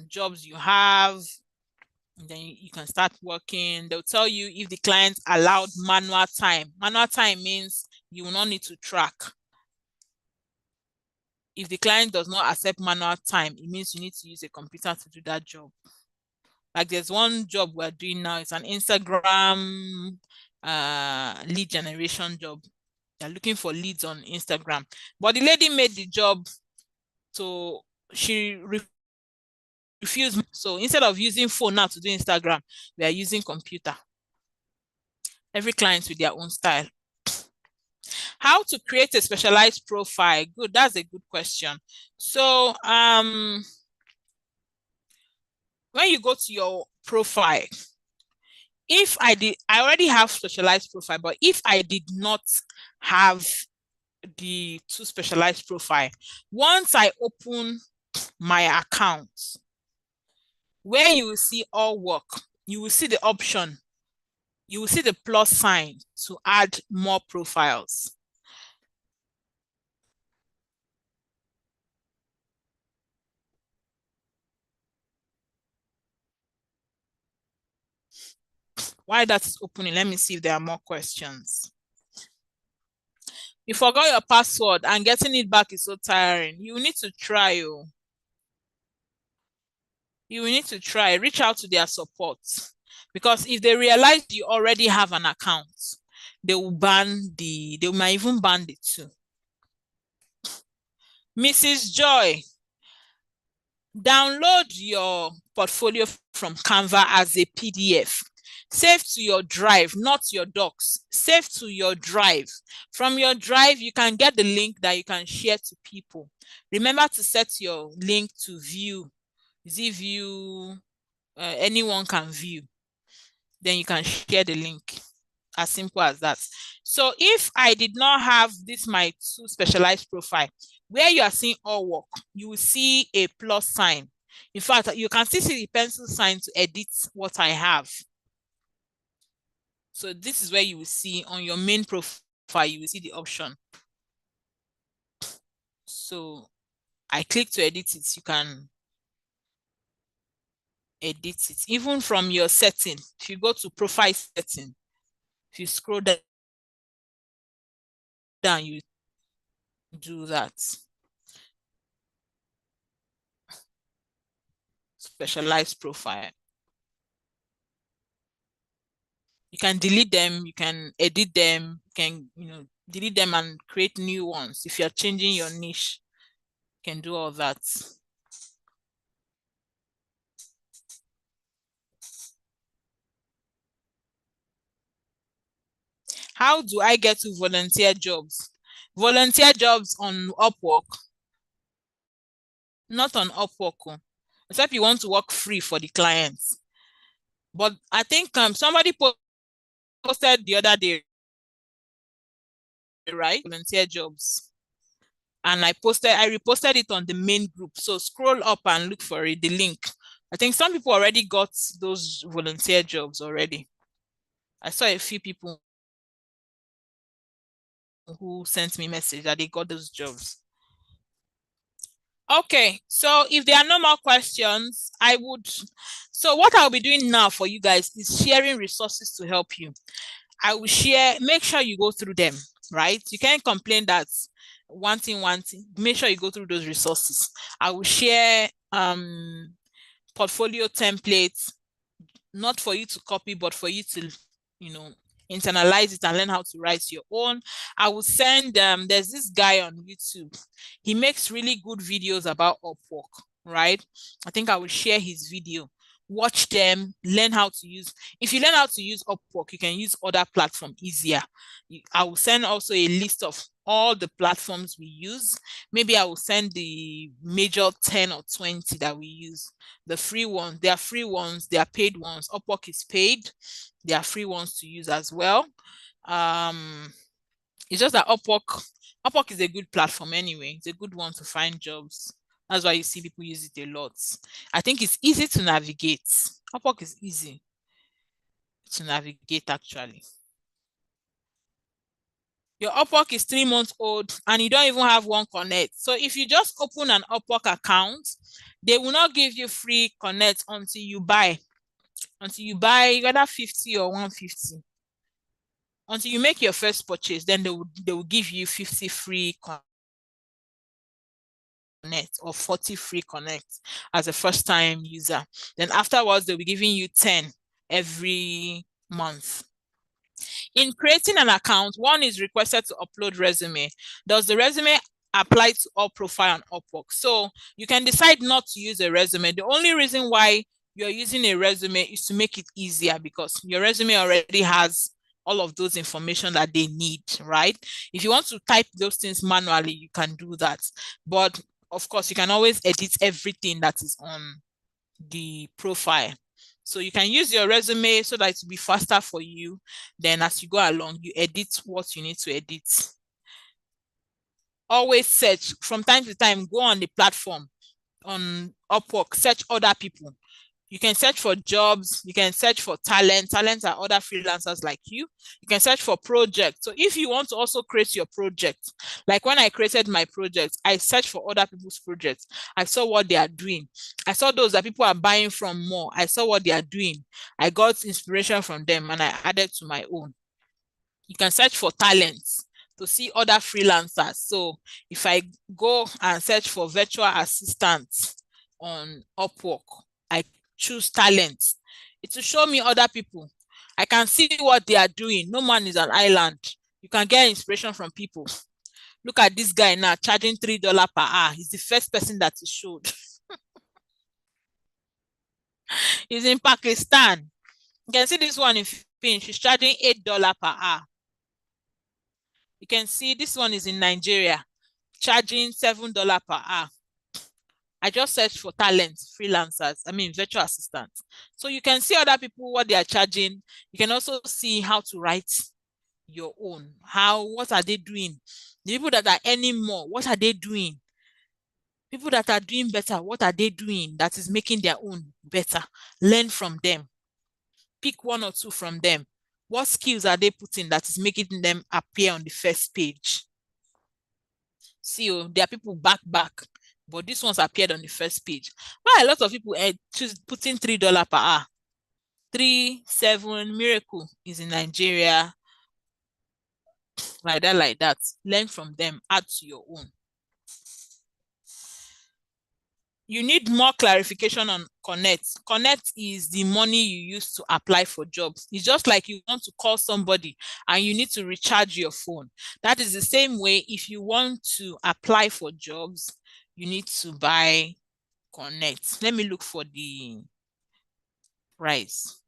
S1: jobs you have, and then you can start working. They'll tell you if the client allowed manual time. Manual time means you will not need to track. If the client does not accept manual time, it means you need to use a computer to do that job. Like there's one job we're doing now, it's an Instagram lead generation job. They're looking for leads on Instagram. But the lady made the job, so she refused. So instead of using phone now to do Instagram, we are using computer. Every client with their own style. How to create a specialized profile? Good, that's a good question. So when you go to your profile, if I already have specialized profile, but if I did not have the 2 specialized profile, once I open my account, where you will see all work, you will see the option, you will see the plus sign to add more profiles. While that is opening, let me see if there are more questions. You forgot your password and getting it back is so tiring. You need to try. Oh. You will need to try. Reach out to their support. Because if they realize you already have an account, they might even ban the 2. Mrs. Joy, download your portfolio from Canva as a PDF. Save to your drive, not your docs. Save to your drive. From your drive, you can get the link that you can share to people. Remember to set your link to view. View, anyone can view. Then you can share the link. As simple as that. So if I did not have this my 2 specialized profile, where you are seeing all work, you will see a plus sign. In fact, you can still see the pencil sign to edit what I have. So this is where you will see on your main profile, you will see the option. So I click to edit it. You can edit it even from your setting. If you go to profile setting, if you scroll down, you do that. Specialized profile. You can delete them, you can edit them, you can, delete them and create new ones. If you're changing your niche, you can do all that. How do I get to volunteer jobs? Volunteer jobs on Upwork, not on Upwork, except you want to work free for the clients. But I think somebody posted the other day, right? Volunteer jobs. And I reposted it on the main group. So scroll up and look for it, the link. I think some people already got those volunteer jobs already. I saw a few people who sent me message that they got those jobs. Okay, so if there are no more questions, so what I'll be doing now for you guys is sharing resources to help you. I will share, make sure you go through them, right? You can't complain that one thing, make sure you go through those resources. I will share portfolio templates, not for you to copy, but for you to, internalize it and learn how to write your own. I will send, there's this guy on YouTube. He makes really good videos about Upwork, right? I think I will share his video. Watch them, learn how to use. If you learn how to use Upwork, you can use other platforms easier. I will send also a list of all the platforms we use. Maybe I will send the major 10 or 20 that we use. The free ones, they are free ones, they are paid ones. Upwork is paid. There are free ones to use as well. It's just that Upwork is a good platform anyway. It's a good one to find jobs. That's why you see people use it a lot. I think it's easy to navigate. Upwork is easy to navigate actually. Your Upwork is 3 months old and you don't even have one connect. So if you just open an Upwork account, they will not give you free connect until you buy. Until you buy whether 50 or 150. Until you make your first purchase, then they will give you 50 free connect or 40 free connect as a first time user. Then afterwards, they'll be giving you 10 every month. In creating an account, one is requested to upload resume. Does the resume apply to all profile on Upwork? So you can decide not to use a resume. The only reason why you're using a resume is to make it easier because your resume already has all of those information that they need, right? If you want to type those things manually, you can do that. But of course, you can always edit everything that is on the profile. So you can use your resume so that it will be faster for you. Then as you go along, you edit what you need to edit. Always search from time to time, go on the platform on Upwork, search other people. You can search for jobs, you can search for talent. Talents are other freelancers like you. You can search for projects. So if you want to also create your project, like when I created my project, I searched for other people's projects. I saw what they are doing. I saw those that people are buying from more. I saw what they are doing. I got inspiration from them and I added to my own. You can search for talents to see other freelancers. So if I go and search for virtual assistants on Upwork, I choose talents. It will show me other people. I can see what they are doing. No man is an island. You can get inspiration from people. Look at this guy now charging $3 per hour. He's the first person that he showed. He's in Pakistan. You can see this one in Philippines. She's charging $8 per hour. You can see this one is in Nigeria, charging $7 per hour. I just searched for talents, freelancers, virtual assistants. So you can see other people, what they are charging. You can also see how to write your own. What are they doing? The people that are earning more, what are they doing? People that are doing better, what are they doing that is making their own better? Learn from them. Pick one or two from them. What skills are they putting that is making them appear on the first page?
S2: See, oh, there are people back, but this one's appeared on the first page. Why a lot of people choose putting $3 per hour? 3, 7, miracle is in Nigeria, like that. Learn from them, add to your own. You need more clarification on Connect. Connect is the money you use to apply for jobs. It's just like you want to call somebody and you need to recharge your phone. That is the same way if you want to apply for jobs, you need to buy Connect. Let me look for the price.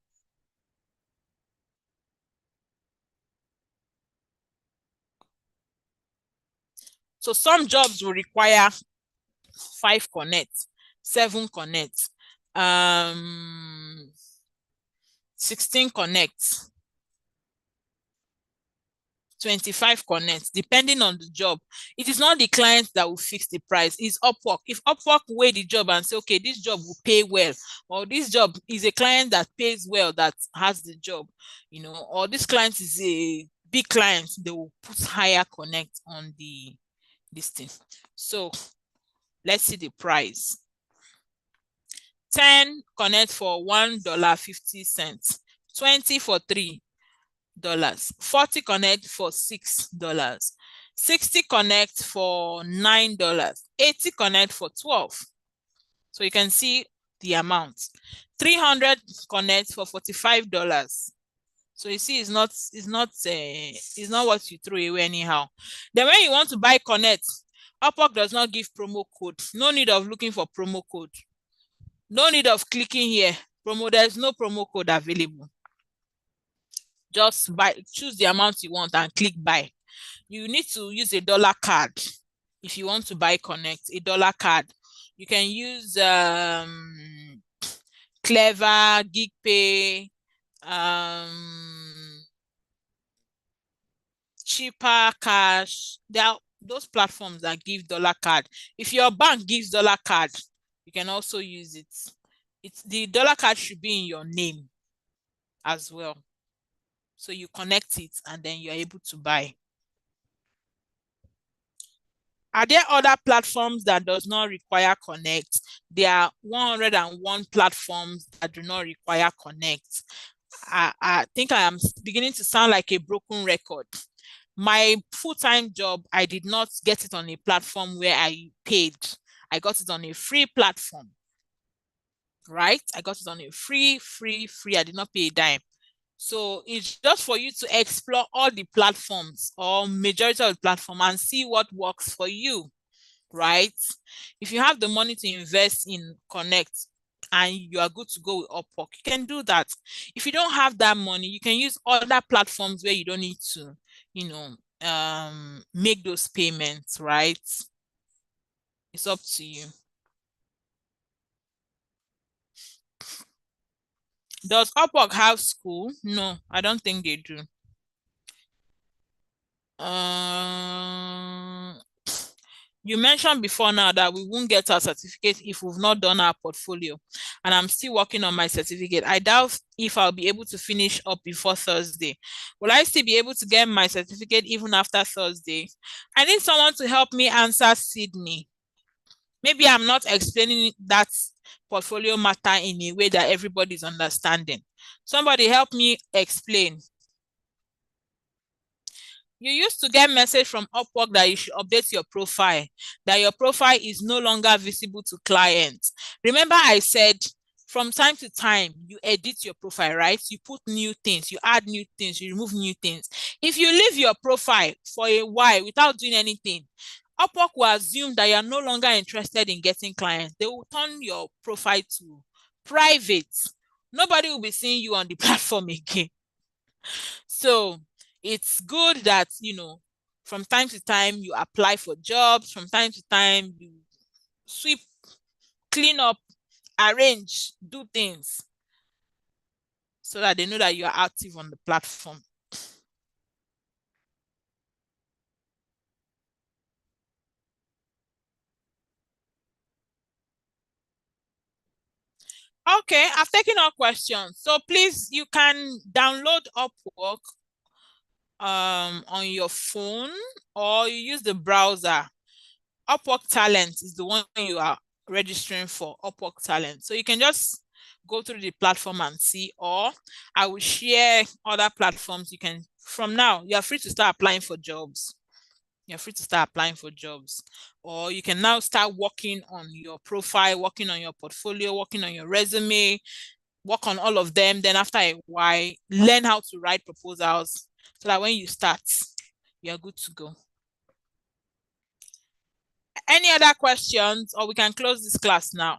S2: So some jobs will require 5 Connect, 7 Connect, 16 Connect, 25 Connect, depending on the job. It is not the client that will fix the price. It's Upwork. If Upwork weigh the job and say, okay, this job will pay well, or this job is a client that pays well, that has the job, or this client is a big client, they will put higher Connect on the listing. So let's see the price. 10 Connect for $1.50, 20 for $3, 40 Connect for $6, 60 Connect for $9, 80 Connect for 12. So you can see the amount. 300 Connect for $45. So you see, it's not what you throw away anyhow. Then when you want to buy Connect, Upwork does not give promo code. No need of looking for promo code. No need of clicking here. There's no promo code available. Just buy, choose the amount you want and click buy. You need to use a dollar card if you want to buy Connect, a dollar card. You can use Clever, GigPay, Cheaper Cash. There are those platforms that give dollar card. If your bank gives dollar card, you can also use it. The dollar card should be in your name as well. So you connect it and then you're able to buy. Are there other platforms that does not require Connect? There are 101 platforms that do not require Connect. I think I am beginning to sound like a broken record. My full-time job, I did not get it on a platform where I paid. I got it on a free platform, right? I got it on a free. I did not pay a dime. So it's just for you to explore all the platforms or majority of the platform and see what works for you, right? If you have the money to invest in Connect and you are good to go with Upwork, you can do that. If you don't have that money, you can use other platforms where you don't need to, make those payments, right? It's up to you. Does Upwork have school? No, I don't think they do. You mentioned before now that we won't get our certificate if we've not done our portfolio, and I'm still working on my certificate. I doubt if I'll be able to finish up before Thursday. Will I still be able to get my certificate even after Thursday? I need someone to help me answer Sydney. Maybe I'm not explaining that portfolio matter in a way that everybody's understanding. Somebody help me explain. You used to get message from Upwork that you should update your profile, that your profile is no longer visible to clients. Remember I said from time to time, you edit your profile, right? You put new things, you add new things, you remove new things. If you leave your profile for a while without doing anything, Upwork will assume that you're no longer interested in getting clients. They will turn your profile to private. Nobody will be seeing you on the platform again. So it's good that, from time to time you apply for jobs, from time to time you sweep, clean up, arrange, do things so that they know that you are active on the platform. Okay, I've taken all questions. So please, you can download Upwork on your phone or you use the browser. Upwork Talent is the one you are registering for, Upwork Talent. So you can just go through the platform and see, or I will share other platforms. You can, from now, you are free to start applying for jobs. You're free to start applying for jobs, or you can now start working on your profile, working on your portfolio, working on your resume, work on all of them. Then after a while, learn how to write proposals so that when you start, you're good to go. Any other questions, or we can close this class now?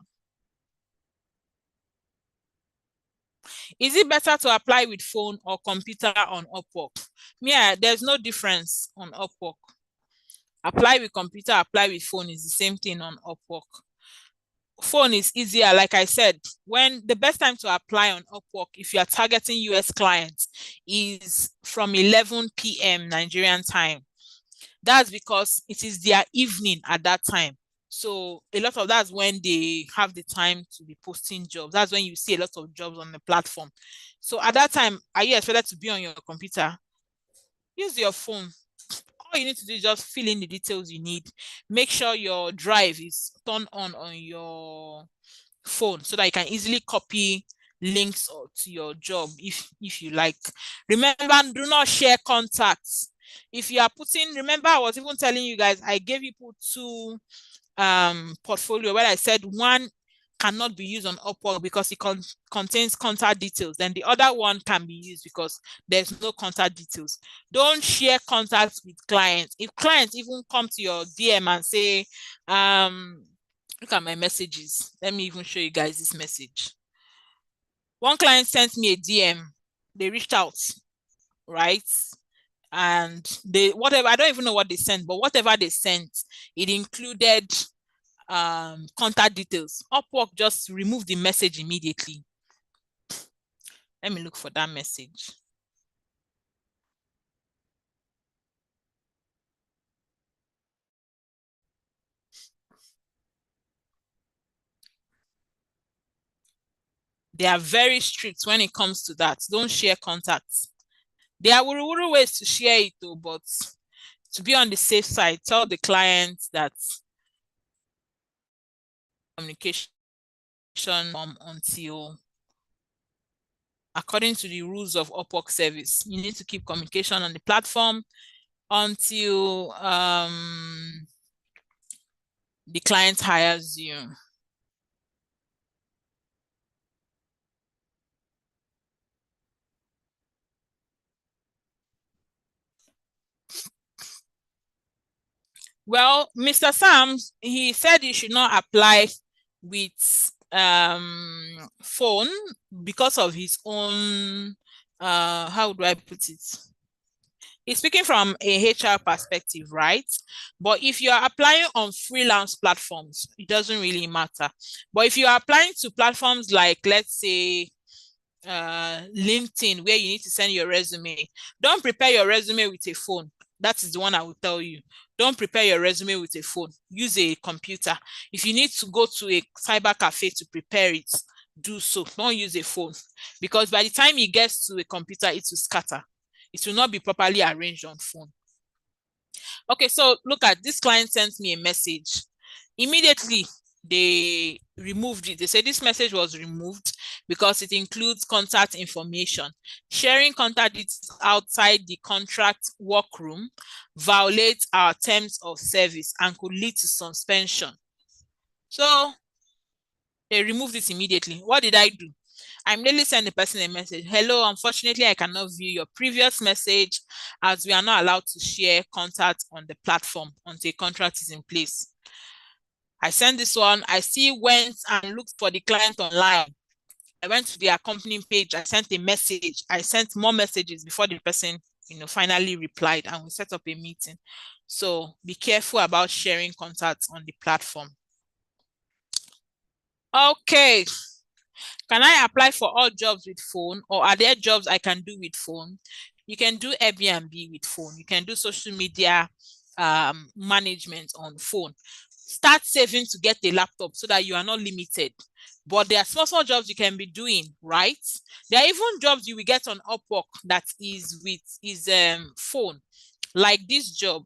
S2: Is it better to apply with phone or computer on Upwork? Yeah, there's no difference on Upwork. Apply with computer, apply with phone is the same thing on Upwork. Phone is easier, like I said. When the best time to apply on Upwork, if you are targeting US clients, is from 11 p.m. Nigerian time. That's because it is their evening at that time. So a lot of that's when they have the time to be posting jobs. That's when you see a lot of jobs on the platform. So at that time, are you expected to be on your computer? Use your phone. All you need to do is just fill in the details you need. Make sure your drive is turned on your phone so that you can easily copy links to your job if you like. Remember, do not share contacts. If you are putting, remember, I was even telling you guys, I gave people two portfolio where I said one cannot be used on Upwork because it contains contact details. Then the other one can be used because there's no contact details. Don't share contacts with clients. If clients even come to your DM and say, look at my messages. Let me even show you guys this message. One client sent me a DM. They reached out, right? And they, whatever, I don't even know what they sent, but whatever they sent, it included contact details. Upwork just remove the message immediately. Let me look for that message. They are very strict when it comes to that. Don't share contacts. There are ways to share it though, but to be on the safe side, tell the client that communication until, according to the rules of Upwork service, you need to keep communication on the platform until the client hires you. Well, Mr. Sam, he said you should not apply with phone because of his own, how do I put it? He's speaking from a HR perspective, right? But if you are applying on freelance platforms, it doesn't really matter. But if you are applying to platforms like, let's say, LinkedIn, where you need to send your resume, don't prepare your resume with a phone. That is the one I will tell you. Don't prepare your resume with a phone. Use a computer. If you need to go to a cyber cafe to prepare it, do so. Don't use a phone, because by the time it gets to a computer, it will scatter. It will not be properly arranged on phone. Okay, so look at this client sent me a message. Immediately, they removed it. They said this message was removed because it includes contact information. Sharing contact details outside the contract workroom violates our terms of service and could lead to suspension. So they removed it immediately. What did I do? I immediately send the person a message. Hello, unfortunately, I cannot view your previous message as we are not allowed to share contact on the platform until a contract is in place. I sent this one. I still went and looked for the client online. I went to their company page. I sent a message. I sent more messages before the person, finally replied, and we set up a meeting. So be careful about sharing contacts on the platform. Okay. Can I apply for all jobs with phone, or are there jobs I can do with phone? You can do Airbnb with phone. You can do social media management on phone. Start saving to get a laptop so that you are not limited. But there are small jobs you can be doing, right? There are even jobs you will get on Upwork that is with phone, like this job.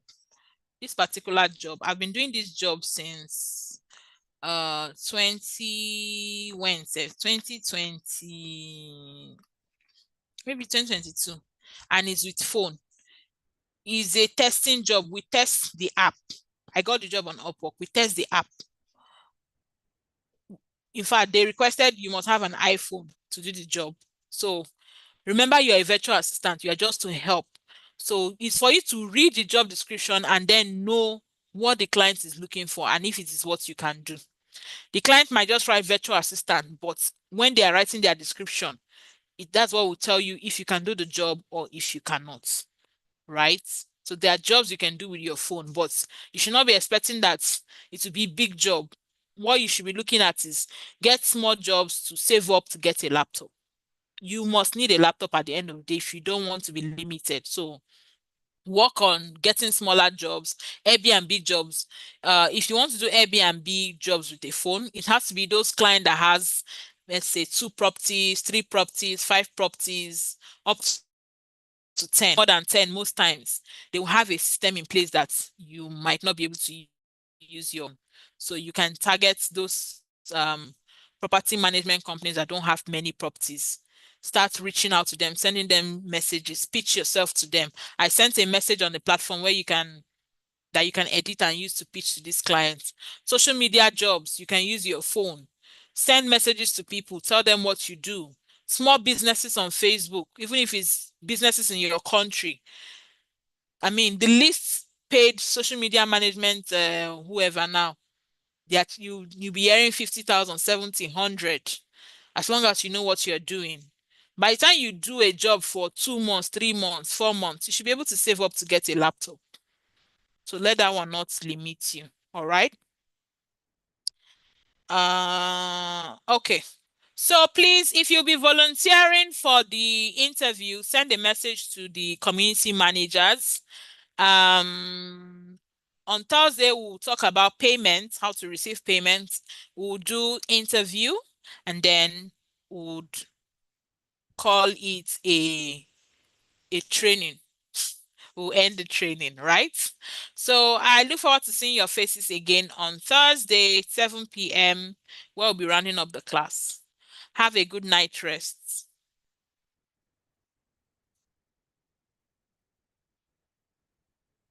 S2: this particular job, I've been doing this job since 20 when sef 2020, maybe 2022, and it's with phone. It's a testing job. We test the app. I got the job on Upwork. We test the app. In fact, they requested you must have an iPhone to do the job. So remember, you're a virtual assistant. You are just to help. So it's for you to read the job description and then know what the client is looking for and if it is what you can do. The client might just write virtual assistant, but when they are writing their description, that's what will tell you if you can do the job or if you cannot, right? So there are jobs you can do with your phone, but you should not be expecting that it will be big job. What you should be looking at is get small jobs to save up to get a laptop. You must need a laptop at the end of the day if you don't want to be limited. So work on getting smaller jobs, Airbnb jobs. If you want to do Airbnb jobs with a phone, it has to be those clients that has, let's say, 2 properties, 3 properties, 5 properties, up to 10, more than 10 most times. They will have a system in place that you might not be able to use your. So you can target those property management companies that don't have many properties. Start reaching out to them, sending them messages, pitch yourself to them. I sent a message on the platform where you can edit and use to pitch to these clients. Social media jobs, you can use your phone. Send messages to people, tell them what you do. Small businesses on Facebook, even if it's businesses in your country. I mean, the least paid social media management, whoever now, that you'll be earning 50,000, 70, 100, as long as you know what you're doing. By the time you do a job for 2 months, 3 months, 4 months, you should be able to save up to get a laptop. So let that one not limit you. All right. Okay. So please, if you'll be volunteering for the interview, send a message to the community managers. On Thursday, we'll talk about payment, how to receive payment. We'll do interview, and then we'll call it a training. We'll end the training, right? So I look forward to seeing your faces again on Thursday, 7 p.m. We'll be rounding up the class. Have a good night rest.